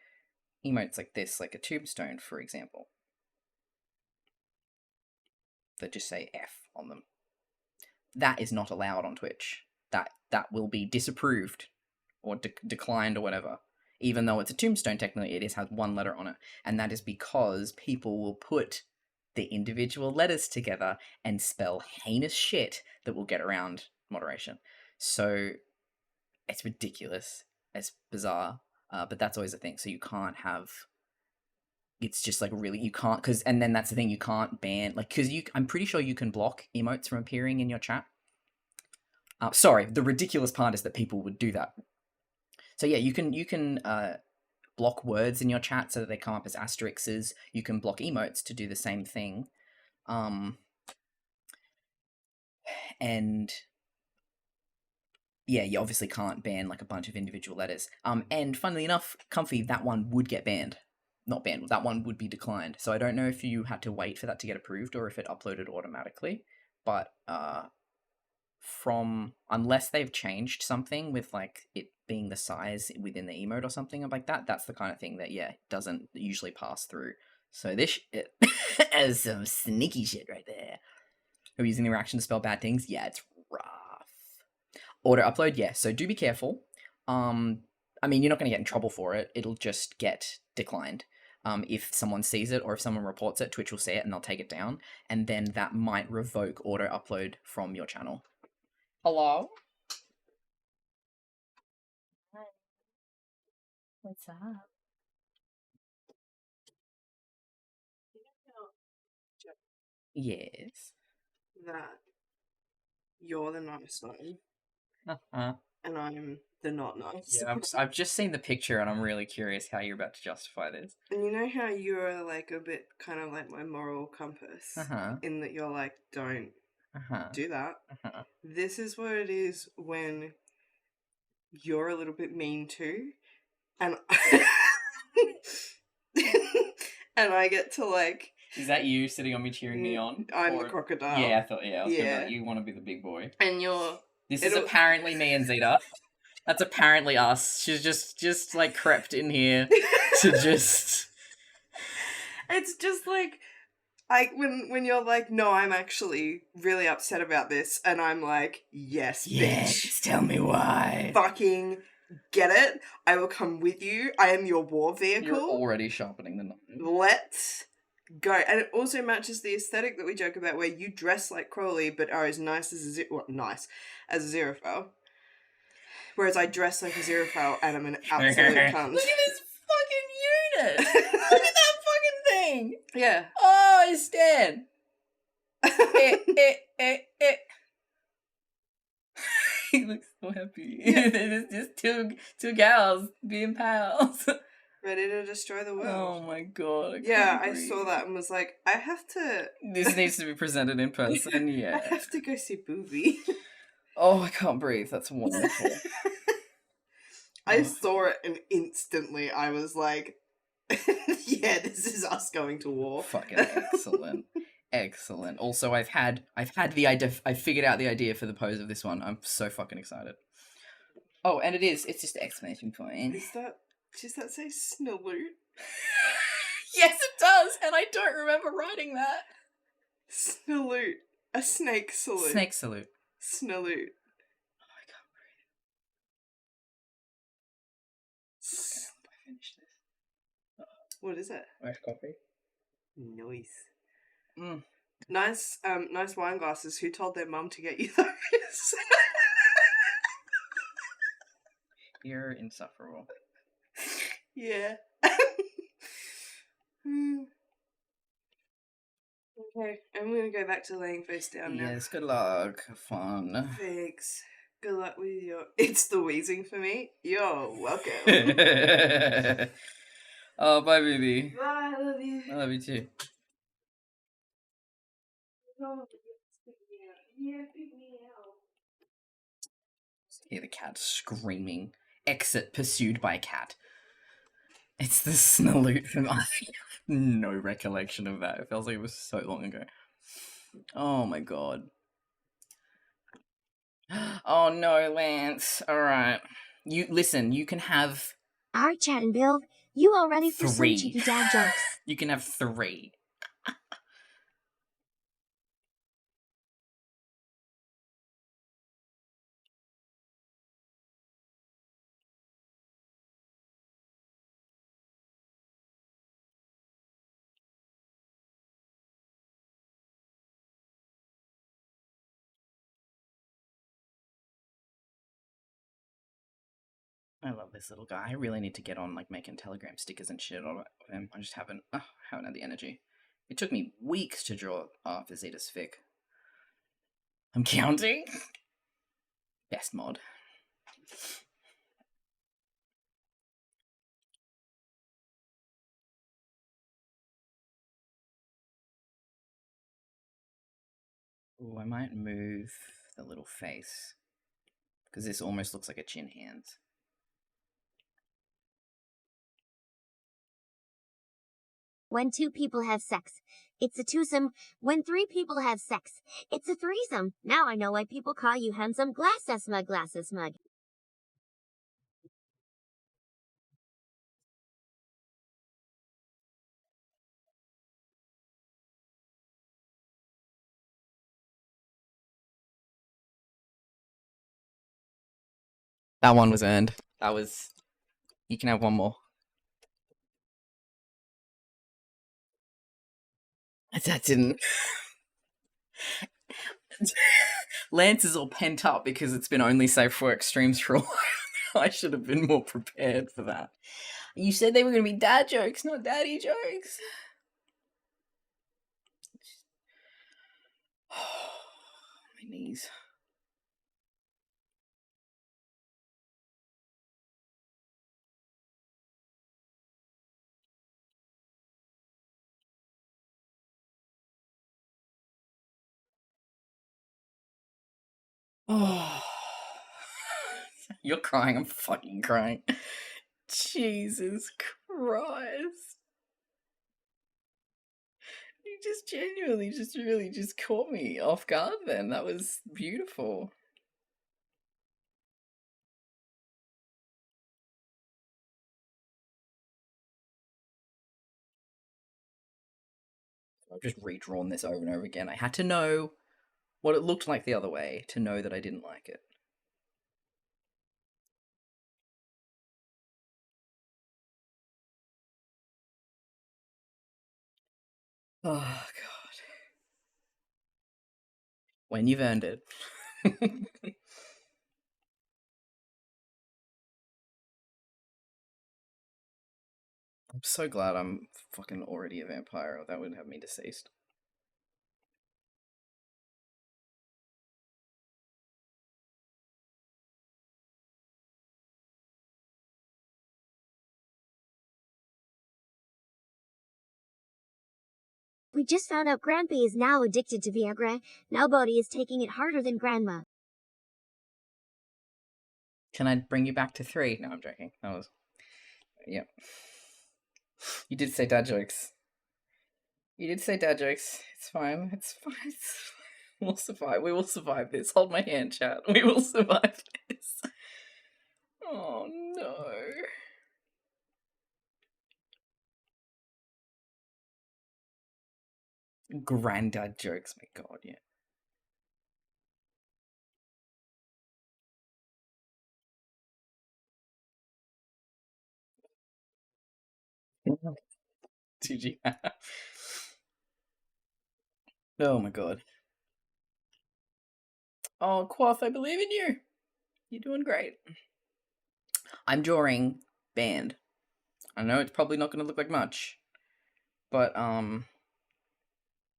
emotes like this, like a tombstone, for example, that just say F on them. That is not allowed on Twitch. That will be disapproved or declined or whatever. Even though it's a tombstone, technically it has one letter on it. And that is because people will put the individual letters together and spell heinous shit that will get around moderation. So it's ridiculous. It's bizarre. But that's always a thing. So you can't have... It's just like really, you can't, because, and then that's the thing, you can't ban, like, because I'm pretty sure you can block emotes from appearing in your chat. Sorry, the ridiculous part is that people would do that. So yeah, you can block words in your chat so that they come up as asterisks. You can block emotes to do the same thing. And yeah, you obviously can't ban like a bunch of individual letters. And funnily enough, Comfy, that one would get banned. Not banned, that one would be declined. So I don't know if you had to wait for that to get approved or if it uploaded automatically. But unless they've changed something with like it being the size within the emote or something like that, that's the kind of thing that, yeah, doesn't usually pass through. So this is some sneaky shit right there. Are we using the reaction to spell bad things? Yeah, it's rough. Auto upload, yeah, so do be careful. I mean, you're not going to get in trouble for it. It'll just get declined. If someone sees it or if someone reports it, Twitch will see it and they'll take it down. And then that might revoke auto upload from your channel. Hello? Hi. What's up? Yes. That you're the nice one Uh-huh. and I'm the not nice. Yeah, I've just seen the picture and I'm really curious how you're about to justify this. And you know how you're like a bit kind of like my moral compass in that you're like, don't do that. This is what it is when you're a little bit mean too, and and I get to like. Is that you sitting on me cheering me on? I'm the crocodile. Yeah, I thought. Yeah, I was gonna be like, you want to be the big boy. And you're. This is apparently me and Zeta. That's apparently us. She's just like crept in here to just. It's just like. When you're like, no, I'm actually really upset about this, and I'm like, yes, bitch. Tell me why. Fucking get it. I will come with you. I am your war vehicle. You're already sharpening the knife. Let's go. And it also matches the aesthetic that we joke about, where you dress like Crowley, but are as nice as a Xerophile. Whereas I dress like a Xerophile, and I'm an absolute cunt. Look at this fucking unit. Look at that fucking thing. Yeah. Oh, it's Stan. He looks so happy. Yeah. There's just two gals being pals. Ready to destroy the world. Oh my god. I saw that and was like, I have to... This needs to be presented in person, yeah. I have to go see Booby. Oh, I can't breathe. That's wonderful. I saw it and instantly I was like, yeah, this is us going to war. Fucking excellent. Excellent. Also, I've had the idea. I figured out the idea for the pose of this one. I'm so fucking excited. Oh, and it's just an exclamation point. Does that say snaloot? Yes, it does, and I don't remember writing that. Snaloot. A snake salute. Snake salute. Snaloot. Oh, I can't breathe. Okay, I finish this. What is it? Iced coffee. Nice. Mm. Nice wine glasses. Who told their mum to get you those? You're insufferable. Yeah. Okay, I'm gonna go back to laying face down now. Yes, good luck. Have fun. Thanks. Good luck with your... It's the wheezing for me. You're welcome. Oh, bye, baby. Bye, I love you. I love you too. Yeah, pick me out. Hear the cat screaming. Exit pursued by cat. It's the snaloot from... I have no recollection of that. It feels like it was so long ago. Oh my god. Oh no, Lance. Alright. You listen, you can have... Alright, Chad and Bill. You all ready for some 3. cheeky dad jokes? You can have 3. I love this little guy. I really need to get on like making Telegram stickers and shit on him. I just haven't had the energy. It took me weeks to draw Vizita's fic. I'm counting. Best mod. Oh, I might move the little face because this almost looks like a chin hands. When 2 people have sex, it's a twosome. When 3 people have sex, it's a threesome. Now I know why people call you handsome. Glasses mug. That one was earned. That was... You can have one more. That didn't... Lance is all pent up because it's been only safe for extremes for a while. I should have been more prepared for that. You said they were going to be dad jokes, not daddy jokes. My knees. Oh. You're crying, I'm fucking crying. Jesus Christ. You just genuinely really caught me off guard then. That was beautiful. I've just redrawn this over and over again. I had to know what it looked like the other way to know that I didn't like it. Oh, God. When you've earned it. I'm so glad I'm fucking already a vampire. That would have me deceased. We just found out Grandpa is now addicted to Viagra. Nobody is taking it harder than Grandma. Can I bring you back to 3? No, I'm joking. That was... Yep. You did say dad jokes. You did say dad jokes. It's fine. It's fine. We'll survive. We will survive this. Hold my hand, chat. We will survive this. Oh, no. Granddad jokes. My God, yeah. Did you? Oh my God. Oh, Quoth, I believe in you. You're doing great. I'm drawing band. I know it's probably not going to look like much, but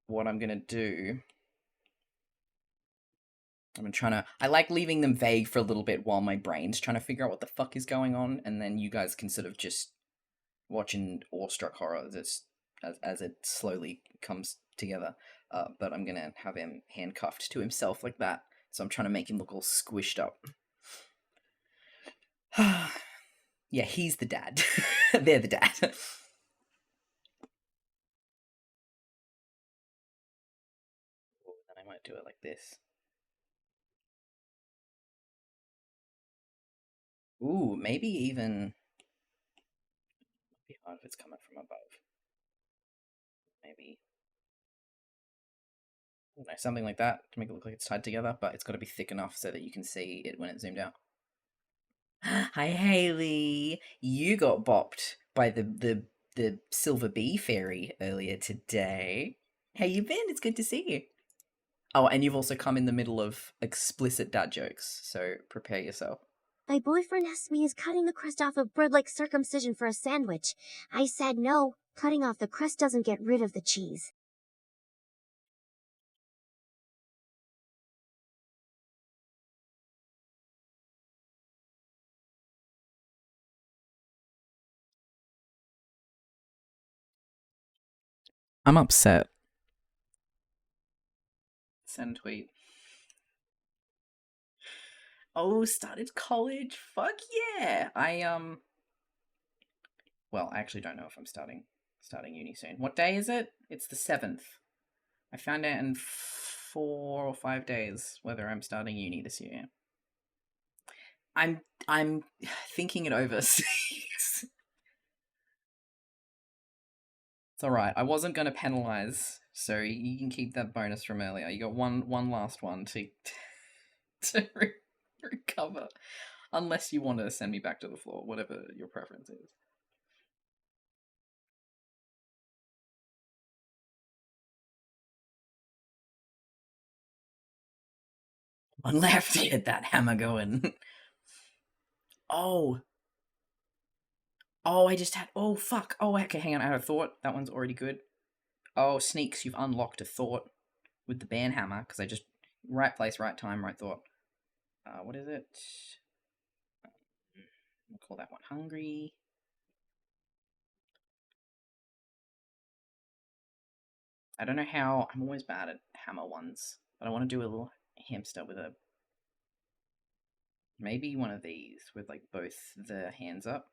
what I'm going to do I like leaving them vague for a little bit while my brain's trying to figure out what the fuck is going on, and then you guys can sort of just watch in awestruck horror as it slowly comes together. But I'm gonna have him handcuffed to himself like that, so I'm trying to make him look all squished up. Yeah, he's the dad. They're the dad. Then I might do it like this. Ooh, maybe even... Might be hard if it's coming from above. Maybe... I don't know, something like that to make it look like it's tied together, but it's got to be thick enough so that you can see it when it's zoomed out. Hi, Haley. You got bopped by the silver bee fairy earlier today. How you been? It's good to see you. Oh, and you've also come in the middle of explicit dad jokes, so prepare yourself. My boyfriend asked me is cutting the crust off of bread like circumcision for a sandwich. I said no, cutting off the crust doesn't get rid of the cheese. I'm upset. Send tweet. Oh, started college. Fuck yeah. Well, I actually don't know if I'm starting uni soon. What day is it? It's the 7th. I found out in 4 or 5 days whether I'm starting uni this year. I'm thinking it over. It's alright. I wasn't going to penalize, so you can keep that bonus from earlier. You got one last one to recover. Unless you want to send me back to the floor, whatever your preference is. One left. Get that hammer going. Oh, I just had... Oh, fuck. Oh, okay, hang on. I had a thought. That one's already good. Oh, Sneaks, you've unlocked a thought with the band hammer, because I just... Right place, right time, right thought. What is it? We'll call that one hungry. I don't know how... I'm always bad at hammer ones, but I want to do a little hamster with a... Maybe one of these with, like, both the hands up.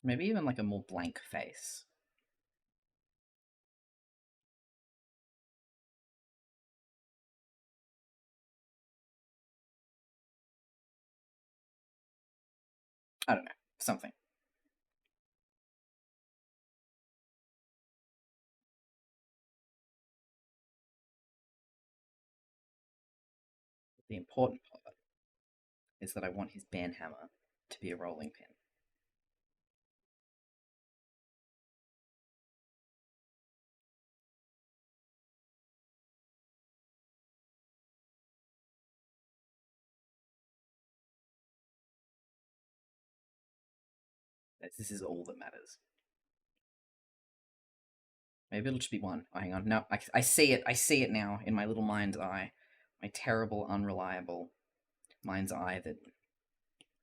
Maybe even, like, a more blank face. I don't know. Something. The important part is that I want his band hammer to be a rolling pin. This is all that matters. Maybe it'll just be one. Oh, hang on. No, I see it. I see it now in my little mind's eye. My terrible, unreliable mind's eye that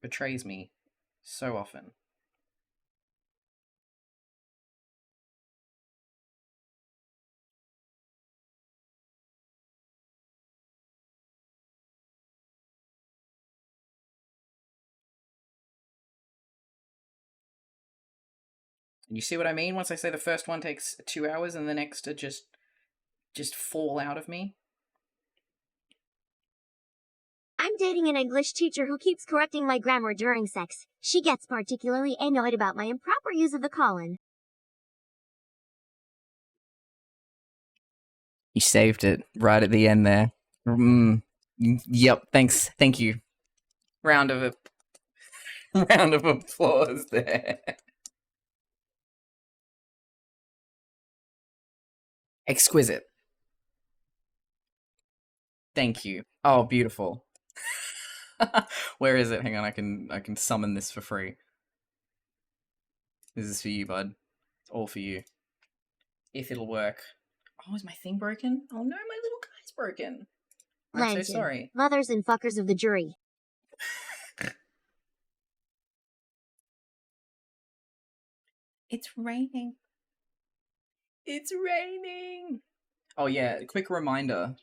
betrays me so often. And you see what I mean once I say the first one takes 2 hours and the next to just fall out of me? I'm dating an English teacher who keeps correcting my grammar during sex. She gets particularly annoyed about my improper use of the colon. You saved it right at the end there. Yep, thanks. Thank you. Round of applause there. Exquisite. Thank you. Oh, beautiful. Where is it? Hang on, I can summon this for free. This is for you, bud. It's all for you. If it'll work. Oh, is my thing broken? Oh no, my little guy's broken. I'm so sorry. Mothers and fuckers of the jury. It's raining. It's raining. Oh yeah, quick reminder.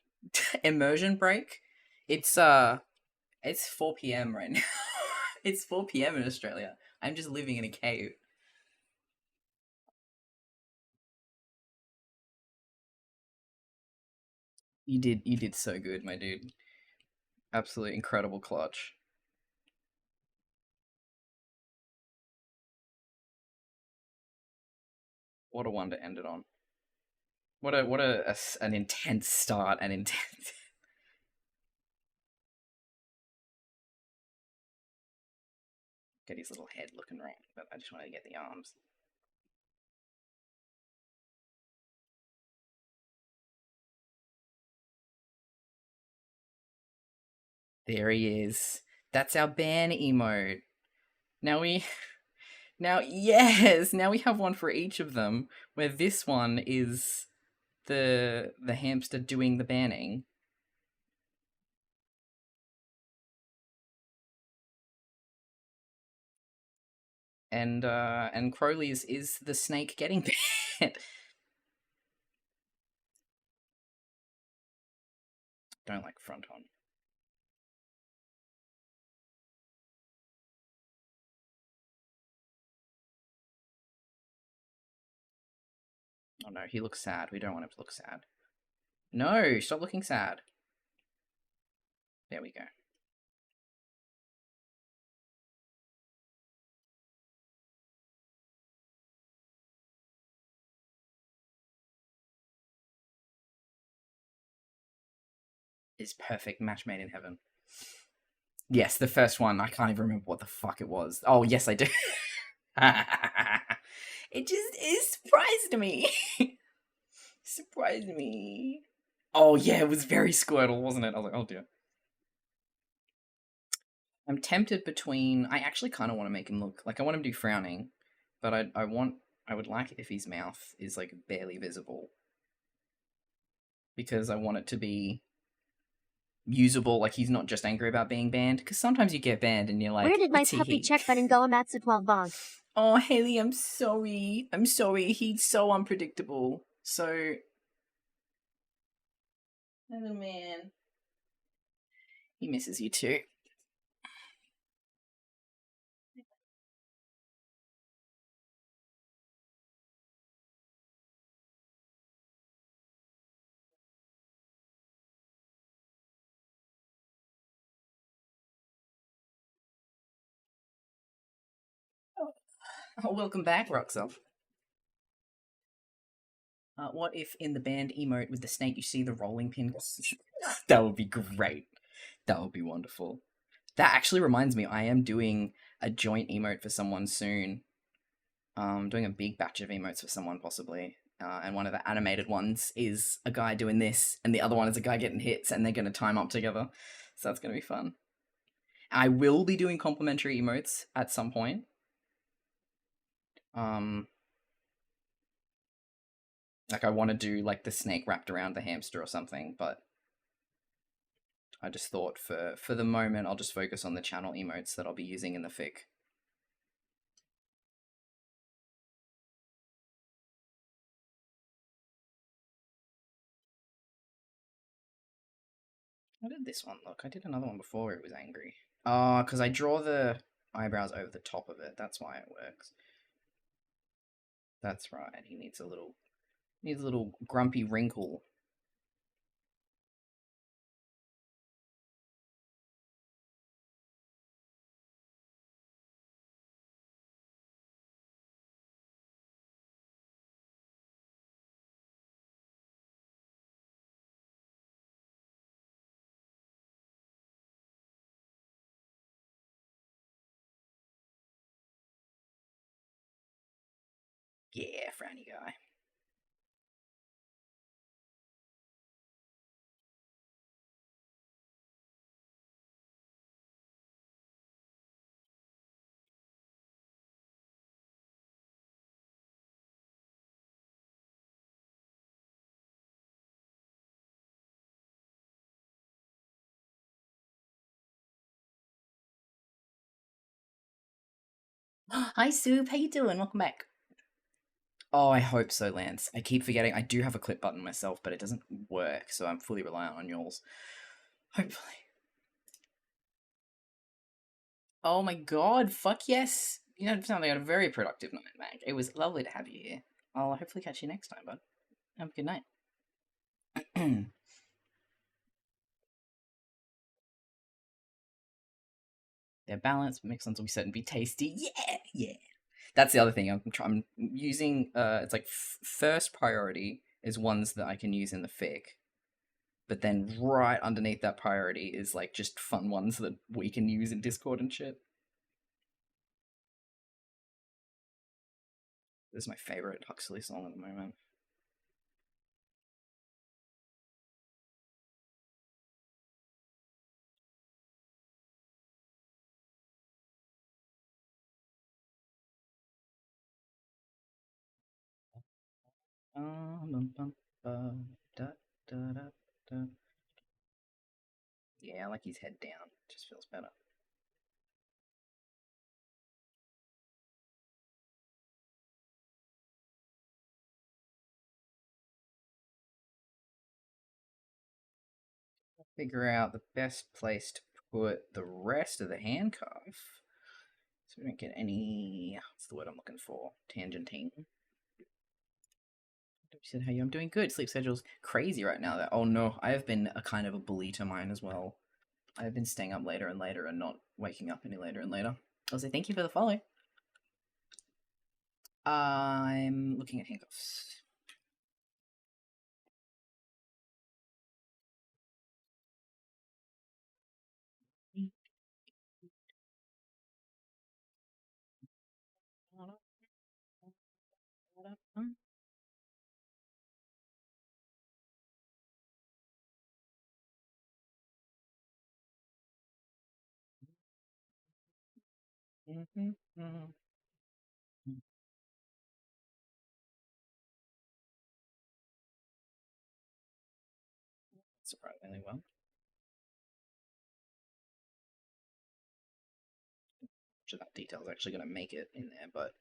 Immersion break. It's 4 p.m. right now. It's 4 p.m. in Australia. I'm just living in a cave. You did so good, my dude. Absolutely incredible clutch. What a one to end it on. What an intense start and intense. Get his little head looking right, but I just wanted to get the arms. There he is. That's our ban emote. Now yes, now we have one for each of them, where this one is the hamster doing the banning. And Crowley's is the snake getting banned. Don't like front on. Oh no, he looks sad. We don't want him to look sad. No, stop looking sad. There we go. Is perfect match made in heaven. Yes, the first one. I can't even remember what the fuck it was. Oh, yes, I do. It surprised me. Surprised me. Oh, yeah, it was very Squirtle, wasn't it? I was like, oh dear. I'm tempted between... I actually kind of want to make him look... Like, I want him to do frowning, but I would like it if his mouth is, like, barely visible. Because I want it to be usable, like he's not just angry about being banned, because sometimes you get banned and you're like, where did my puppy check button go? I'm at 12 bog. Oh, Haley, I'm sorry. I'm sorry. He's so unpredictable. So, little man, he misses you too. Oh, welcome back, Roxel. What if in the band emote with the snake you see the rolling pin? That would be great. That would be wonderful. That actually reminds me, I am doing a joint emote for someone soon. Doing a big batch of emotes for someone possibly. And one of the animated ones is a guy doing this, and the other one is a guy getting hits, and they're going to time up together. So that's going to be fun. I will be doing complimentary emotes at some point. Like I want to do like the snake wrapped around the hamster or something, but I just thought for the moment I'll just focus on the channel emotes that I'll be using in the fic. How did this one look? I did another one before where it was angry. Oh, because I draw the eyebrows over the top of it. That's why it works. That's right. He needs a little grumpy wrinkle. Yeah, frowny guy. Hi, Soup. How you doing? Welcome back. Oh, I hope so, Lance. I keep forgetting. I do have a clip button myself, but it doesn't work, so I'm fully reliant on yours. Hopefully. Oh my god, fuck yes! You know, sound like a very productive night, Mag. It was lovely to have you here. I'll hopefully catch you next time, bud. Have a good night. They're balanced, mixed ones will be certain be tasty. Yeah, yeah. That's the other thing. I'm using. It's like first priority is ones that I can use in the fic, but then right underneath that priority is like just fun ones that we can use in Discord and shit. This is my favorite Huxley song at the moment. Yeah, I like his head down. Just feels better. Figure out the best place to put the rest of the handcuff so we don't get any. What's the word I'm looking for? Tangenting. Said, "Hey, I'm doing good. Sleep schedule's crazy right now." Oh no, I have been a kind of a bully to mine as well. I've been staying up later and later and not waking up any later and later. I'll say thank you for the follow. I'm looking at handcuffs. Surprisingly well. Sure, that detail's actually going to make it in there, but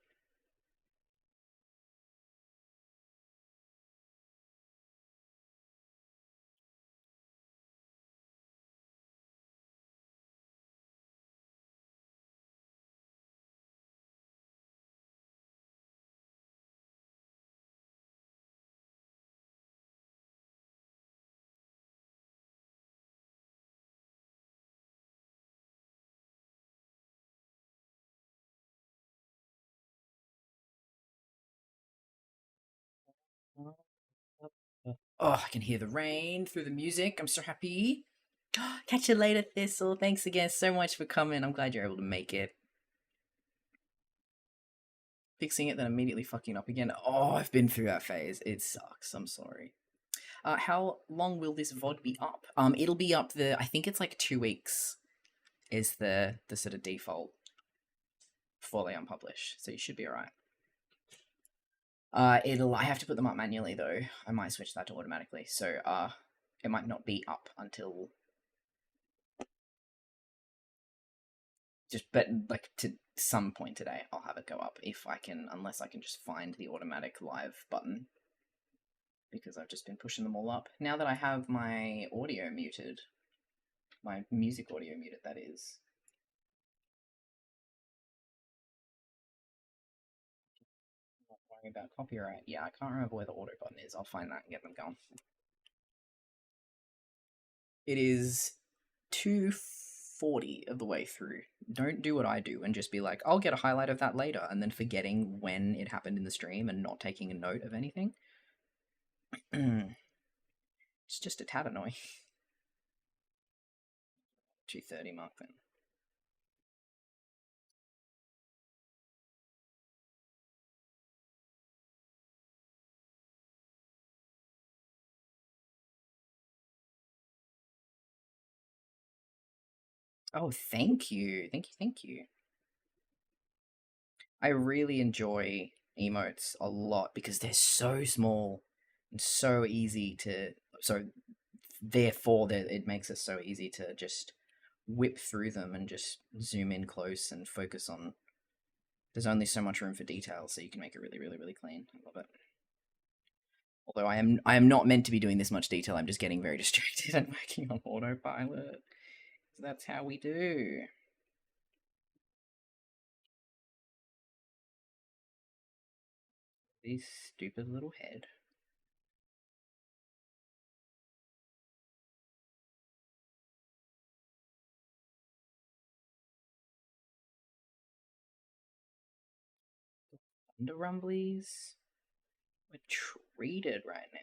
oh, I can hear the rain through the music. I'm so happy. Catch you later, Thistle. Thanks again so much for coming. I'm glad you're able to make it. Fixing it, then immediately fucking up again. Oh, I've been through that phase. It sucks. I'm sorry. How long will this VOD be up? It'll be up I think it's like 2 weeks is the sort of default before they unpublish. So you should be alright. I have to put them up manually though. I might switch that to automatically. So it might not be up until but like to some point today I'll have it go up if I can, unless I can just find the automatic live button, because I've just been pushing them all up. Now that I have my audio muted, my music audio muted, that is. Not worrying about copyright. Yeah, I can't remember where the auto button is. I'll find that and get them going. It is 240 of the way through. Don't do what I do and just be like, I'll get a highlight of that later, and then forgetting when it happened in the stream and not taking a note of anything. It's just a tad annoying. 2:30 mark then. Oh, thank you. Thank you, thank you. I really enjoy emotes a lot because they're so small and so easy to... So, therefore, it makes it so easy to just whip through them and just zoom in close and focus on There's only so much room for detail, so you can make it really, really, really clean. I love it. Although I am not meant to be doing this much detail, I'm just getting very distracted and working on autopilot. So that's how we do. This stupid little head. Thunder Rumblies. We're treated right now.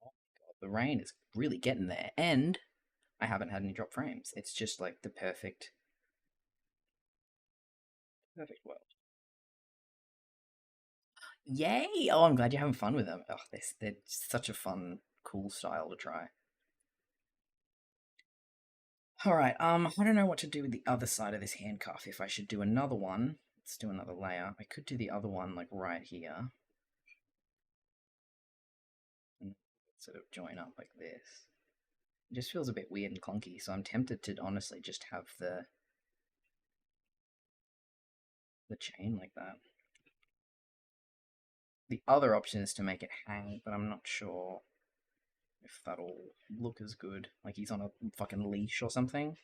Oh my god, the rain is really getting there. And I haven't had any drop frames. It's just like the perfect world. Yay! Oh, I'm glad you're having fun with them. Oh, they're such a fun, cool style to try. Alright, I don't know what to do with the other side of this handcuff. If I should do another one. Let's do another layer. I could do the other one, like, right here. And sort of join up like this. It just feels a bit weird and clunky, so I'm tempted to honestly just have the chain like that. The other option is to make it hang, but I'm not sure if that'll look as good. Like he's on a fucking leash or something.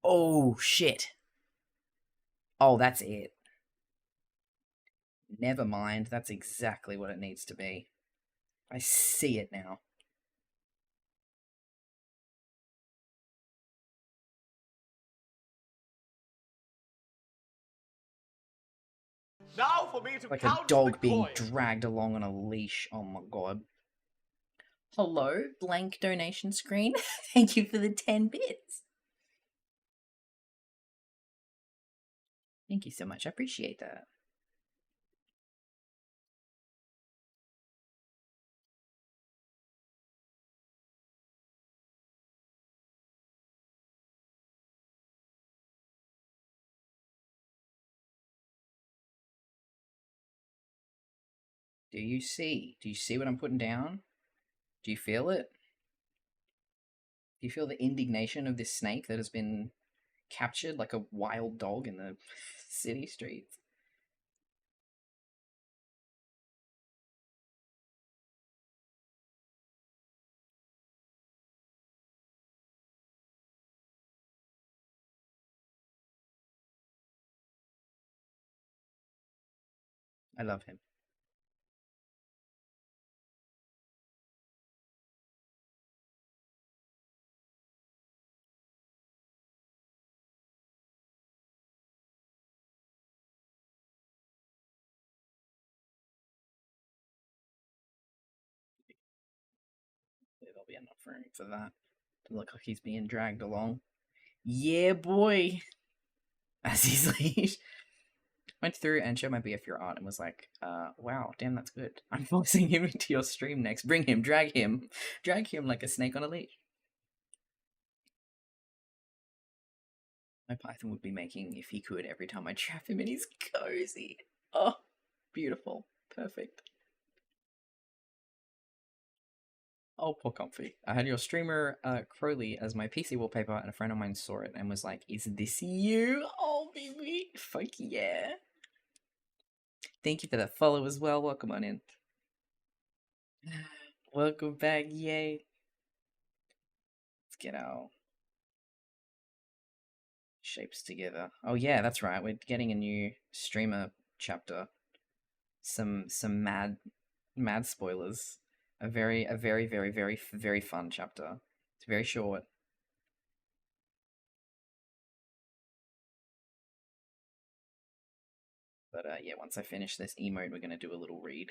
Oh, shit. Oh, that's it. Never mind. That's exactly what it needs to be. I see it now. Now for me to like a dog being dragged along on a leash. Oh my god. Hello, blank donation screen. Thank you for the 10 bits. Thank you so much. I appreciate that. Do you see? Do you see what I'm putting down? Do you feel it? Do you feel the indignation of this snake that has been captured like a wild dog in the city streets? I love him. There'll be enough room for that to look like he's being dragged along. Yeah, boy! As he's leash. Went through and showed my BF your art and was like, wow, damn, that's good. I'm forcing him into your stream next. Bring him, drag him. Drag him like a snake on a leash. My Python would be making, if he could, every time I trap him, and he's cozy. Oh, beautiful. Perfect. Oh, poor comfy. I had your streamer, Crowley, as my PC wallpaper, and a friend of mine saw it and was like, is this you? Oh, baby. Fuck yeah. Thank you for that follow as well. Welcome on in. Welcome back. Yay. Let's get our shapes together. Oh yeah, that's right. We're getting a new streamer chapter. Some mad spoilers. A very very fun chapter. It's very short. But yeah, once I finish this emote, we're gonna do a little read.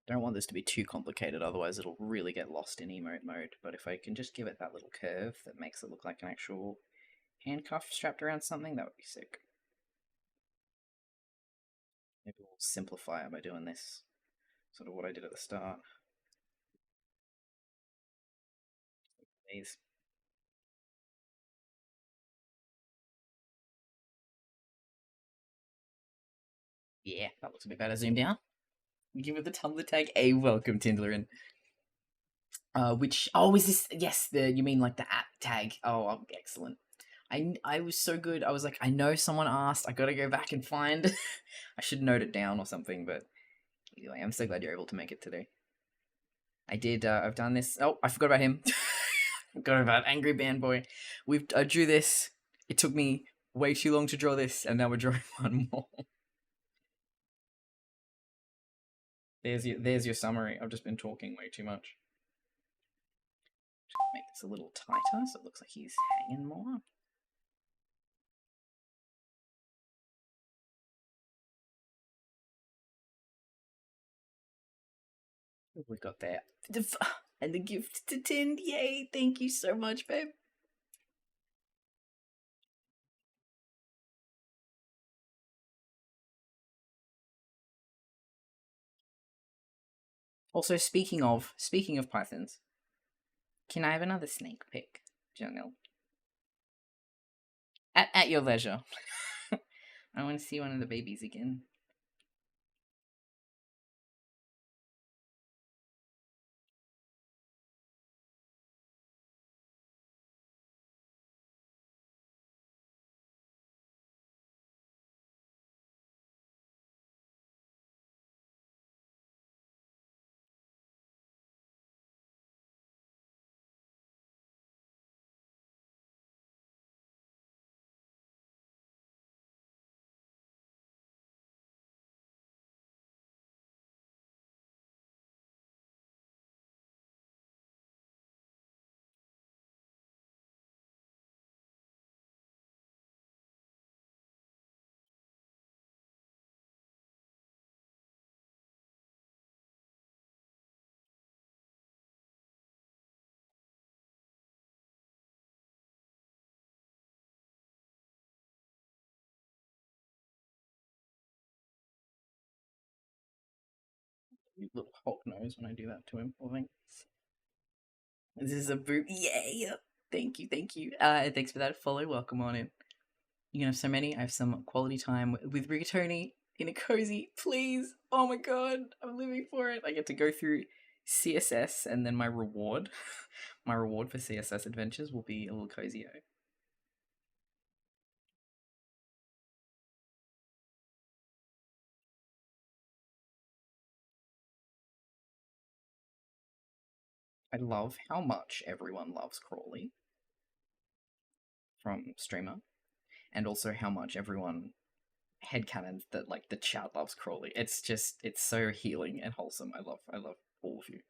Don't want this to be too complicated, otherwise it'll really get lost in emote mode. But if I can just give it that little curve that makes it look like an actual handcuff strapped around something, that would be sick. Maybe we'll simplify it by doing this. Sort of what I did at the start. These. Yeah, that looks a bit better. Zoom down. Give it the Tumblr tag. A welcome, Tindlerin. Is this? Yes, you mean like the app tag? Oh, excellent. I was so good. I was like, I know someone asked. I gotta go back and find. I should note it down or something. But anyway, I'm so glad you're able to make it today. I did. I've done this. Oh, I forgot about him. Forgot about Angry Band Boy. I drew this. It took me way too long to draw this, and now we're drawing one more. There's your summary. I've just been talking way too much. Just make this a little tighter so it looks like he's hanging more. What have we got there? And the gift to Tind. Yay! Thank you so much, babe. Also, speaking of pythons, can I have another snake pic, Janelle? At your leisure. I want to see one of the babies again. You little Hulk nose when I do that to him, I think. This is a boot. Yay! Thank you. Thanks for that follow. Welcome on in. You can have so many. I have some quality time with Rigatoni in a cozy. Please. Oh my god. I'm living for it. I get to go through CSS and then my reward. My reward for CSS adventures will be a little cozy. I love how much everyone loves Crawley from Streamer, and also how much everyone headcanons that like the chat loves Crawley. It's so healing and wholesome. I love all of you.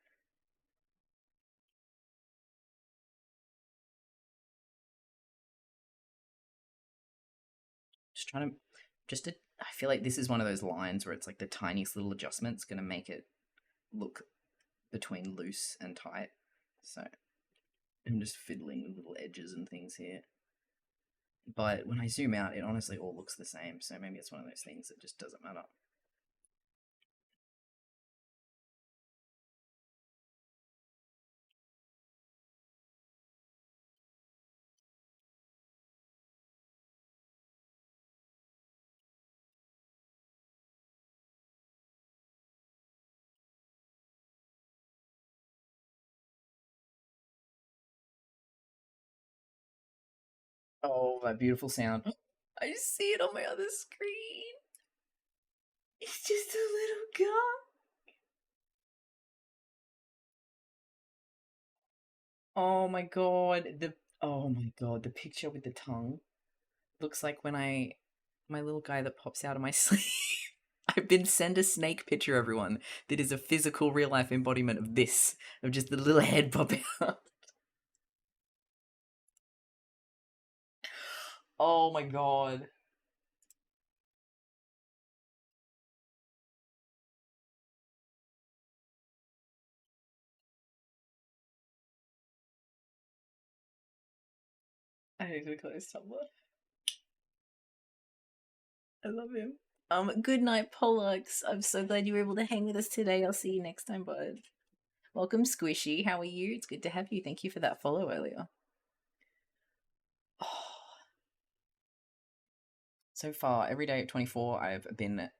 I feel like this is one of those lines where it's like the tiniest little adjustment's gonna make it look between loose and tight. So I'm just fiddling with little edges and things here. But when I zoom out, it honestly all looks the same. So maybe it's one of those things that just doesn't matter. Oh, that beautiful sound. I see it on my other screen. It's just a little guy. Oh my god, the picture with the tongue looks like my little guy that pops out of my sleeve. I've been sent a snake picture, everyone, that is a physical real life embodiment of this, of just the little head popping out. Oh my god. I need to close Tumblr. I love him. Good night, Pollux. I'm so glad you were able to hang with us today. I'll see you next time, bud. Welcome, Squishy. How are you? It's good to have you. Thank you for that follow earlier. Oh. So far, every day at 24, I've been,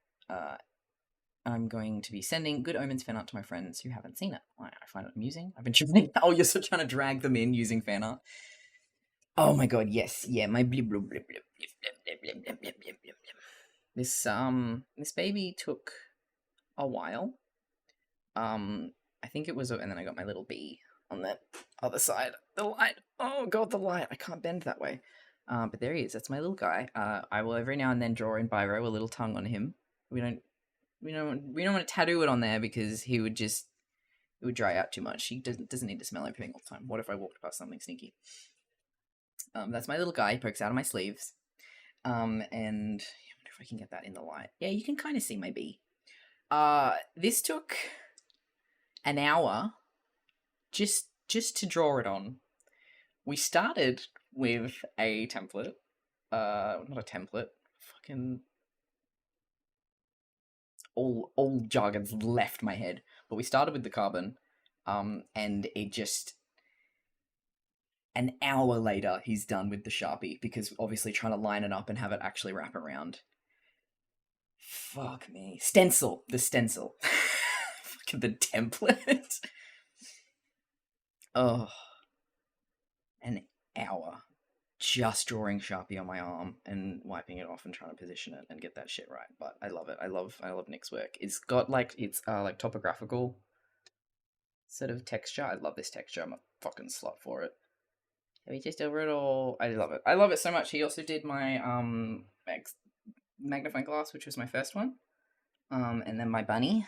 I'm going to be sending Good Omens fan art to my friends who haven't seen it. I find it amusing. I've been trying, oh, you're still trying to drag them in using fan art. Oh my god, yes, yeah, my blip blip blip blip blip blip blip blip blip blip. This baby took a while. I think it was, and then I got my little bee on that other side. The light, oh god, the light, I can't bend that way. But there he is, that's my little guy. I will every now and then draw in biro a little tongue on him. We don't want to tattoo it on there because it would dry out too much. He doesn't need to smell everything all the time. What if I walked past something sneaky? That's my little guy. He pokes out of my sleeves. And I wonder if I can get that in the light. Yeah, you can kind of see my bee. This took an hour just to draw it on. We started with a template. Not a template. Fucking all jargon's left my head. But we started with the carbon, and it just an hour later he's done with the Sharpie because obviously trying to line it up and have it actually wrap around. Fuck me. Stencil. The stencil. Fucking the template. Oh. An hour. Just drawing Sharpie on my arm and wiping it off and trying to position it and get that shit right. But I love it. I love Nick's work. It's got like topographical sort of texture. I love this texture. I'm a fucking slut for it. Have we just over it all? I love it. I love it so much. He also did my magnifying glass, which was my first one. And then my bunny.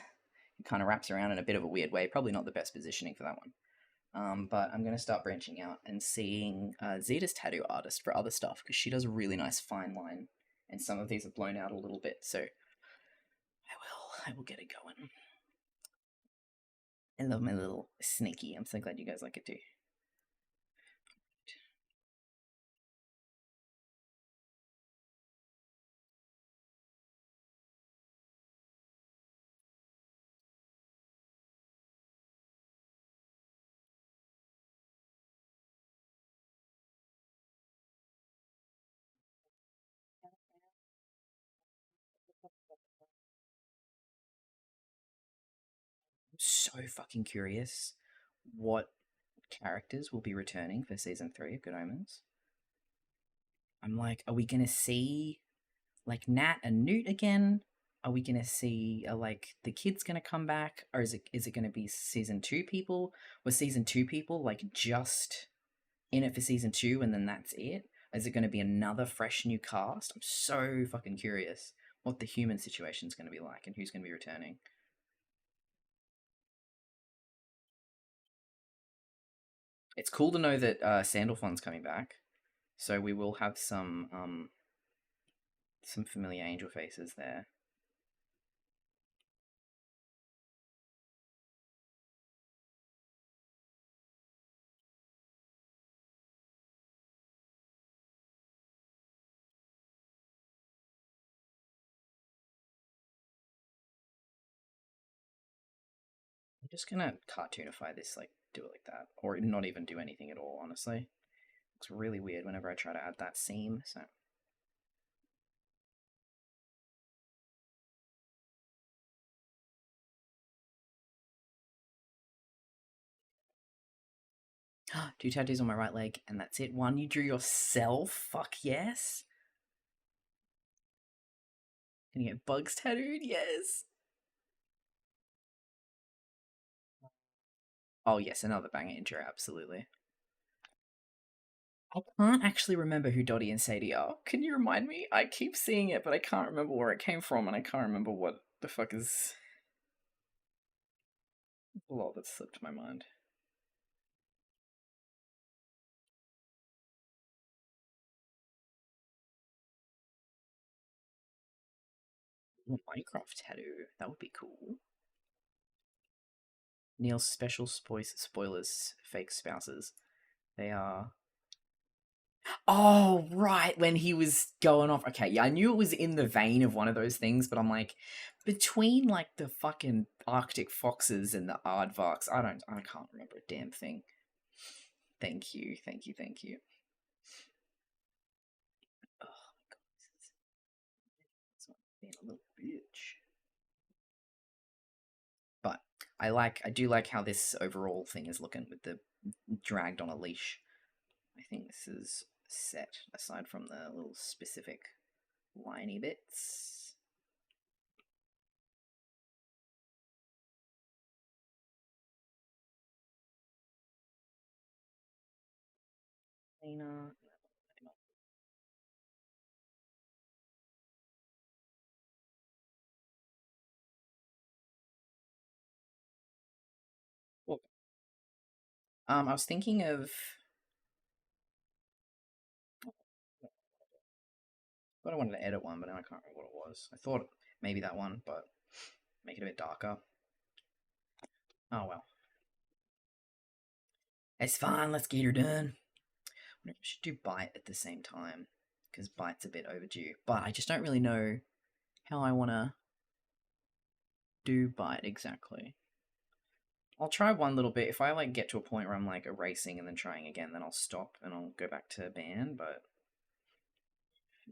It kind of wraps around in a bit of a weird way. Probably not the best positioning for that one. But I'm going to start branching out and seeing Zeta's tattoo artist for other stuff because she does a really nice fine line. And some of these have blown out a little bit. So I will get it going. I love my little sneaky. I'm so glad you guys like it too. I'm so fucking curious what characters will be returning for season 3 of Good Omens. I'm like, are we gonna see like Nat and Newt again? Are we gonna see like the kids gonna come back, or is it gonna be season 2 people? Was season 2 people like just in it for season 2 and then that's it? Is it gonna be another fresh new cast? I'm so fucking curious what the human situation's gonna be like and who's gonna be returning. It's cool to know that Sandalphon's coming back, so we will have some familiar angel faces there. I'm just gonna cartoonify this, like, do it like that. Or not even do anything at all, honestly. It's really weird whenever I try to add that seam, so... Two tattoos on my right leg, and that's it. One you drew yourself? Fuck yes! Gonna get bugs tattooed? Yes! Oh yes, another banger intro, absolutely. I can't actually remember who Dottie and Sadie are. Can you remind me? I keep seeing it, but I can't remember where it came from, and I can't remember what the fuck is... a lot that slipped my mind. A Minecraft tattoo. That would be cool. Neil's special spoilers, fake spouses. They are... Oh, right, when he was going off. Okay, yeah, I knew it was in the vein of one of those things, but I'm like, between, like, the fucking Arctic foxes and the aardvarks, I can't remember a damn thing. Thank you. Oh, my God, this is being a little bitch. But I do like how this overall thing is looking with the dragged on a leash. I think this is set, aside from the little specific liney bits. Cleaner. I was thinking of... I wanted to edit one, but now I can't remember what it was. I thought maybe that one, but make it a bit darker. Oh well. It's fine, let's get her done. I should do Bite at the same time, because Bite's a bit overdue. But I just don't really know how I want to do Bite exactly. I'll try one little bit. If I like get to a point where I'm like erasing and then trying again, then I'll stop and I'll go back to ban, but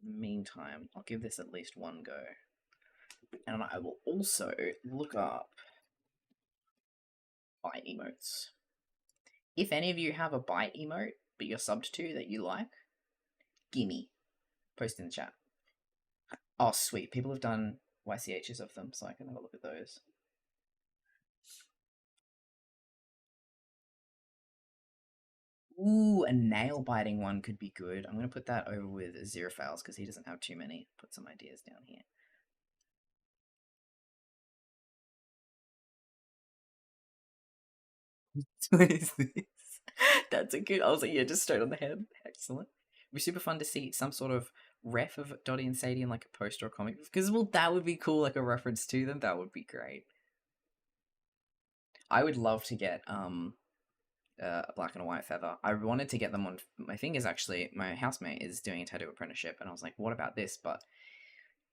in the meantime, I'll give this at least one go. And I will also look up Bite emotes. If any of you have a Bite emote, but you're subbed to that you like, gimme. Post in the chat. Oh, sweet. People have done YCHs of them, so I can have a look at those. Ooh, a nail-biting one could be good. I'm going to put that over with *Xerofails because he doesn't have too many. Put some ideas down here. What is this? That's a good... I was like, yeah, just straight on the head. Excellent. It'd be super fun to see some sort of ref of Dottie and Sadie in like a poster or comic. Because, well, that would be cool, like a reference to them. That would be great. I would love to get a black and a white feather. I wanted to get them on my fingers, actually. My housemate is doing a tattoo apprenticeship, and I was like, what about this? But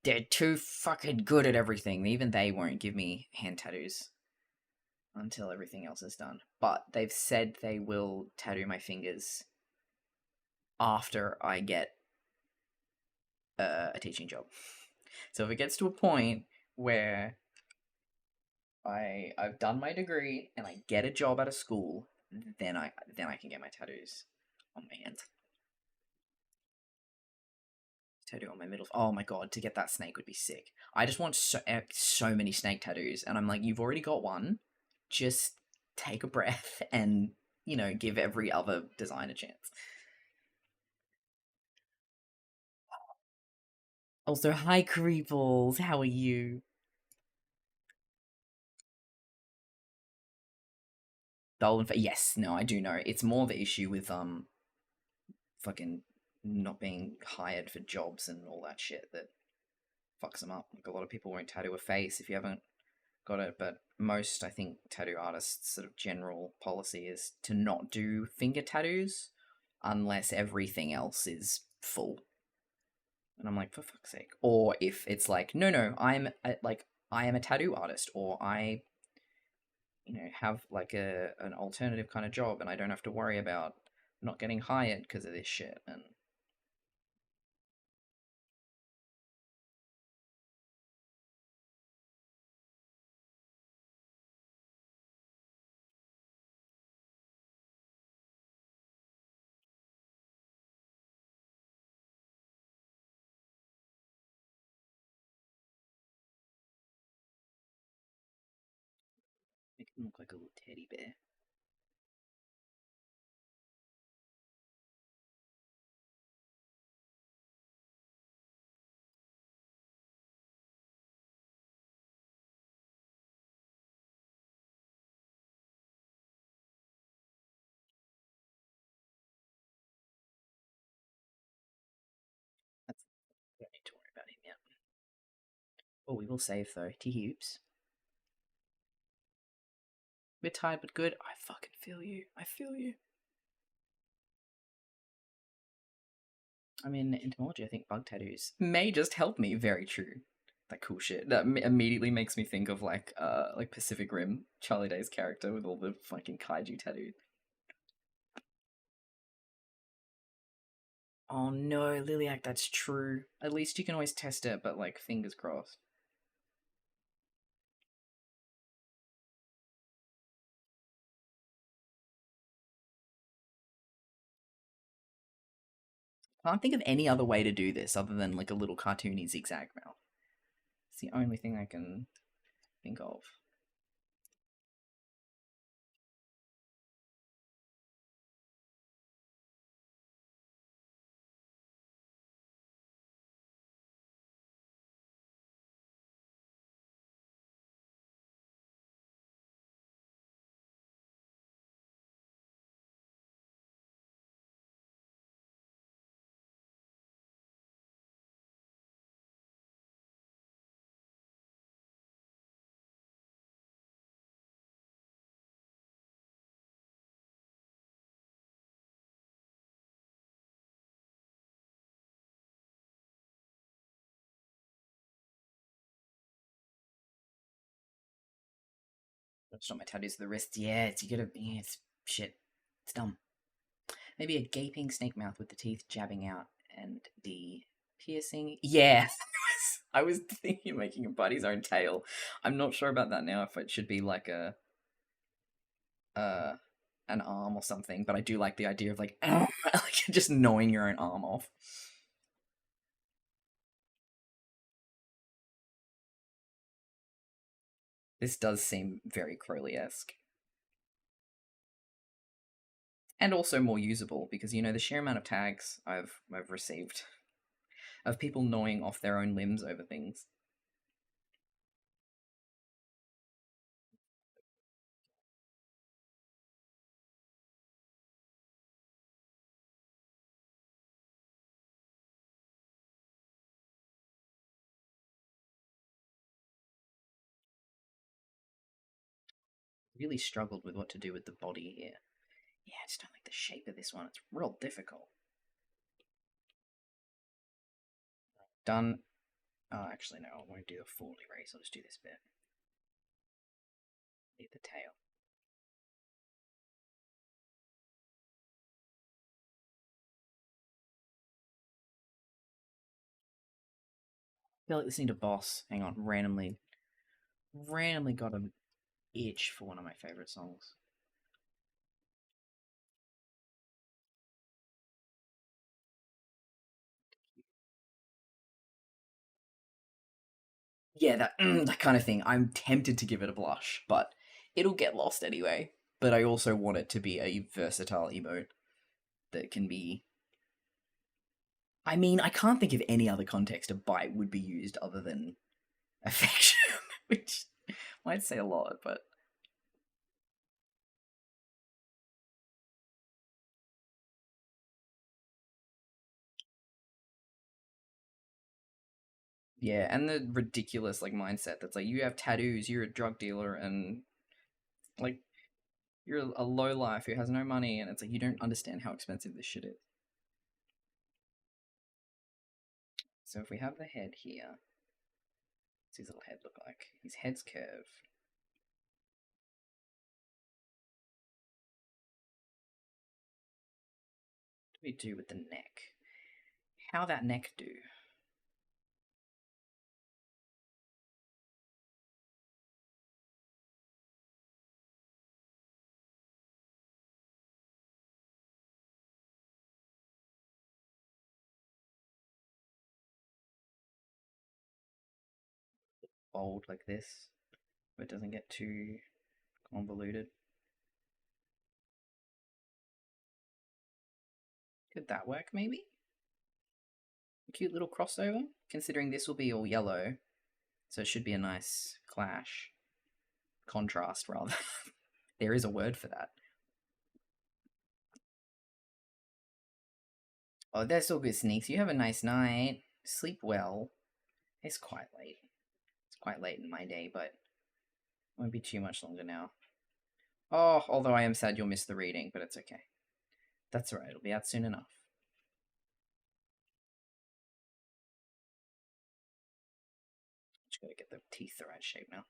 they're too fucking good at everything. Even they won't give me hand tattoos until everything else is done. But they've said they will tattoo my fingers after I get a teaching job. So if it gets to a point where I've done my degree and I get a job at a school, then I can get my tattoos on my hands. Tattoo on my middle. Oh my god, to get that snake would be sick. I just want so many snake tattoos, and I'm like, you've already got one. Just take a breath and, you know, give every other design a chance. Also, hi Creeples, how are you? Yes, no, I do know. It's more the issue with fucking not being hired for jobs and all that shit that fucks them up. Like, a lot of people won't tattoo a face if you haven't got it, but most, I think, tattoo artists' sort of general policy is to not do finger tattoos unless everything else is full. And I'm like, for fuck's sake. Or if it's like, no, I am a tattoo artist, or I, you know, have like an alternative kind of job, and I don't have to worry about not getting hired because of this shit. And make him look like a little teddy bear. I don't need to worry about him yet. Oh, we will save though. T-hoops. We're tired but good. I fucking feel you. I feel you. I mean, entomology, I think bug tattoos may just help me. Very true. That cool shit. That immediately makes me think of like Pacific Rim, Charlie Day's character with all the fucking kaiju tattoos. Oh no, Liliac, that's true. At least you can always test it, but like, fingers crossed. Can't think of any other way to do this other than like a little cartoony zigzag mouth. It's the only thing I can think of. That's not my tattoos of the wrist. Yeah, it's, you gotta, yeah, it's shit. It's dumb. Maybe a gaping snake mouth with the teeth jabbing out and the piercing. Yeah, I was thinking of making him bite his own tail. I'm not sure about that now. If it should be like a an arm or something, but I do like the idea of like, like just gnawing your own arm off. This does seem very Crowley-esque. And also more usable, because, you know, the sheer amount of tags I've received of people gnawing off their own limbs over things. Really struggled with what to do with the body here. Yeah, I just don't like the shape of this one. It's real difficult. Done. Oh, actually, no, I won't do the full erase. I'll just do this bit. Leave the tail. I feel like listening to Boss. Hang on, randomly got an itch for one of my favorite songs. Yeah, that kind of thing. I'm tempted to give it a blush, but it'll get lost anyway. But I also want it to be a versatile emote that can be... I mean, I can't think of any other context a bite would be used other than affection, which might say a lot, but... Yeah, and the ridiculous, like, mindset that's like, you have tattoos, you're a drug dealer, and, like, you're a lowlife who has no money, and it's like, you don't understand how expensive this shit is. So if we have the head here, what's his little head look like? His head's curved. What do we do with the neck? How that neck do? Bold like this, but it doesn't get too convoluted. Could that work, maybe? A cute little crossover, considering this will be all yellow, so it should be a nice clash. Contrast, rather. There is a word for that. Oh, that's all good, Sneaks. You have a nice night. Sleep well. It's quite late. It's quite late in my day, but it won't be too much longer now. Oh, although I am sad you'll miss the reading, but it's okay. That's alright, it'll be out soon enough. Just gotta get the teeth the right shape now.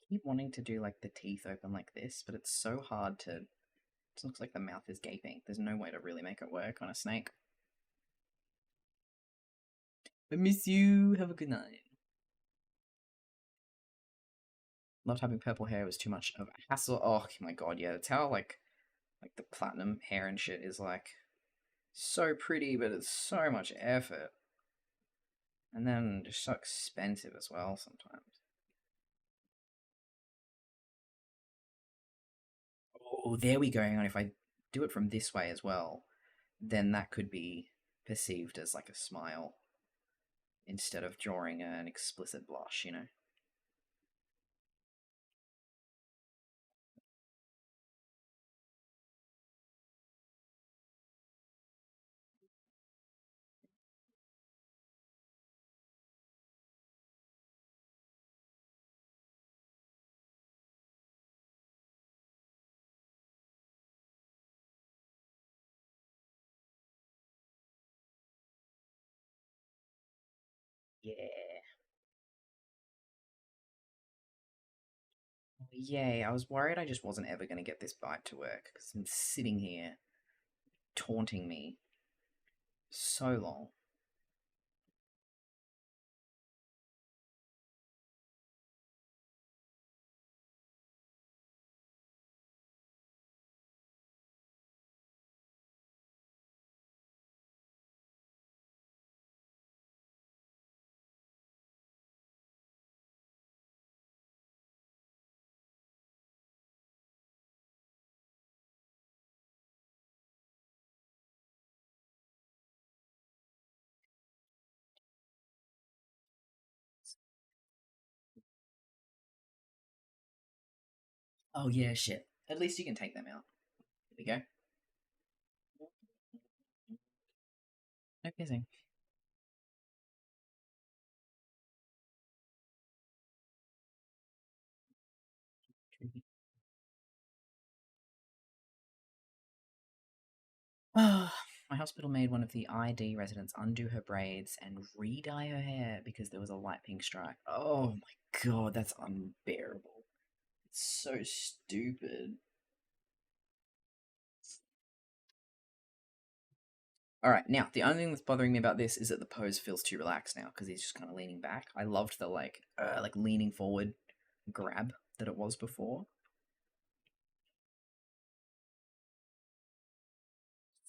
Keep wanting to do like the teeth open like this, but it's so hard to. It looks like the mouth is gaping. There's no way to really make it work on a snake. I miss you. Have a good night. Loved having purple hair. It was too much of a hassle. Oh my god, yeah. It's how like the platinum hair and shit is like so pretty, but it's so much effort. And then just so expensive as well sometimes. Oh, there we go. Hang on, if I do it from this way as well, then that could be perceived as like a smile instead of drawing an explicit blush, you know? Yeah. Yay, I was worried I just wasn't ever going to get this bite to work because it's been sitting here taunting me so long. Oh yeah, shit. At least you can take them out. There we go. No kissing. My hospital made one of the ID residents undo her braids and re-dye her hair because there was a light pink stripe. Oh my god, that's unbearable. It's so stupid. Alright, now, the only thing that's bothering me about this is that the pose feels too relaxed now, because he's just kind of leaning back. I loved the, like leaning forward grab that it was before.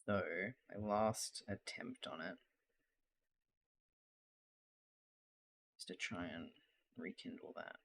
So, my last attempt on it is to try and rekindle that.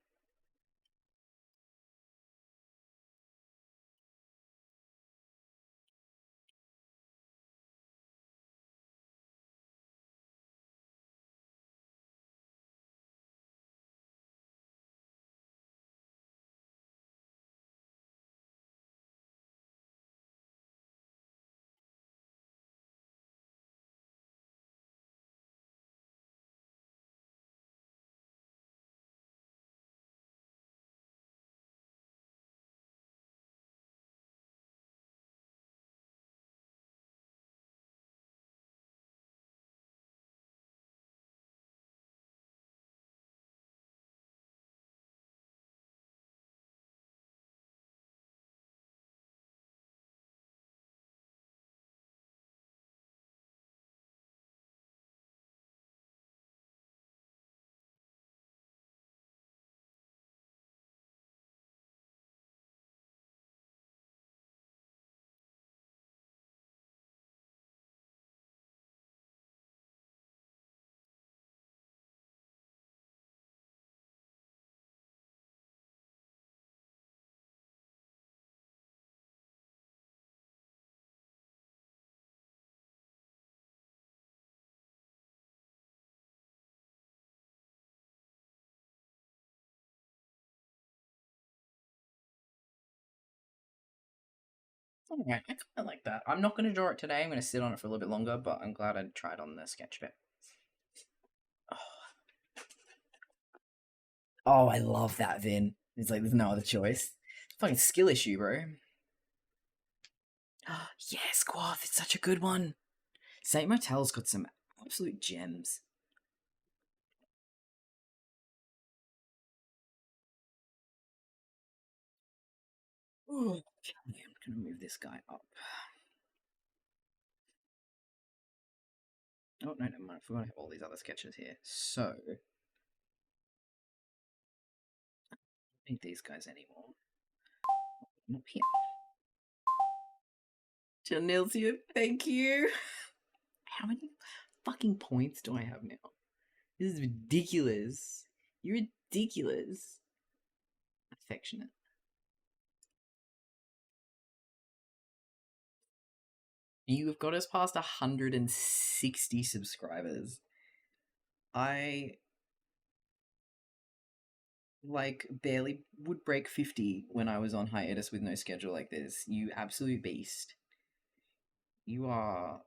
Alright, I kind of like that. I'm not going to draw it today. I'm going to sit on it for a little bit longer, but I'm glad I tried on the sketch bit. Oh, I love that, Vin. It's like, there's no other choice. It's a fucking skill issue, bro. Yes, Quath, it's such a good one. Saint Motel's got some absolute gems. Ooh, okay, I'm gonna move this guy up. Oh, no, never mind. I forgot I have all these other sketches here. So, I don't need these guys anymore. Not here. Janilcia, thank you. How many fucking points do I have now? This is ridiculous. You're ridiculous. Affectionate. You have got us past 160 subscribers. I barely would break 50 when I was on hiatus with no schedule like this. You absolute beast. You are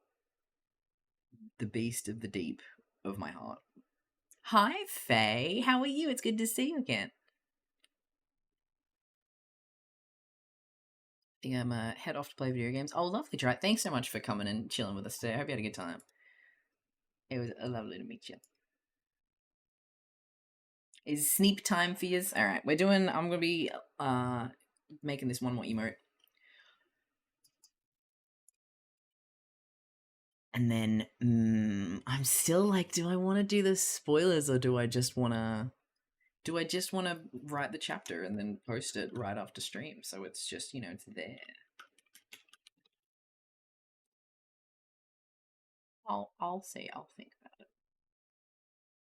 the beast of the deep of my heart. Hi, Faye. How are you? It's good to see you again. I think I'm head off to play video games. Oh, lovely, Dry. Thanks so much for coming and chilling with us today. I hope you had a good time. It was lovely to meet you. Is Sneep time for you? Alright, I'm gonna be making this one more emote. And then, I'm still like, do I want to do the spoilers or do I just want to write the chapter and then post it right after stream? So it's just, it's there. I'll see. I'll think about it.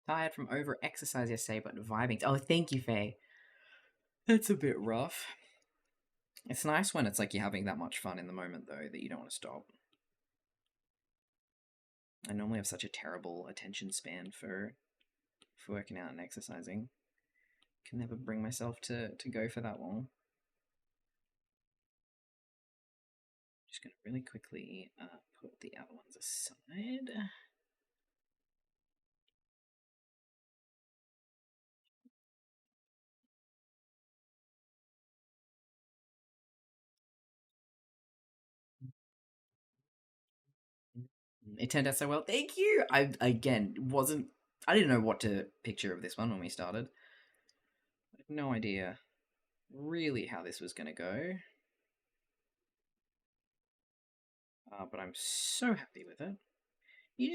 Tired from over-exercise yesterday, but vibing. Oh, thank you, Faye. That's a bit rough. It's nice when it's like you're having that much fun in the moment, though, that you don't want to stop. I normally have such a terrible attention span for working out and exercising. Can never bring myself to go for that long. Just going to really quickly put the other ones aside. It turned out so well. Thank you! I didn't know what to picture of this one when we started. I had no idea really how this was going to go. But I'm so happy with it.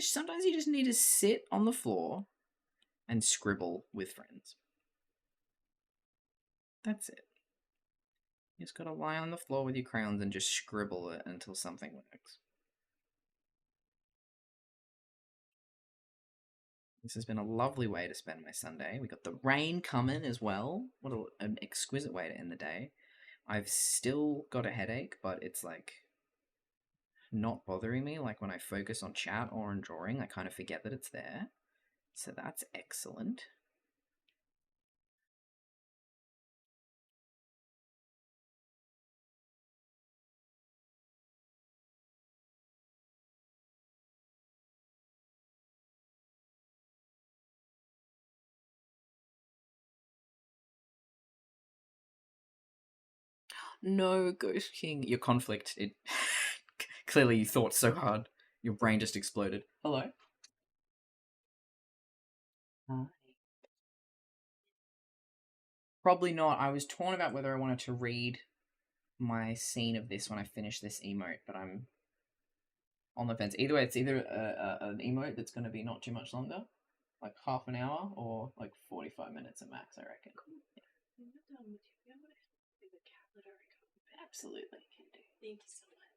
Sometimes you just need to sit on the floor and scribble with friends. That's it. You just gotta lie on the floor with your crayons and just scribble it until something works. This has been a lovely way to spend my Sunday. We got the rain coming as well. What an exquisite way to end the day. I've still got a headache, but it's like not bothering me. Like when I focus on chat or on drawing, I kind of forget that it's there. So that's excellent. No, Ghost King. Your conflict, it clearly you thought so hard. Your brain just exploded. Hello? Hi. Probably not. I was torn about whether I wanted to read my scene of this when I finish this emote, but I'm on the fence. Either way, it's either an emote that's going to be not too much longer, like half an hour, or like 45 minutes at max, I reckon. Cool. Yeah. When you're done, would you be able to help me with the cat litter? Absolutely, can do. Thank you so much.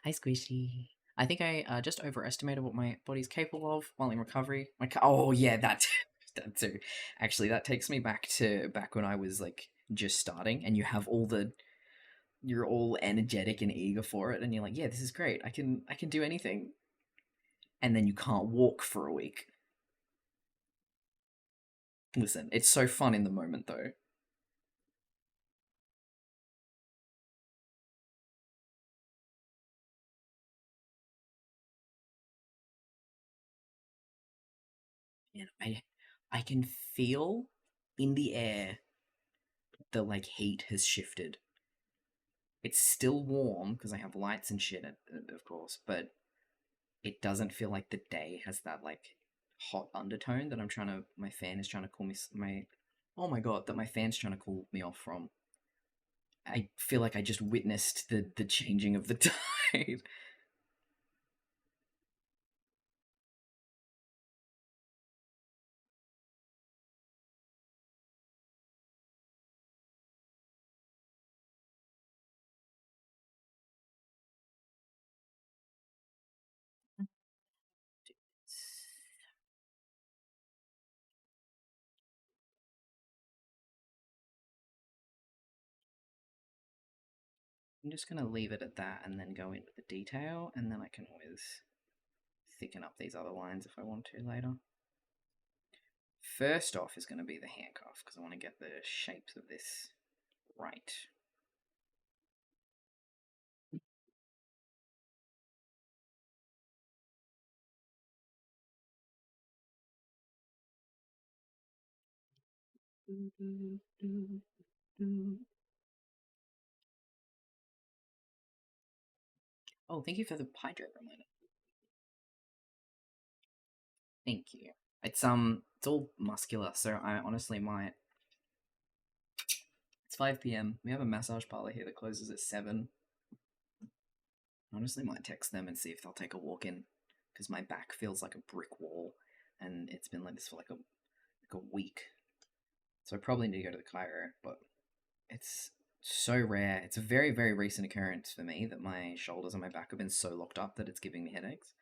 Hi, Squishy. I think I just overestimated what my body's capable of while in recovery. Oh yeah, that too. Actually, that takes me back when I was like just starting, and you're all energetic and eager for it, and you're like, yeah, this is great. I can do anything, and then you can't walk for a week. Listen, it's so fun in the moment, though. And I can feel in the air the, like, heat has shifted. It's still warm, because I have lights and shit, of course, but it doesn't feel like the day has that, like, hot undertone that my fan is trying to cool me, oh my god, that my fan's trying to cool me off from. I feel like I just witnessed the changing of the tide. I'm just going to leave it at that and then go into the detail, and then I can always thicken up these other lines if I want to later. First off is going to be the handcuff, because I want to get the shapes of this right. Oh, thank you for the pie drip reminder. Thank you. It's all muscular, so I honestly might. It's 5 p.m. We have a massage parlor here that closes at 7. I honestly might text them and see if they'll take a walk in, because my back feels like a brick wall, and it's been like this for like a week. So I probably need to go to the chiro, but it's so rare. It's a very, very recent occurrence for me that my shoulders and my back have been so locked up that it's giving me headaches.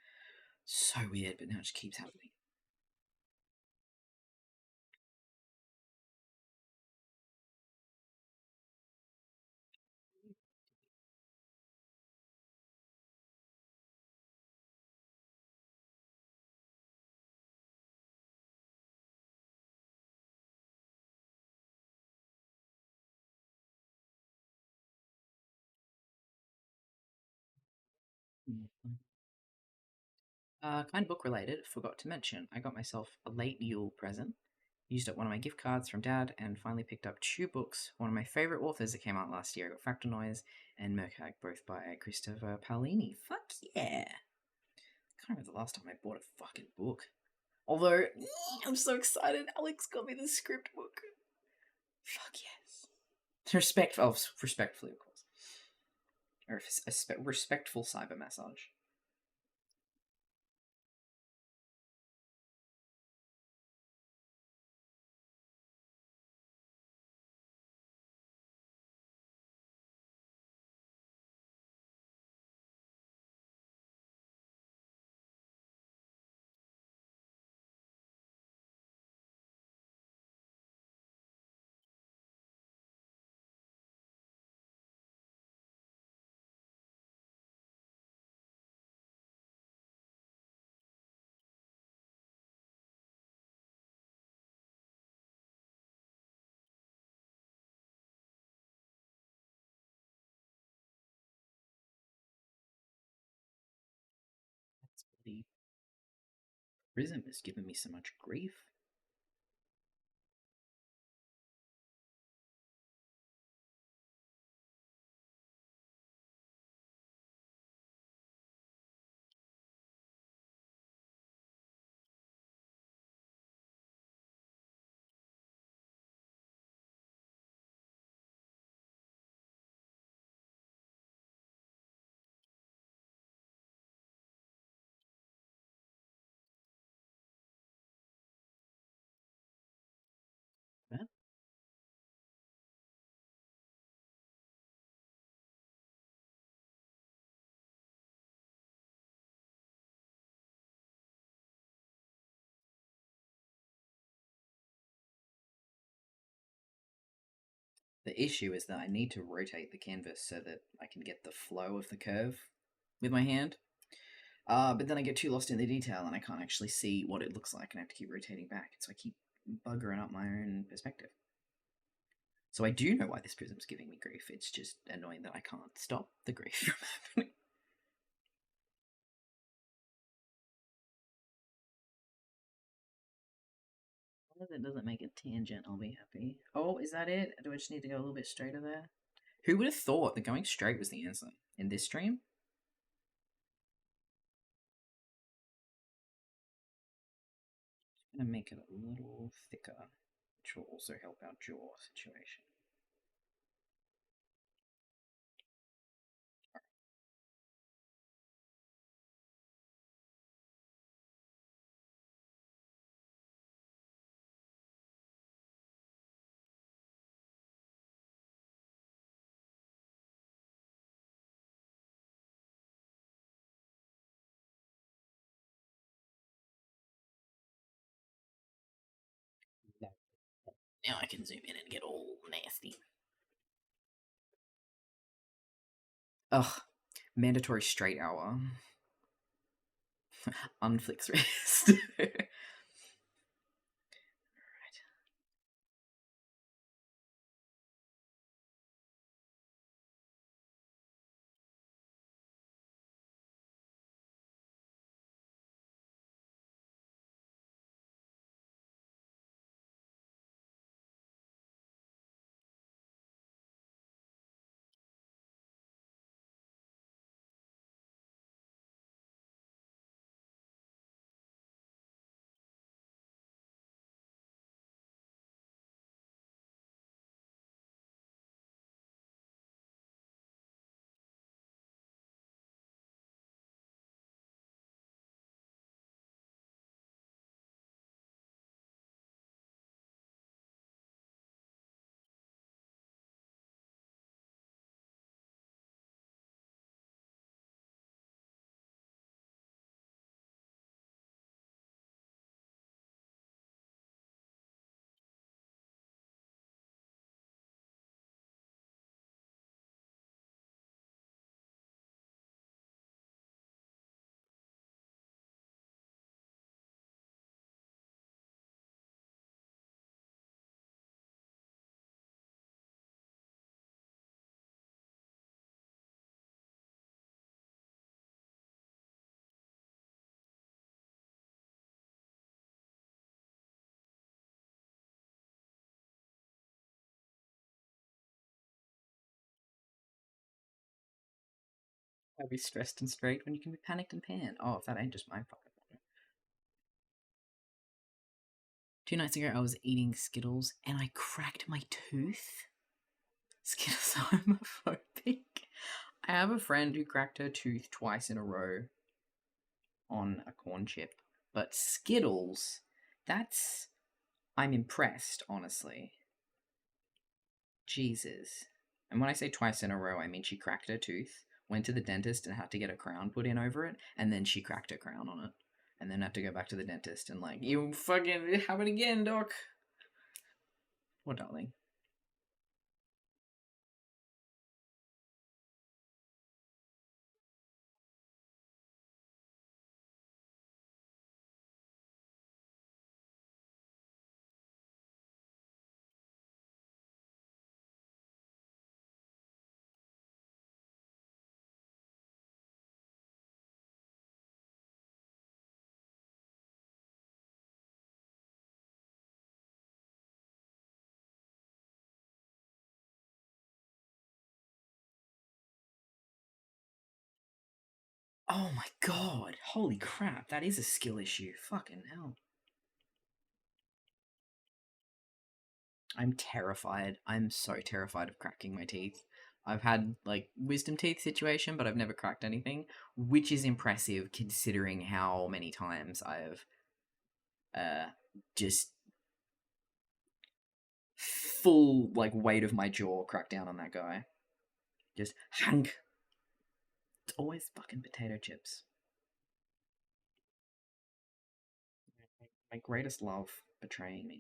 So weird, but now it just keeps happening. Kind of book related, forgot to mention, I got myself a late Yule present. Used up one of my gift cards from Dad, and finally picked up 2 books. One of my favourite authors that came out last year. I got Fractal Noise and Merkag, both by Christopher Paolini. Fuck yeah! I can't remember the last time I bought a fucking book. Although, I'm so excited, Alex got me the script book. Fuck yes. Respectfully, of course. Or a respectful cyber massage. The prism has given me so much grief. That The issue is that I need to rotate the canvas so that I can get the flow of the curve with my hand. But then I get too lost in the detail and I can't actually see what it looks like, and I have to keep rotating back. So I keep buggering up my own perspective. So I do know why this prism's giving me grief. It's just annoying that I can't stop the grief from happening. As it doesn't make a tangent, I'll be happy. Oh, is that it? Do I just need to go a little bit straighter there? Who would have thought that going straight was the answer in this stream? I'm going to make it a little thicker, which will also help our jaw situation. Now I can zoom in and get all nasty. Ugh, mandatory straight hour. Unflix wrist. Why be stressed and straight when you can be panicked and panned? Oh, if that ain't just my fucking problem. 2 nights ago, I was eating Skittles and I cracked my tooth. Skittles are homophobic. I have a friend who cracked her tooth twice in a row on a corn chip. But Skittles, that's... I'm impressed, honestly. Jesus. And when I say twice in a row, I mean she cracked her tooth, went to the dentist and had to get a crown put in over it, and then she cracked her crown on it. And then had to go back to the dentist and like, you fucking have it again, doc. What, darling? Oh my god. Holy crap. That is a skill issue. Fucking hell. I'm terrified. I'm so terrified of cracking my teeth. I've had, like, wisdom teeth situation, but I've never cracked anything, which is impressive considering how many times I've, just full, like, weight of my jaw cracked down on that guy. Just, hank. It's always fucking potato chips. My greatest love betraying me.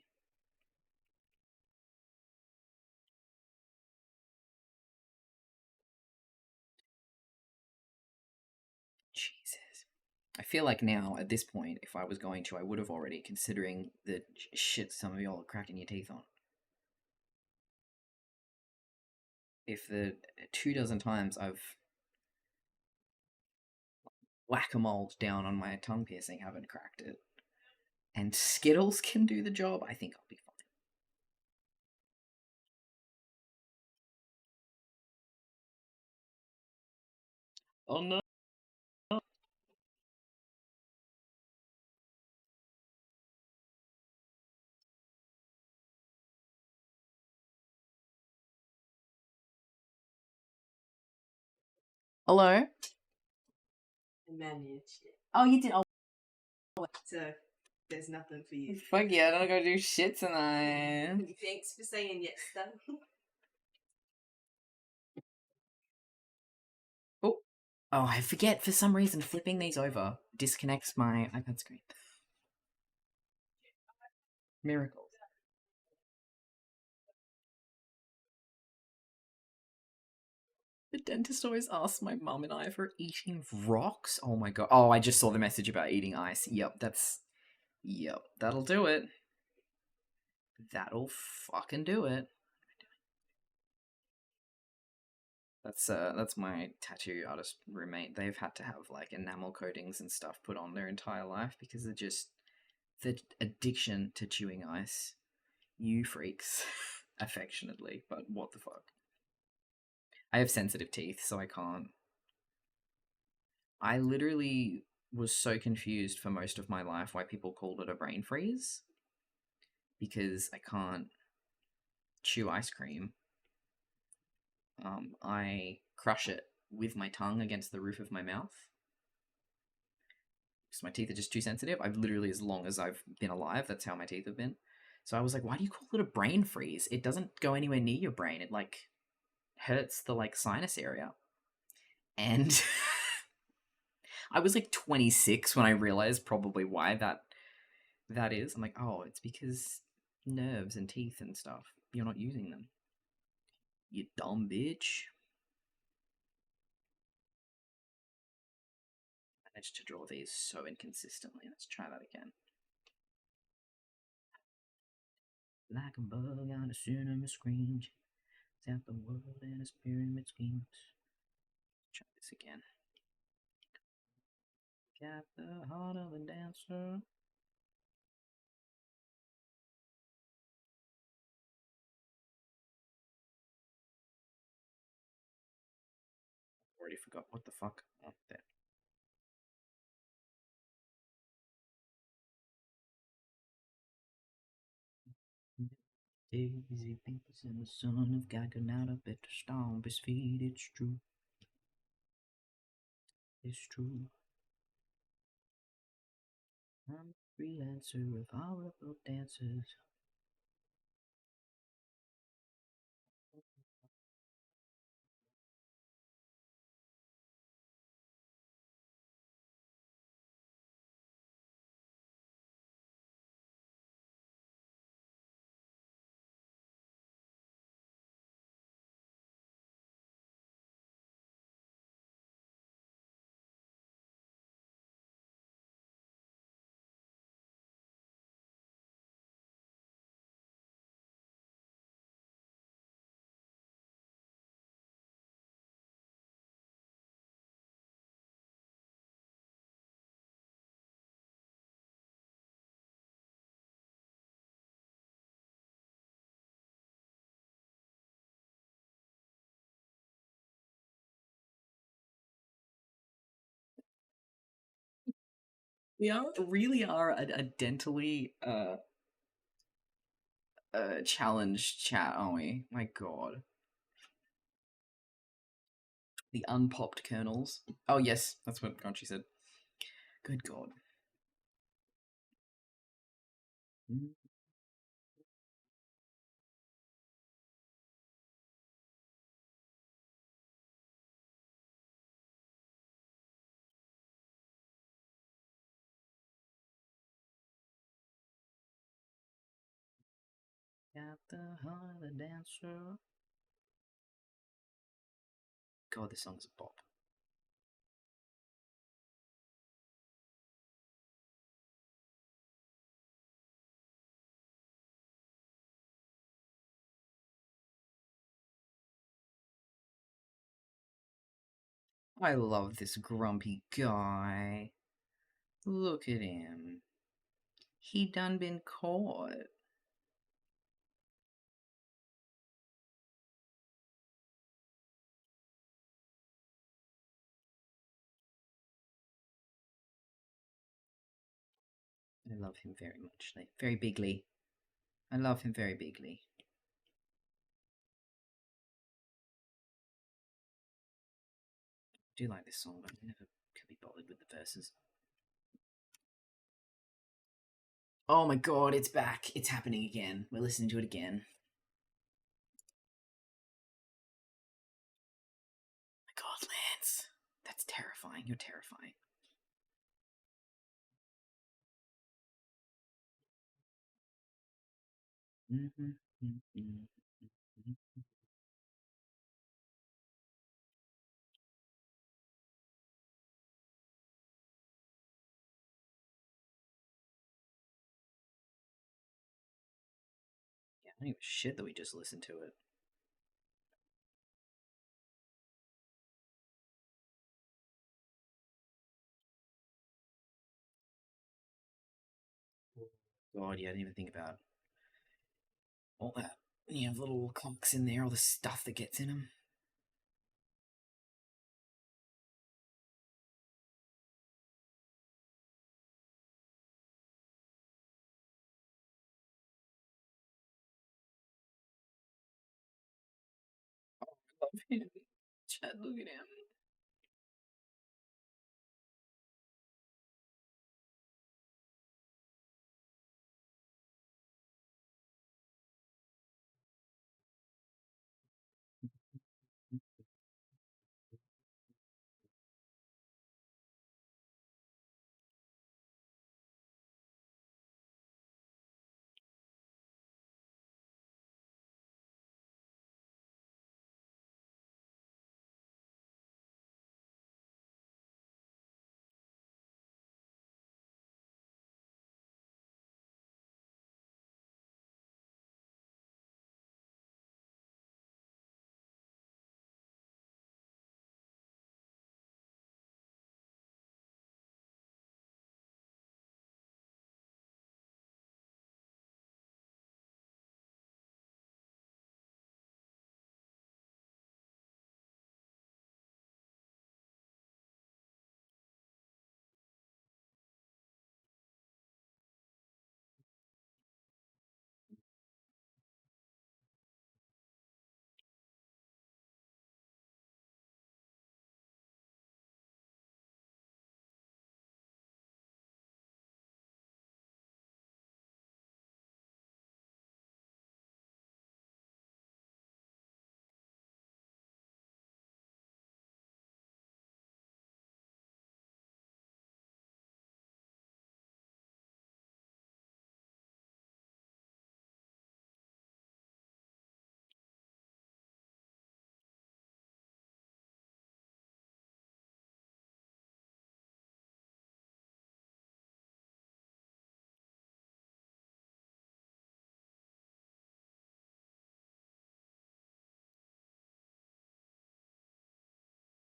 Jesus. I feel like now, at this point, if I was going to, I would have already, considering the shit some of y'all are cracking your teeth on. If the 2 dozen times I've whack-a-mole down on my tongue piercing haven't cracked it, and Skittles can do the job, I think I'll be fine. Oh no. Hello? I managed it. Oh, you did? Oh, So, there's nothing for you. fuck yeah, I don't go do shit tonight. Thanks for saying yes, though. Oh, I forget, for some reason, flipping these over disconnects my iPad screen. Miracles. The dentist always asks my mum and I if we're eating rocks. Oh my god. Oh, I just saw the message about eating ice. Yep, that'll do it. That'll fucking do it. That's my tattoo artist roommate. They've had to have like enamel coatings and stuff put on their entire life because they're just the addiction to chewing ice. You freaks. Affectionately, but what the fuck. I have sensitive teeth, so I can't. I literally was so confused for most of my life why people called it a brain freeze. Because I can't chew ice cream. I crush it with my tongue against the roof of my mouth. Because my teeth are just too sensitive. I've literally, as long as I've been alive, that's how my teeth have been. So I was like, why do you call it a brain freeze? It doesn't go anywhere near your brain. It, like, hurts the, like, sinus area. And I was, like, 26 when I realized probably why that is. I'm like, oh, it's because nerves and teeth and stuff. You're not using them. You dumb bitch. I managed to draw these so inconsistently. Let's try that again. Like a bug on a cinema screen, out the world and its pyramid schemes. Let's try this again. Got the heart of a dancer. Already forgot what the fuck. Oh, there. Daisy beats and the son of God got out of bed to stomp his feet. It's true. It's true. I'm a freelancer of horrible dances. We really are a dentally challenged chat, aren't we? My god. The unpopped kernels. Oh yes, that's what Conchi said. Good god. Got the heart of a dancer. God, this song's a bop. I love this grumpy guy. Look at him. He done been caught. I love him very much, like very bigly. I love him very bigly. I do like this song, but I never could be bothered with the verses. Oh my god, it's back. It's happening again. We're listening to it again. Oh my god, Lance. That's terrifying. You're terrifying. Yeah, I don't give a shit that we just listened to it. God, yeah, I didn't even think about all that. You have little clocks in there, all the stuff that gets in them. Oh, I love him. Chad, look at him.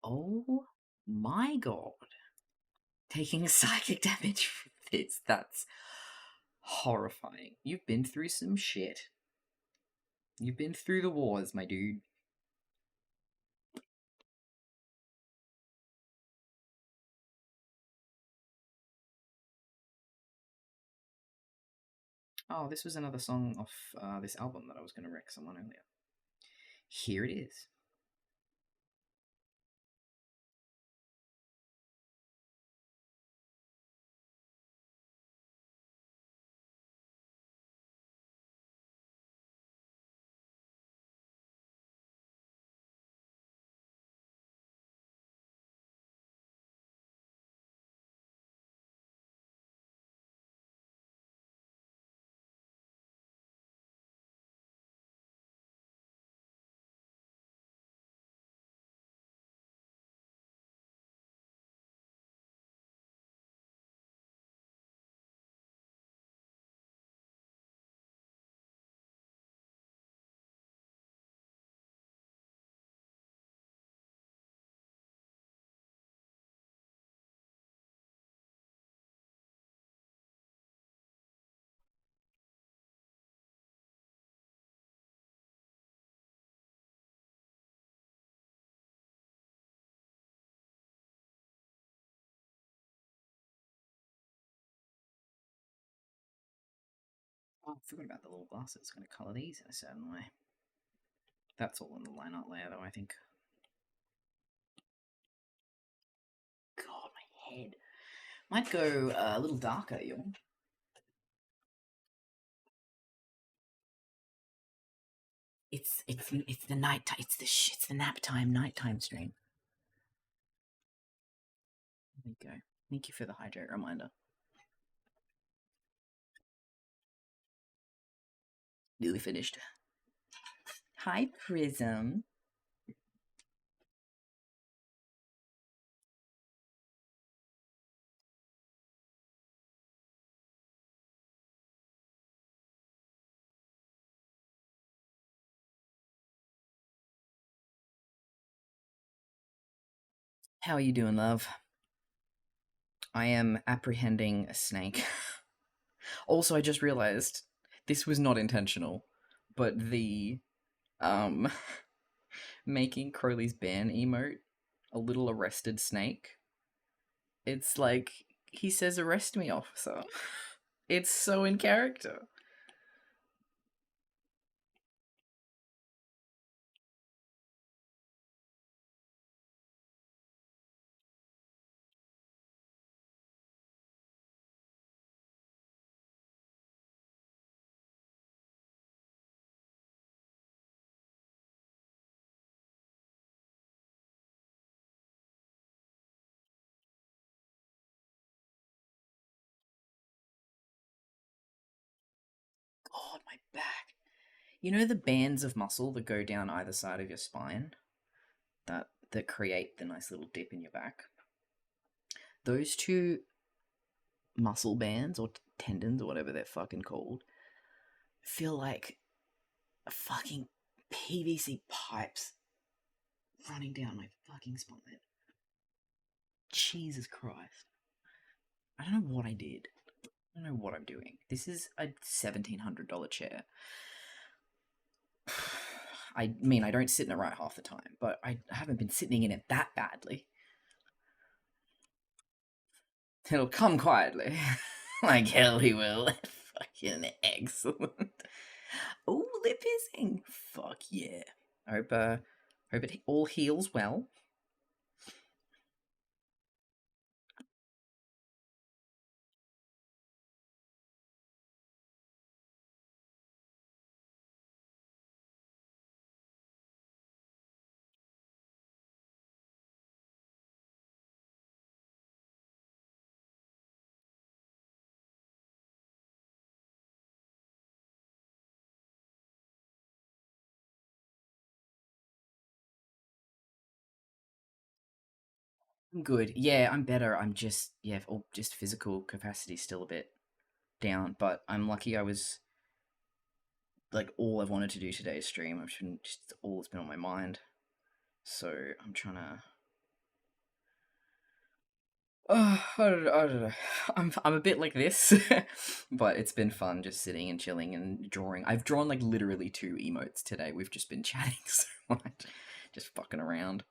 Oh my god. Taking a psychic damage from this, that's horrifying. You've been through some shit. You've been through the wars, my dude. Oh, this was another song off this album that I was going to wreck someone earlier. Here it is. Oh, I forgot about the little glasses. I'm going to colour these in a certain way. That's all in the line art layer, though, I think. God, my head. Might go a little darker, y'all. It's the night. It's the nap time, nighttime stream. There you go. Thank you for the hydrate reminder. Nearly finished. Hi, Prism. How are you doing, love? I am apprehending a snake. Also, I just realized this was not intentional, but the making Crowley's ban emote a little arrested snake. It's like he says, "Arrest me, officer." It's so in character. God, my back. You know the bands of muscle that go down either side of your spine? That create the nice little dip in your back? Those two muscle bands, or tendons, or whatever they're fucking called, feel like fucking PVC pipes running down my fucking spine. Jesus Christ. I don't know what I did. I don't know what I'm doing. This is a $1,700 chair. I mean, I don't sit in it right half the time, but I haven't been sitting in it that badly. It'll come quietly. Like hell he will. Fucking excellent. Oh, lip piercing. Fuck yeah. I hope it all heals well. I'm good. Yeah, I'm better. I'm just, just physical capacity still a bit down, but I'm lucky I was, like, all I've wanted to do today is stream. I've been just all that's been on my mind. So I'm trying to. I don't know. I'm a bit like this, but it's been fun just sitting and chilling and drawing. I've drawn like literally 2 emotes today. We've just been chatting so much, just fucking around.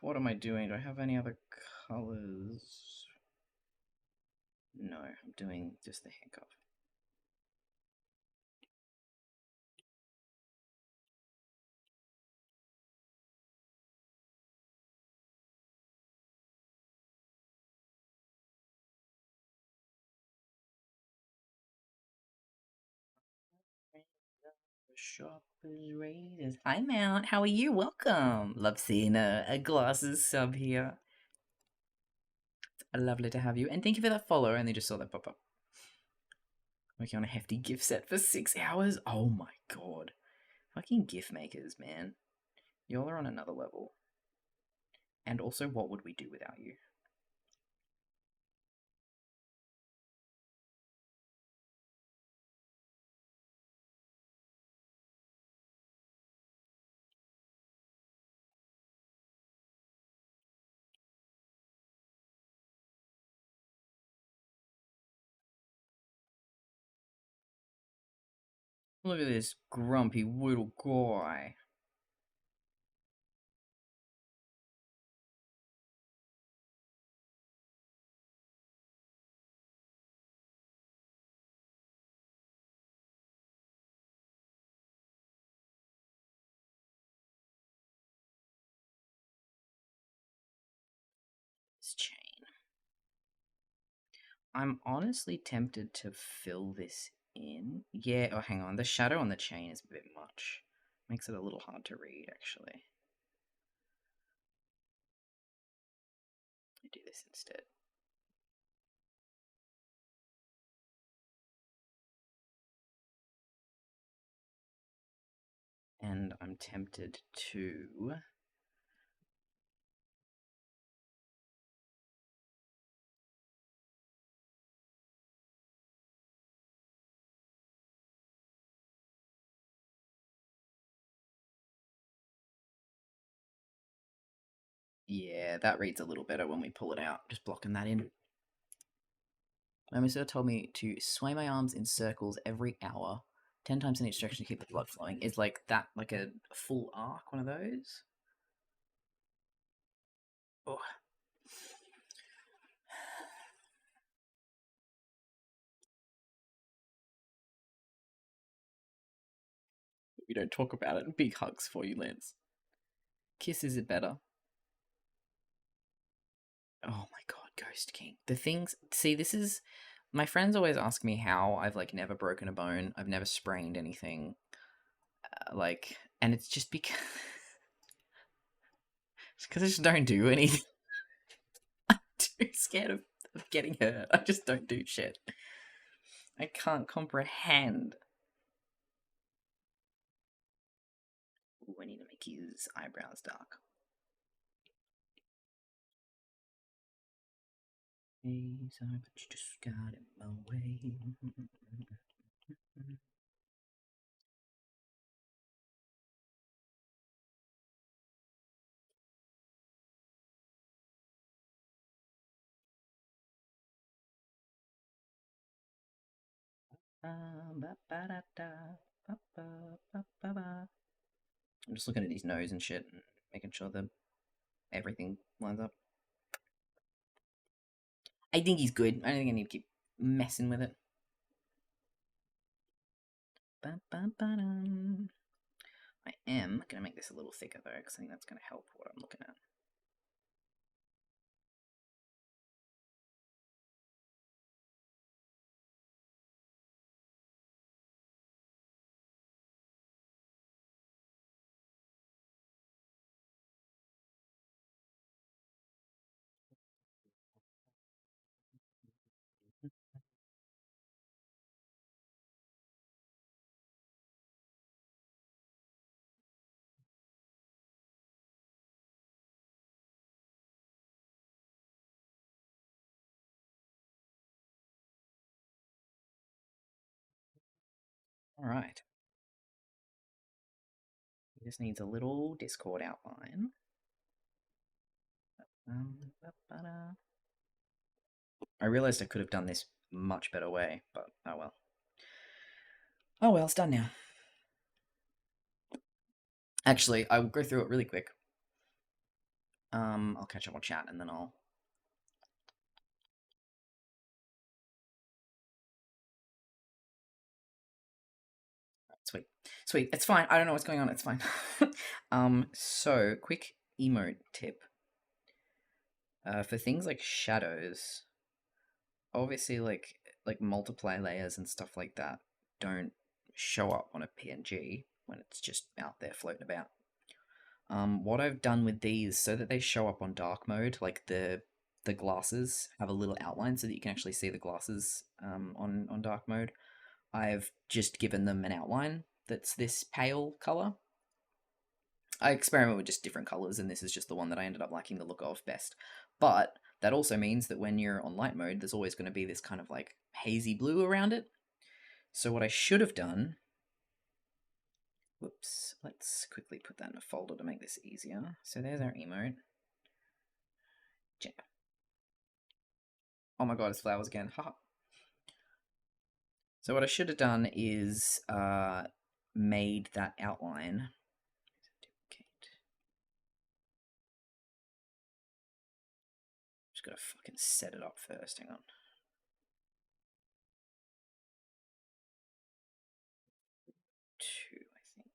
What am I doing? Do I have any other colors? No, I'm doing just the handcuff. Shop is raiders. Hi, Mount. How are you? Welcome. Love seeing a glasses sub here. Lovely to have you. And thank you for that follow. I only just saw that pop up. Working on a hefty gift set for 6 hours. Oh my god. Fucking gift makers, man. Y'all are on another level. And also, what would we do without you? Look at this grumpy little guy. this chain. I'm honestly tempted to fill this in. Yeah, oh, hang on. The shadow on the chain is a bit much. Makes it a little hard to read, actually. I do this instead. And I'm tempted to... Yeah, that reads a little better when we pull it out. Just blocking that in. My masseur told me to sway my arms in circles every hour, 10 times in each direction to keep the blood flowing. Is like that like a full arc, one of those? Oh. We don't talk about it. Big hugs for you, Lance. Kisses are better. Oh my god, Ghost King. The things... See, this is... My friends always ask me how I've, like, never broken a bone. I've never sprained anything. And it's just because... It's because I just don't do anything. I'm too scared of getting hurt. I just don't do shit. I can't comprehend. Ooh, I need to make his eyebrows dark. Hey, sorry, but you just got in my way. I'm just looking at his nose and shit and making sure that everything lines up. I think he's good. I don't think I need to keep messing with it. I am going to make this a little thicker though, because I think that's going to help what I'm looking at. Alright. He just needs a little Discord outline. I realised I could have done this much better way, but oh well. Oh well, it's done now. Actually, I will go through it really quick. I'll catch up on chat and then I'll... Sweet. Sweet. It's fine. I don't know what's going on. It's fine. So, quick emote tip. For things like shadows, obviously like multiply layers and stuff like that don't show up on a PNG when it's just out there floating about. What I've done with these, so that they show up on dark mode, like the glasses have a little outline so that you can actually see the glasses on dark mode, I've just given them an outline that's this pale color. I experiment with just different colors, and this is just the one that I ended up liking the look of best. But that also means that when you're on light mode, there's always going to be this kind of like hazy blue around it. So what I should have done... Whoops, let's quickly put that in a folder to make this easier. So there's our emote. Jam. Oh my god, it's flowers again. Haha. So what I should have done is made that outline. Just gotta fucking set it up first, hang on. Two, I think.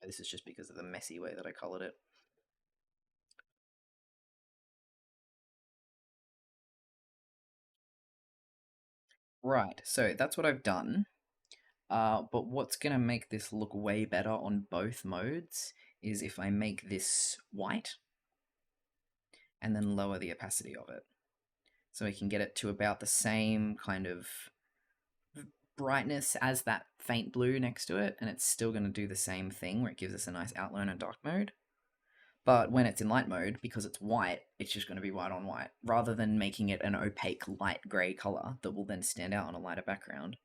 This is just because of the messy way that I colored it. Right, so that's what I've done. But what's going to make this look way better on both modes is if I make this white and then lower the opacity of it. So we can get it to about the same kind of brightness as that faint blue next to it, and it's still going to do the same thing where it gives us a nice outline in dark mode. But when it's in light mode, because it's white, it's just going to be white on white, rather than making it an opaque light grey colour that will then stand out on a lighter background,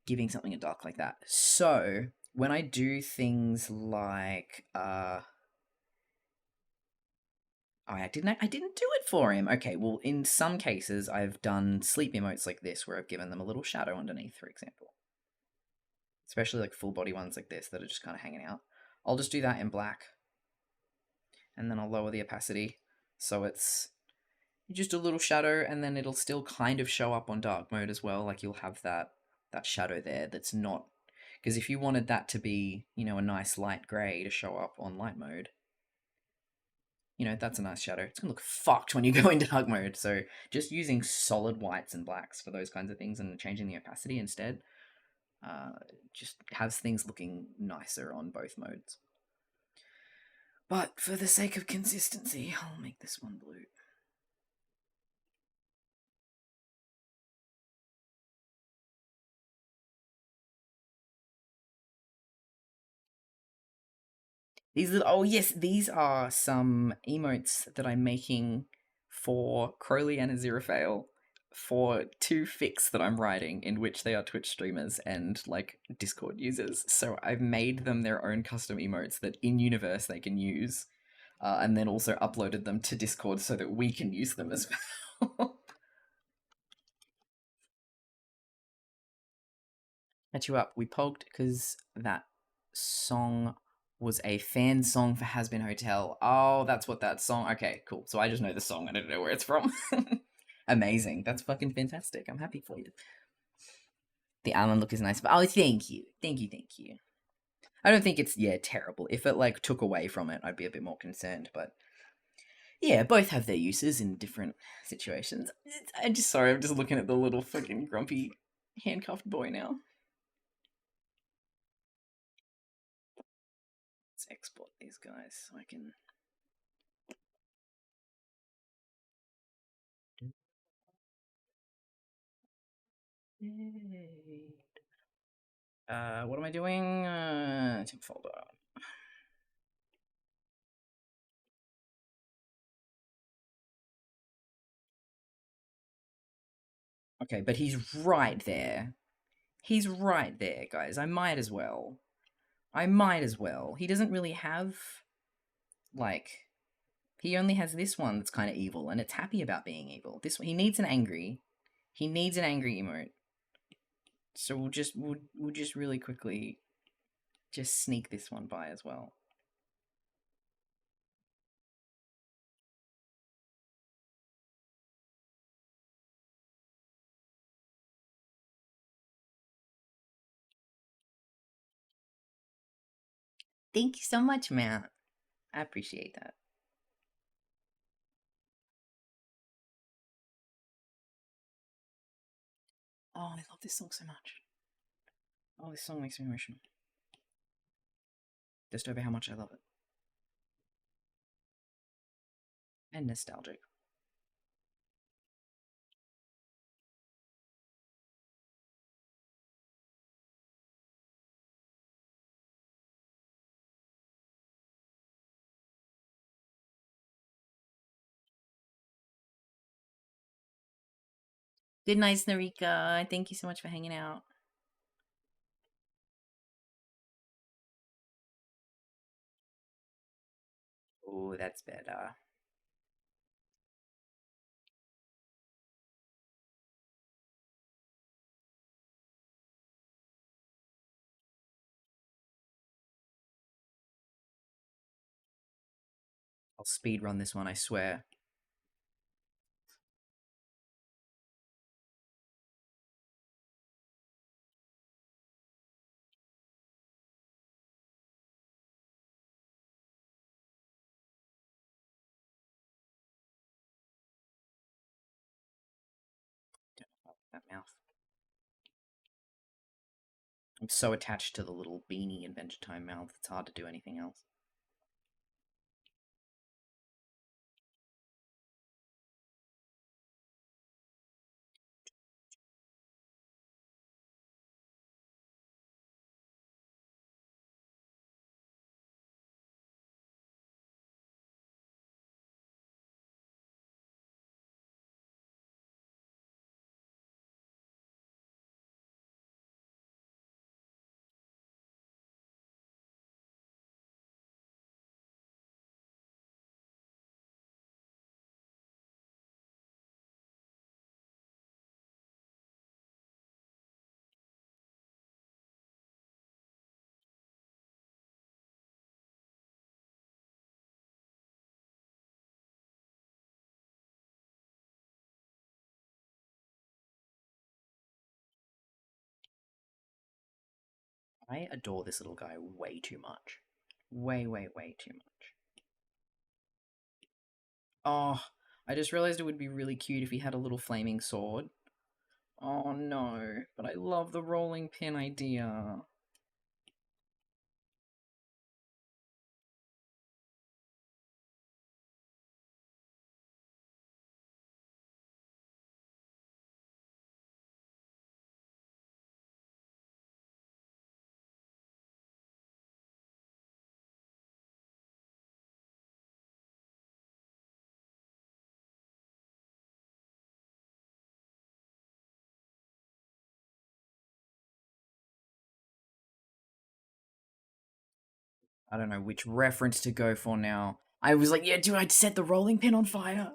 giving something a dark like that. So when I do things like I didn't do it for him. Okay, well, in some cases, I've done sleep emotes like this, where I've given them a little shadow underneath, for example. Especially like full body ones like this that are just kind of hanging out. I'll just do that in black. And then I'll lower the opacity so it's just a little shadow, and then it'll still kind of show up on dark mode as well. Like, you'll have that shadow there that's not... Because if you wanted that to be, you know, a nice light grey to show up on light mode, you know, that's a nice shadow. It's going to look fucked when you go into dark mode. So just using solid whites and blacks for those kinds of things and changing the opacity instead just has things looking nicer on both modes. But for the sake of consistency, I'll make this one blue. These are some emotes that I'm making for Crowley and Aziraphale for 2 fics that I'm writing, in which they are Twitch streamers and like Discord users. So I've made them their own custom emotes that in universe they can use, and then also uploaded them to Discord so that we can use them as well. Catch you up. We pogged because that song was a fan song for Has Been Hotel. Oh, that's what that song... Okay, cool. So I just know the song. I don't know where it's from. Amazing. That's fucking fantastic. I'm happy for you. The almond look is nice. But oh, thank you. Thank you. I don't think it's, terrible. If it, like, took away from it, I'd be a bit more concerned. But, yeah, both have their uses in different situations. I'm just looking at the little fucking grumpy handcuffed boy now. Let's export these guys so I can... What am I doing? Temp folder. Okay, but he's right there. He's right there, guys. I might as well. He doesn't really have, like... He only has this one that's kind of evil, and it's happy about being evil. This one, he needs an angry. He needs an angry emote. So we'll just really quickly just sneak this one by as well. Thank you so much, Matt. I appreciate that. Oh, I love this song so much. Oh, this song makes me emotional. Just over how much I love it. And nostalgic. Good night, Snarika. Thank you so much for hanging out. Oh, that's better. I'll speed run this one, I swear. That mouth. I'm so attached to the little beanie Adventure Time mouth, it's hard to do anything else. I adore this little guy way too much. Way too much. Oh, I just realized it would be really cute if he had a little flaming sword. Oh no, but I love the rolling pin idea. I don't know which reference to go for now. I was like, yeah, dude, I'd set the rolling pin on fire.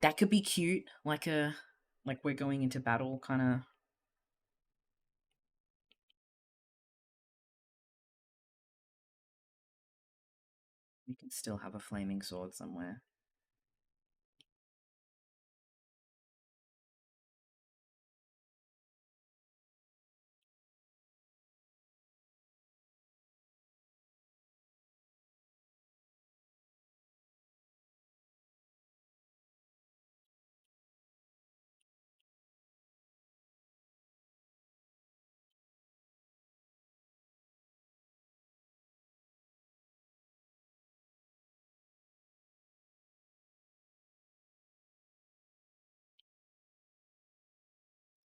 That could be cute, like we're going into battle kind of. We can still have a flaming sword somewhere.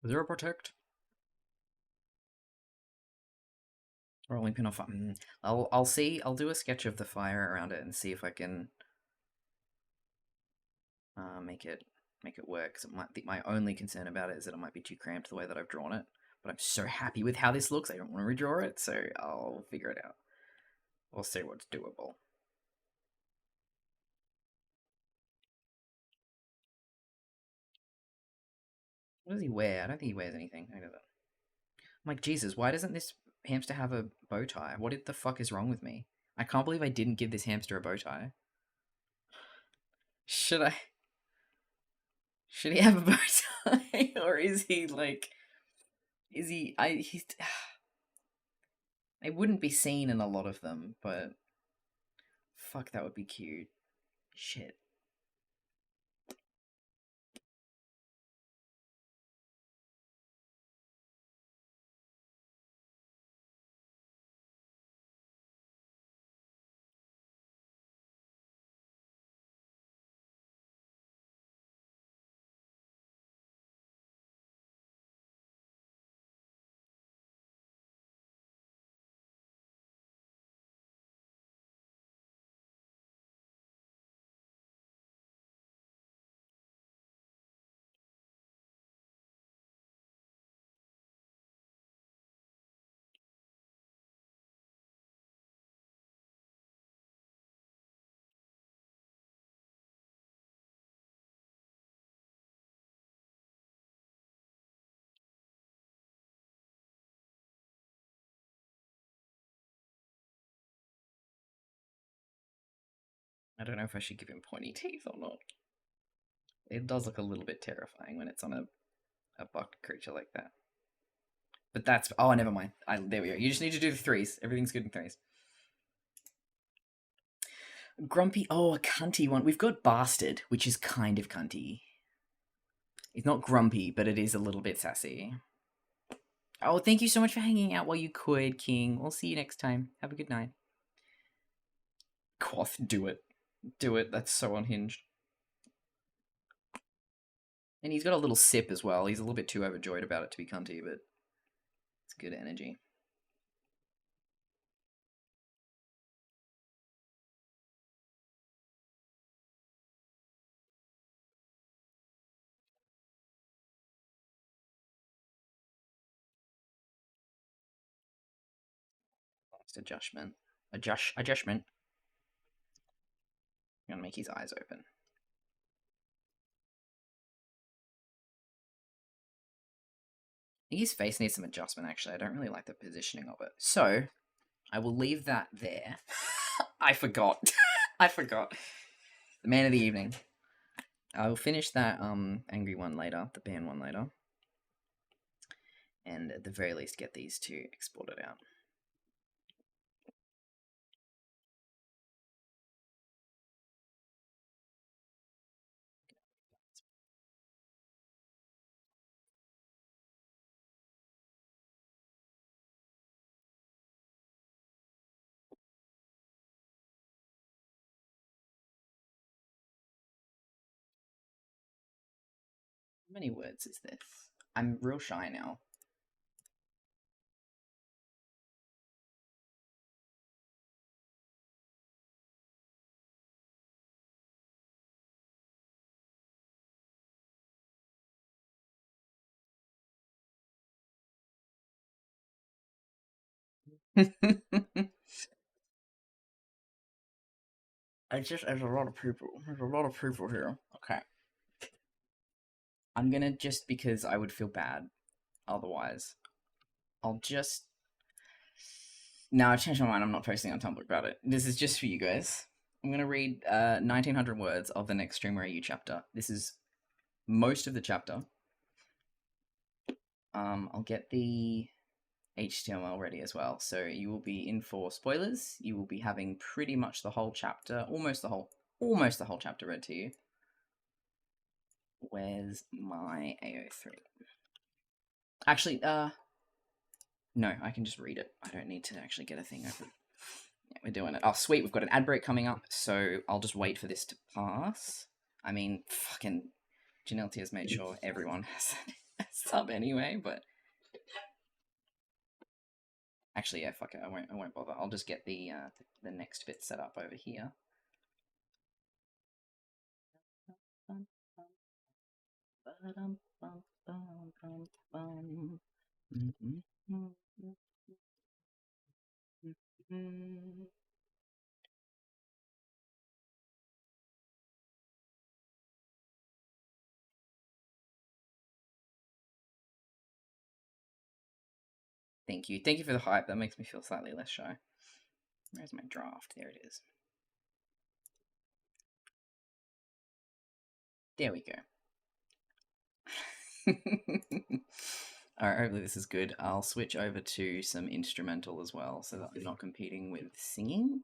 Zero protect. Rolling pin on fire. I'll see. I'll do a sketch of the fire around it and see if I can make it work. Because my only concern about it is that it might be too cramped the way that I've drawn it. But I'm so happy with how this looks. I don't want to redraw it, so I'll figure it out. We'll see what's doable. What does he wear? I don't think he wears anything. I'm like, Jesus, why doesn't this hamster have a bow tie? What the fuck is wrong with me? I can't believe I didn't give this hamster a bow tie. Should he have a bow tie? Or is he like... he's... It wouldn't be seen in a lot of them, but... Fuck, that would be cute. Shit. I don't know if I should give him pointy teeth or not. It does look a little bit terrifying when it's on a buck creature like that. But that's... Oh, never mind. There we go. You just need to do the threes. Everything's good in threes. Grumpy... Oh, a cunty one. We've got Bastard, which is kind of cunty. It's not grumpy, but it is a little bit sassy. Oh, thank you so much for hanging out while you could, King. We'll see you next time. Have a good night. Quoth, do it. Do it. That's so unhinged. And he's got a little sip as well. He's a little bit too overjoyed about it to be cunty, but it's good energy. Last adjustment. Adjustment. I'm gonna make his eyes open. I think his face needs some adjustment, actually. I don't really like the positioning of it. So, I will leave that there. I forgot. I forgot. The man of the evening. I will finish that angry one later, the band one later. And at the very least get these two exported out. How many words is this? I'm real shy now. There's a lot of people. There's a lot of people here. Okay. I'm gonna, just because I would feel bad otherwise, I'll just... No, I've changed my mind. I'm not posting on Tumblr about it. This is just for you guys. I'm gonna read 1900 words of the next Streamer AU chapter. This is most of the chapter. I'll get the HTML ready as well. So you will be in for spoilers. You will be having pretty much the whole chapter, almost the whole chapter read to you. Where's my AO3? Actually, no, I can just read it. I don't need to actually get a thing open. Yeah, we're doing it. Oh, sweet, we've got an ad break coming up, so I'll just wait for this to pass. I mean, fucking Janelle has made sure everyone has a sub anyway, but... Actually, yeah, fuck it, I won't bother. I'll just get the next bit set up over here. Thank you. Thank you for the hype. That makes me feel slightly less shy. Where's my draft? There it is. There we go. Alright, hopefully this is good. I'll switch over to some instrumental as well, so that I'm not competing with singing.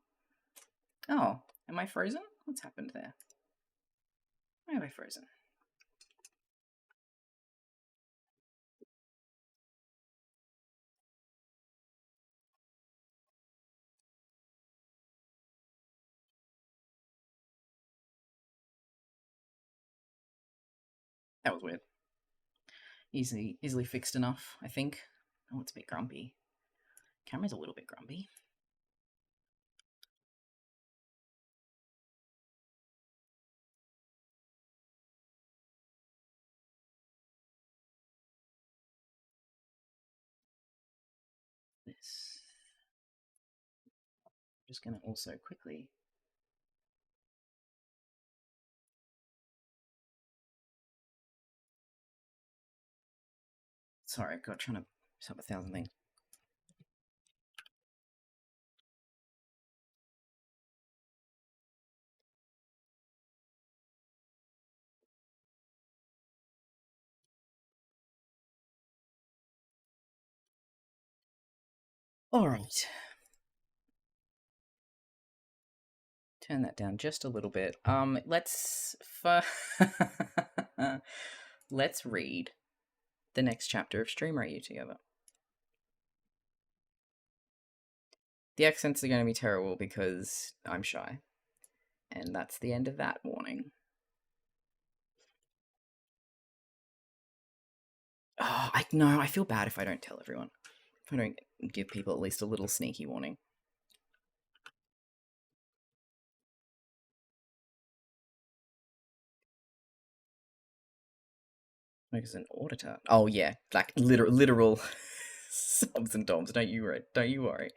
Oh, am I frozen? What's happened there? Why am I frozen? That was weird. Easily fixed enough, I think. Oh, it's a bit grumpy. Camera's a little bit grumpy. This. I'm just gonna also quickly... Sorry, I got trying to set up 1,000 things. Alright. Turn that down just a little bit. Let's... let's read the next chapter of Stream Radio together. The accents are going to be terrible because I'm shy. And that's the end of that warning. Oh, I feel bad if I don't tell everyone. If I don't give people at least a little sneaky warning. Like as an auditor. Oh yeah, like literal subs and doms. Don't you worry.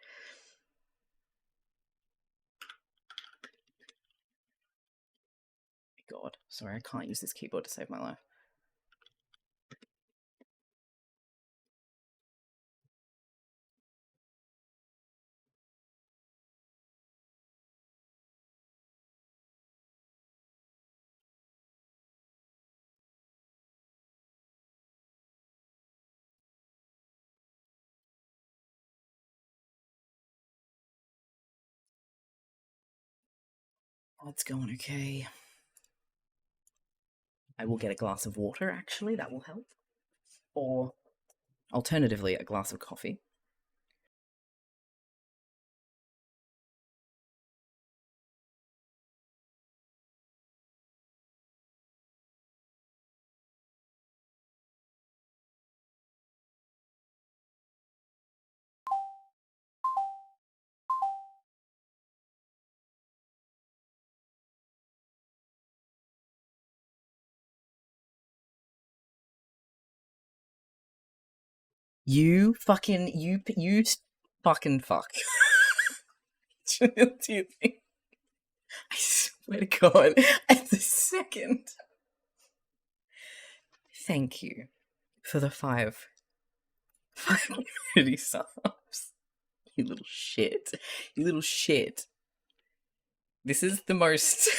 God, sorry, I can't use this keyboard to save my life. Oh, it's going okay. I will get a glass of water, actually, that will help. Or, alternatively, a glass of coffee. You fucking fuck. Do you think? I swear to God, at the second. Thank you for the 5 community subs. You little shit. You little shit. This is the most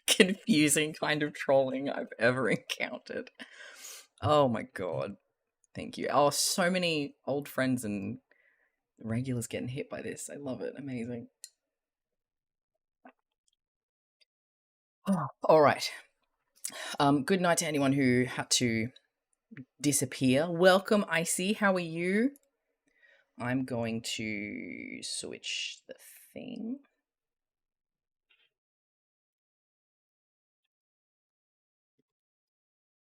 confusing kind of trolling I've ever encountered. Oh my God. Thank you. Oh, so many old friends and regulars getting hit by this. I love it. Amazing. Oh, all right. Good night to anyone who had to disappear. Welcome, Icy. How are you? I'm going to switch the thing.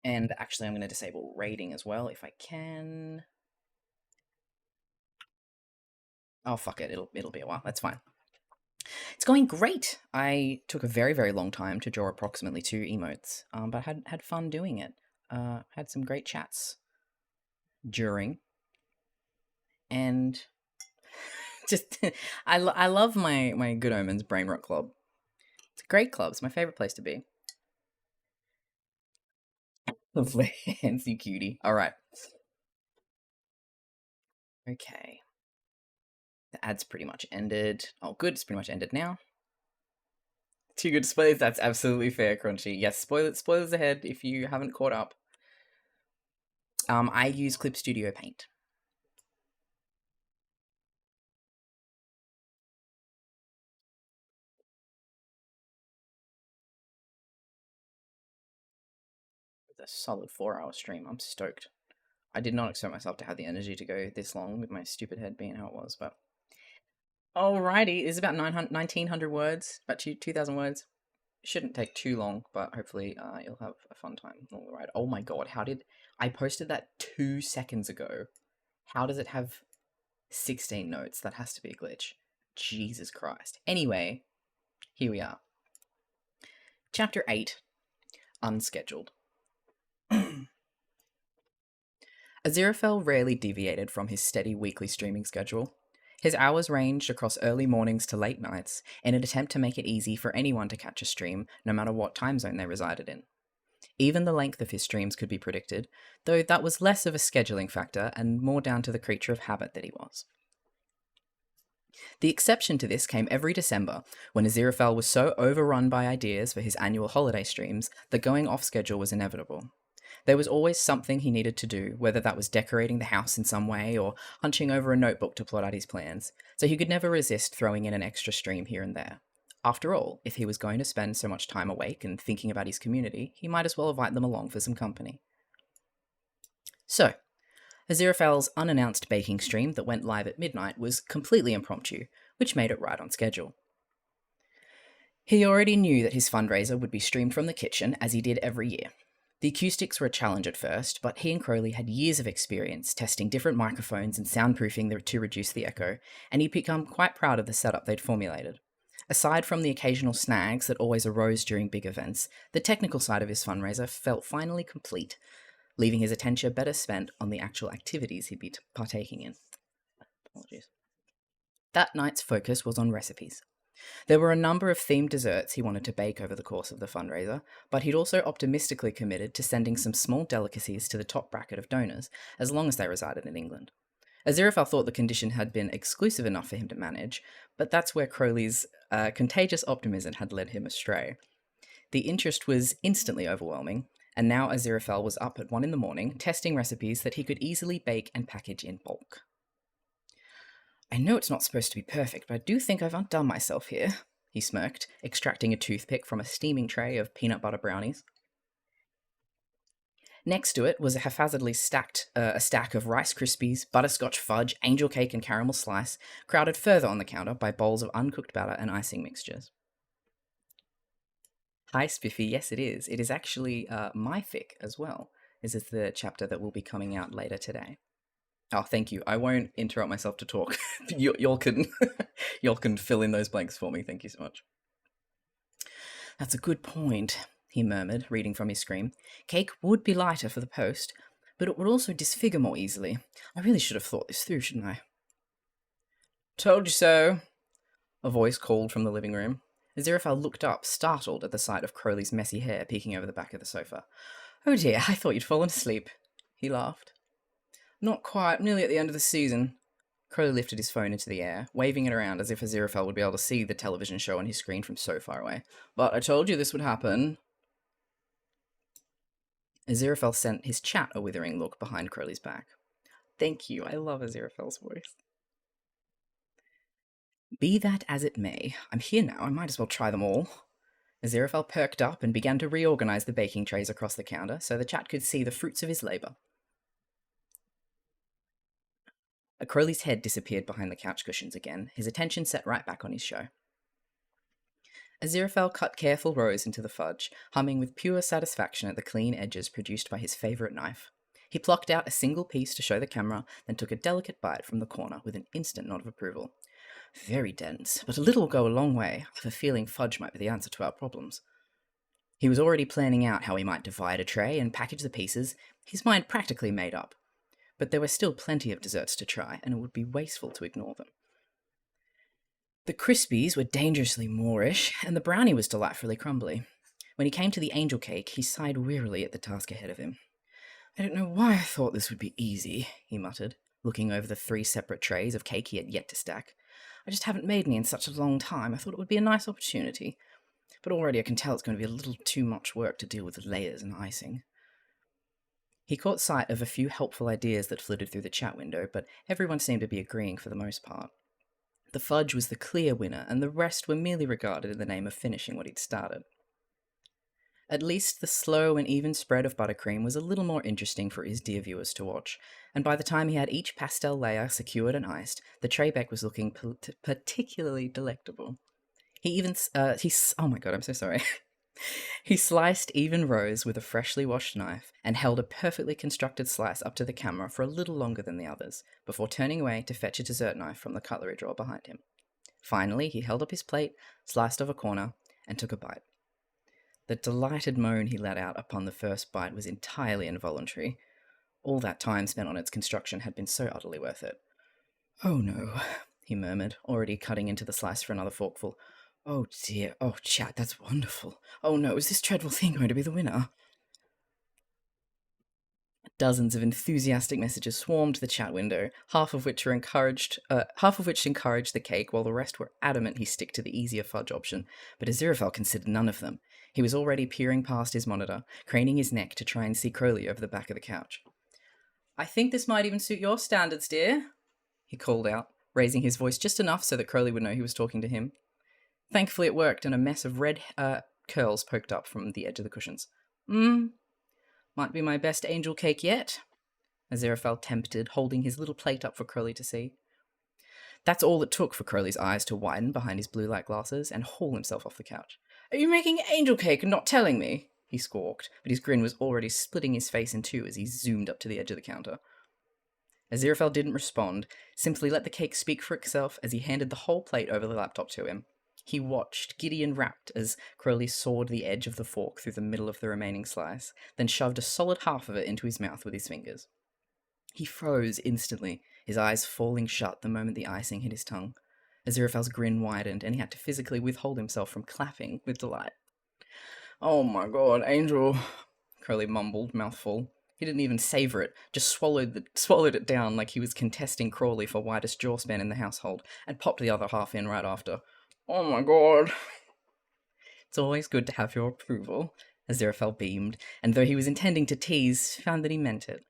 And actually, I'm going to disable raiding as well if I can. Oh, fuck it. It'll be a while. That's fine. It's going great. I took a very, very long time to draw approximately 2 emotes, but I had fun doing it. Had some great chats during. And just, I love my Good Omens Brainrot Club. It's a great club. It's my favorite place to be. Lovely. Fancy cutie. All right. Okay. The ad's pretty much ended. Oh, good. It's pretty much ended now. Too good spoilers. That's absolutely fair, Crunchy. Yes, spoilers ahead if you haven't caught up. I use Clip Studio Paint. It's a solid 4-hour stream. I'm stoked. I did not expect myself to have the energy to go this long with my stupid head being how it was, but... Alrighty, it's about 1,900 words, about 2,000 words. Shouldn't take too long, but hopefully you'll have a fun time along the ride. Oh my God, how did... I posted that 2 seconds ago. How does it have 16 notes? That has to be a glitch. Jesus Christ. Anyway, here we are. Chapter 8, Unscheduled. Aziraphale rarely deviated from his steady weekly streaming schedule. His hours ranged across early mornings to late nights in an attempt to make it easy for anyone to catch a stream, no matter what time zone they resided in. Even the length of his streams could be predicted, though that was less of a scheduling factor and more down to the creature of habit that he was. The exception to this came every December, when Aziraphale was so overrun by ideas for his annual holiday streams that going off schedule was inevitable. There was always something he needed to do, whether that was decorating the house in some way or hunching over a notebook to plot out his plans, so he could never resist throwing in an extra stream here and there. After all, if he was going to spend so much time awake and thinking about his community, he might as well invite them along for some company. So, Aziraphale's unannounced baking stream that went live at midnight was completely impromptu, which made it right on schedule. He already knew that his fundraiser would be streamed from the kitchen, as he did every year. The acoustics were a challenge at first, but he and Crowley had years of experience testing different microphones and soundproofing to reduce the echo, and he'd become quite proud of the setup they'd formulated. Aside from the occasional snags that always arose during big events, the technical side of his fundraiser felt finally complete, leaving his attention better spent on the actual activities he'd be partaking in. Apologies. That night's focus was on recipes. There were a number of themed desserts he wanted to bake over the course of the fundraiser, but he'd also optimistically committed to sending some small delicacies to the top bracket of donors, as long as they resided in England. Aziraphale thought the condition had been exclusive enough for him to manage, but that's where Crowley's contagious optimism had led him astray. The interest was instantly overwhelming, and now Aziraphale was up at 1 a.m, testing recipes that he could easily bake and package in bulk. I know it's not supposed to be perfect, but I do think I've undone myself here, he smirked, extracting a toothpick from a steaming tray of peanut butter brownies. Next to it was a haphazardly stacked stack of Rice Krispies, butterscotch fudge, angel cake, and caramel slice, crowded further on the counter by bowls of uncooked batter and icing mixtures. Hi, Spiffy. Yes, it is. It is actually my fic as well. This is the chapter that will be coming out later today. Oh, thank you. I won't interrupt myself to talk. Y'all can fill in those blanks for me. Thank you so much. That's a good point, he murmured, reading from his screen. Cake would be lighter for the post, but it would also disfigure more easily. I really should have thought this through, shouldn't I? Told you so, a voice called from the living room. Aziraphale looked up, startled at the sight of Crowley's messy hair peeking over the back of the sofa. Oh dear, I thought you'd fallen asleep, he laughed. Not quite, nearly at the end of the season. Crowley lifted his phone into the air, waving it around as if Aziraphale would be able to see the television show on his screen from so far away. But I told you this would happen. Aziraphale sent his chat a withering look behind Crowley's back. Thank you, I love Aziraphale's voice. Be that as it may, I'm here now, I might as well try them all. Aziraphale perked up and began to reorganize the baking trays across the counter so the chat could see the fruits of his labor. Crowley's head disappeared behind the couch cushions again, his attention set right back on his show. Aziraphale cut careful rows into the fudge, humming with pure satisfaction at the clean edges produced by his favourite knife. He plucked out a single piece to show the camera, then took a delicate bite from the corner with an instant nod of approval. Very dense, but a little will go a long way. I have a feeling fudge might be the answer to our problems. He was already planning out how he might divide a tray and package the pieces, his mind practically made up. But there were still plenty of desserts to try, and it would be wasteful to ignore them. The Krispies were dangerously Moorish, and the brownie was delightfully crumbly. When he came to the angel cake, he sighed wearily at the task ahead of him. I don't know why I thought this would be easy, he muttered, looking over the 3 separate trays of cake he had yet to stack. I just haven't made any in such a long time. I thought it would be a nice opportunity. But already I can tell it's going to be a little too much work to deal with the layers and icing. He caught sight of a few helpful ideas that flitted through the chat window, but everyone seemed to be agreeing for the most part. The fudge was the clear winner, and the rest were merely regarded in the name of finishing what he'd started. At least the slow and even spread of buttercream was a little more interesting for his dear viewers to watch, and by the time he had each pastel layer secured and iced, the tray back was looking particularly delectable. Oh my god, I'm so sorry. He sliced even rows with a freshly washed knife and held a perfectly constructed slice up to the camera for a little longer than the others, before turning away to fetch a dessert knife from the cutlery drawer behind him. Finally, he held up his plate, sliced off a corner, and took a bite. The delighted moan he let out upon the first bite was entirely involuntary. All that time spent on its construction had been so utterly worth it. Oh no, he murmured, already cutting into the slice for another forkful. Oh dear, oh chat, that's wonderful. Oh no, is this dreadful thing going to be the winner? Dozens of enthusiastic messages swarmed the chat window, half of which encouraged the cake, while the rest were adamant he stick to the easier fudge option. But Aziraphale considered none of them. He was already peering past his monitor, craning his neck to try and see Crowley over the back of the couch. I think this might even suit your standards, dear, he called out, raising his voice just enough so that Crowley would know he was talking to him. Thankfully it worked, and a mess of red curls poked up from the edge of the cushions. Might be my best angel cake yet. Aziraphale tempted, holding his little plate up for Crowley to see. That's all it took for Crowley's eyes to widen behind his blue-light glasses and haul himself off the couch. "Are you making angel cake and not telling me?" he squawked, but his grin was already splitting his face in two as he zoomed up to the edge of the counter. Aziraphale didn't respond, simply let the cake speak for itself as he handed the whole plate over the laptop to him. He watched, giddy and rapt, as Crowley sawed the edge of the fork through the middle of the remaining slice, then shoved a solid half of it into his mouth with his fingers. He froze instantly, his eyes falling shut the moment the icing hit his tongue. Aziraphale's grin widened, and he had to physically withhold himself from clapping with delight. "Oh my god, Angel," Crowley mumbled, mouth full. He didn't even savor it, just swallowed it down like he was contesting Crawley for widest jaw span in the household, and popped the other half in right after. "Oh my god." "It's always good to have your approval," Aziraphale beamed, and though he was intending to tease, found that he meant it.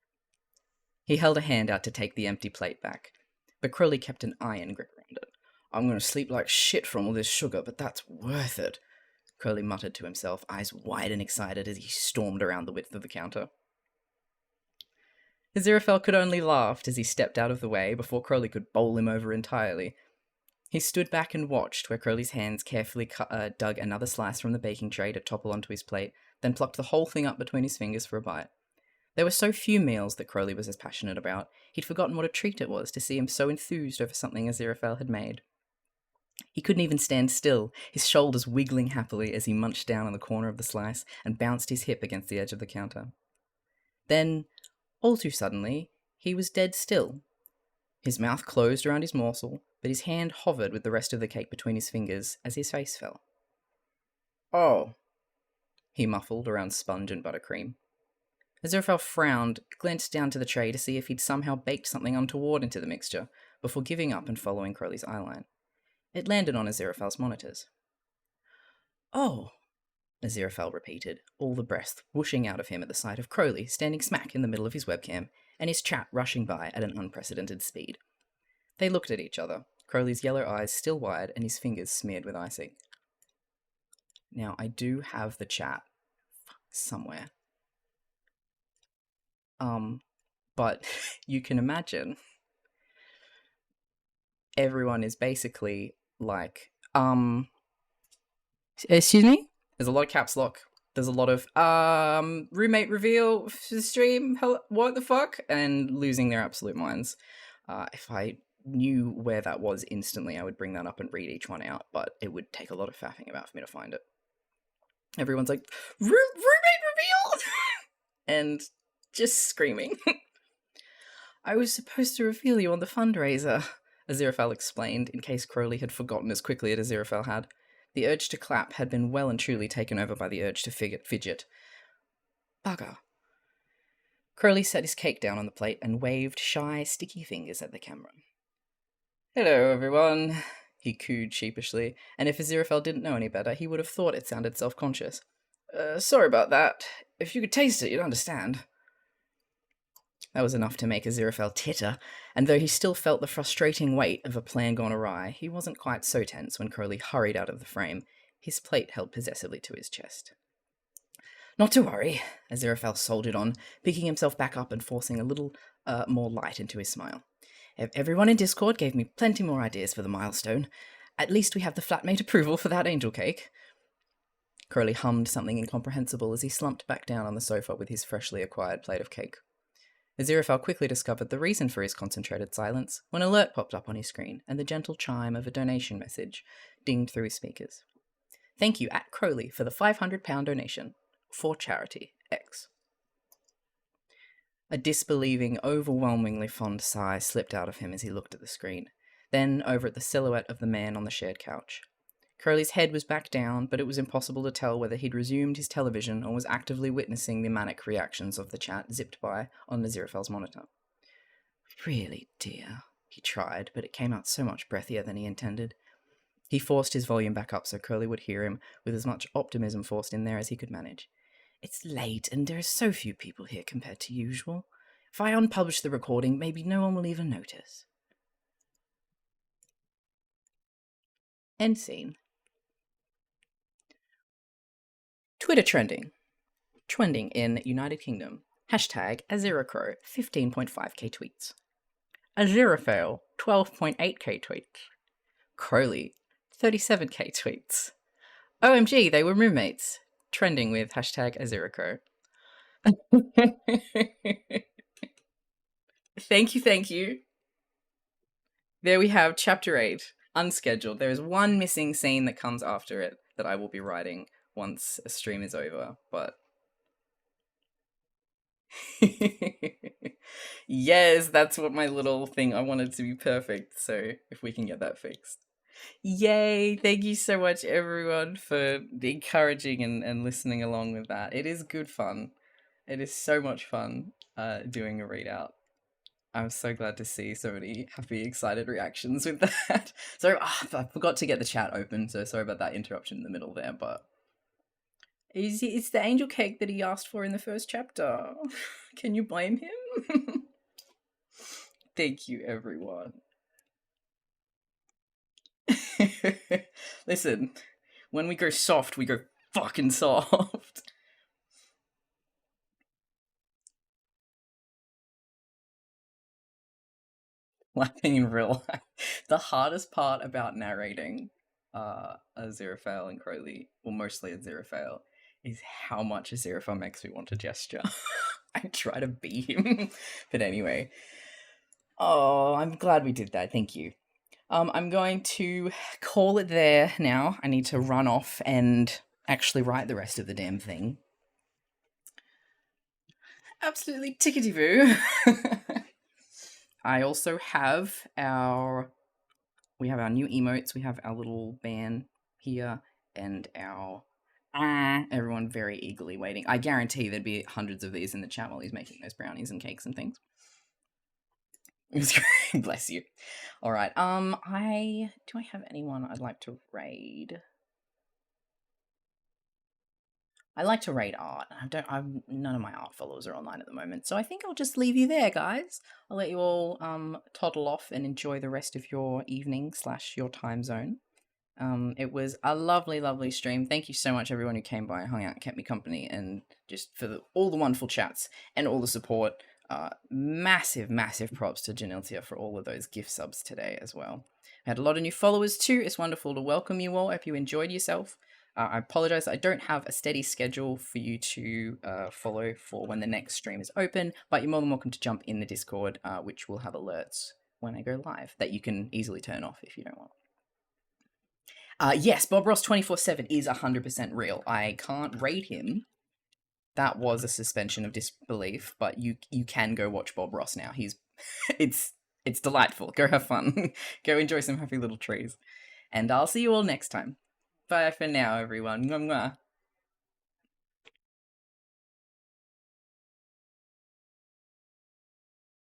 He held a hand out to take the empty plate back, but Crowley kept an iron grip around it. "I'm going to sleep like shit from all this sugar, but that's worth it," Crowley muttered to himself, eyes wide and excited as he stormed around the width of the counter. Aziraphale could only laugh as he stepped out of the way before Crowley could bowl him over entirely. He stood back and watched where Crowley's hands carefully dug another slice from the baking tray to topple onto his plate, then plucked the whole thing up between his fingers for a bite. There were so few meals that Crowley was as passionate about, he'd forgotten what a treat it was to see him so enthused over something Aziraphale had made. He couldn't even stand still, his shoulders wiggling happily as he munched down on the corner of the slice and bounced his hip against the edge of the counter. Then, all too suddenly, he was dead still. His mouth closed around his morsel, but his hand hovered with the rest of the cake between his fingers as his face fell. "Oh," he muffled around sponge and buttercream. Aziraphale frowned, glanced down to the tray to see if he'd somehow baked something untoward into the mixture, before giving up and following Crowley's eyeline. It landed on Aziraphale's monitors. "Oh," Aziraphale repeated, all the breath whooshing out of him at the sight of Crowley standing smack in the middle of his webcam, and his chat rushing by at an unprecedented speed. They looked at each other, Crowley's yellow eyes still wide and his fingers smeared with icing. Now, I do have the chat somewhere. But you can imagine everyone is basically like, excuse me? There's a lot of caps lock. There's a lot of, roommate reveal stream, what the fuck? And losing their absolute minds. If I knew where that was instantly, I would bring that up and read each one out, but it would take a lot of faffing about for me to find it. Everyone's like, roommate reveal! And just screaming. "I was supposed to reveal you on the fundraiser," Aziraphale explained, in case Crowley had forgotten as quickly as Aziraphale had. The urge to clap had been well and truly taken over by the urge to fidget. "Bugger." Crowley set his cake down on the plate and waved shy, sticky fingers at the camera. "Hello, everyone," he cooed sheepishly, and if Aziraphale didn't know any better, he would have thought it sounded self-conscious. Sorry about that. If you could taste it, you'd understand." That was enough to make Aziraphale titter, and though he still felt the frustrating weight of a plan gone awry, he wasn't quite so tense when Crowley hurried out of the frame, his plate held possessively to his chest. "Not to worry," Aziraphale soldiered on, picking himself back up and forcing a little more light into his smile. "Everyone in Discord gave me plenty more ideas for the milestone. At least we have the flatmate approval for that angel cake." Crowley hummed something incomprehensible as he slumped back down on the sofa with his freshly acquired plate of cake. Aziraphale quickly discovered the reason for his concentrated silence when an alert popped up on his screen and the gentle chime of a donation message dinged through his speakers. "Thank you at Crowley for the £500 donation. For charity, X." A disbelieving, overwhelmingly fond sigh slipped out of him as he looked at the screen, then over at the silhouette of the man on the shared couch. Crowley's head was back down, but it was impossible to tell whether he'd resumed his television or was actively witnessing the manic reactions of the chat zipped by on Aziraphale's monitor. "Really, dear," he tried, but it came out so much breathier than he intended. He forced his volume back up so Crowley would hear him, with as much optimism forced in there as he could manage. "It's late, and there are so few people here compared to usual. If I unpublish the recording, maybe no one will even notice." End scene. Twitter trending. Trending in United Kingdom. Hashtag #ज़ğᴡ 15.5k tweets. @ज़erofail 12.8k tweets. Crowley 37k tweets. OMG, they were roommates. Trending with hashtag #ज़erofail. Thank you. There we have chapter 8, unscheduled. There is one missing scene that comes after it that I will be writing once a stream is over, but... Yes, that's what my little thing, I wanted to be perfect, so if we can get that fixed. Yay! Thank you so much, everyone, for encouraging and listening along with that. It is good fun. It is so much fun doing a readout. I'm so glad to see so many happy, excited reactions with that. So I forgot to get the chat open, so sorry about that interruption in the middle there, but it's the angel cake that he asked for in the first chapter. Can you blame him? Thank you, everyone. Listen, when we go soft, we go fucking soft. Laughing in real life. The hardest part about narrating @ज़erofail and Crowley, well, mostly @ज़erofail, is how much @ज़erofail makes me want to gesture. I try to be him. But anyway. Oh, I'm glad we did that. Thank you. I'm going to call it there now. I need to run off and actually write the rest of the damn thing. Absolutely tickety-boo. I also have our new emotes. We have our little ban here and our everyone very eagerly waiting. I guarantee there'd be hundreds of these in the chat while he's making those brownies and cakes and things. Bless you. All right. Do I have anyone I'd like to raid? I like to raid art. None of my art followers are online at the moment, so I think I'll just leave you there, guys. I'll let you all toddle off and enjoy the rest of your evening / your time zone. It was a lovely, lovely stream. Thank you so much, everyone who came by, hung out, kept me company, and just for all the wonderful chats and all the support. Massive, massive props to Janiltia for all of those gift subs today as well. I had a lot of new followers too. It's wonderful to welcome you all. I hope you enjoyed yourself. I apologize, I don't have a steady schedule for you to follow for when the next stream is open, but you're more than welcome to jump in the Discord, which will have alerts when I go live that you can easily turn off if you don't want. Yes, Bob Ross 24/7 is 100% real. I can't rate him. That was a suspension of disbelief, but you can go watch Bob Ross now. It's delightful. Go have fun. Go enjoy some happy little trees. And I'll see you all next time. Bye for now, everyone. Mwah, mwah.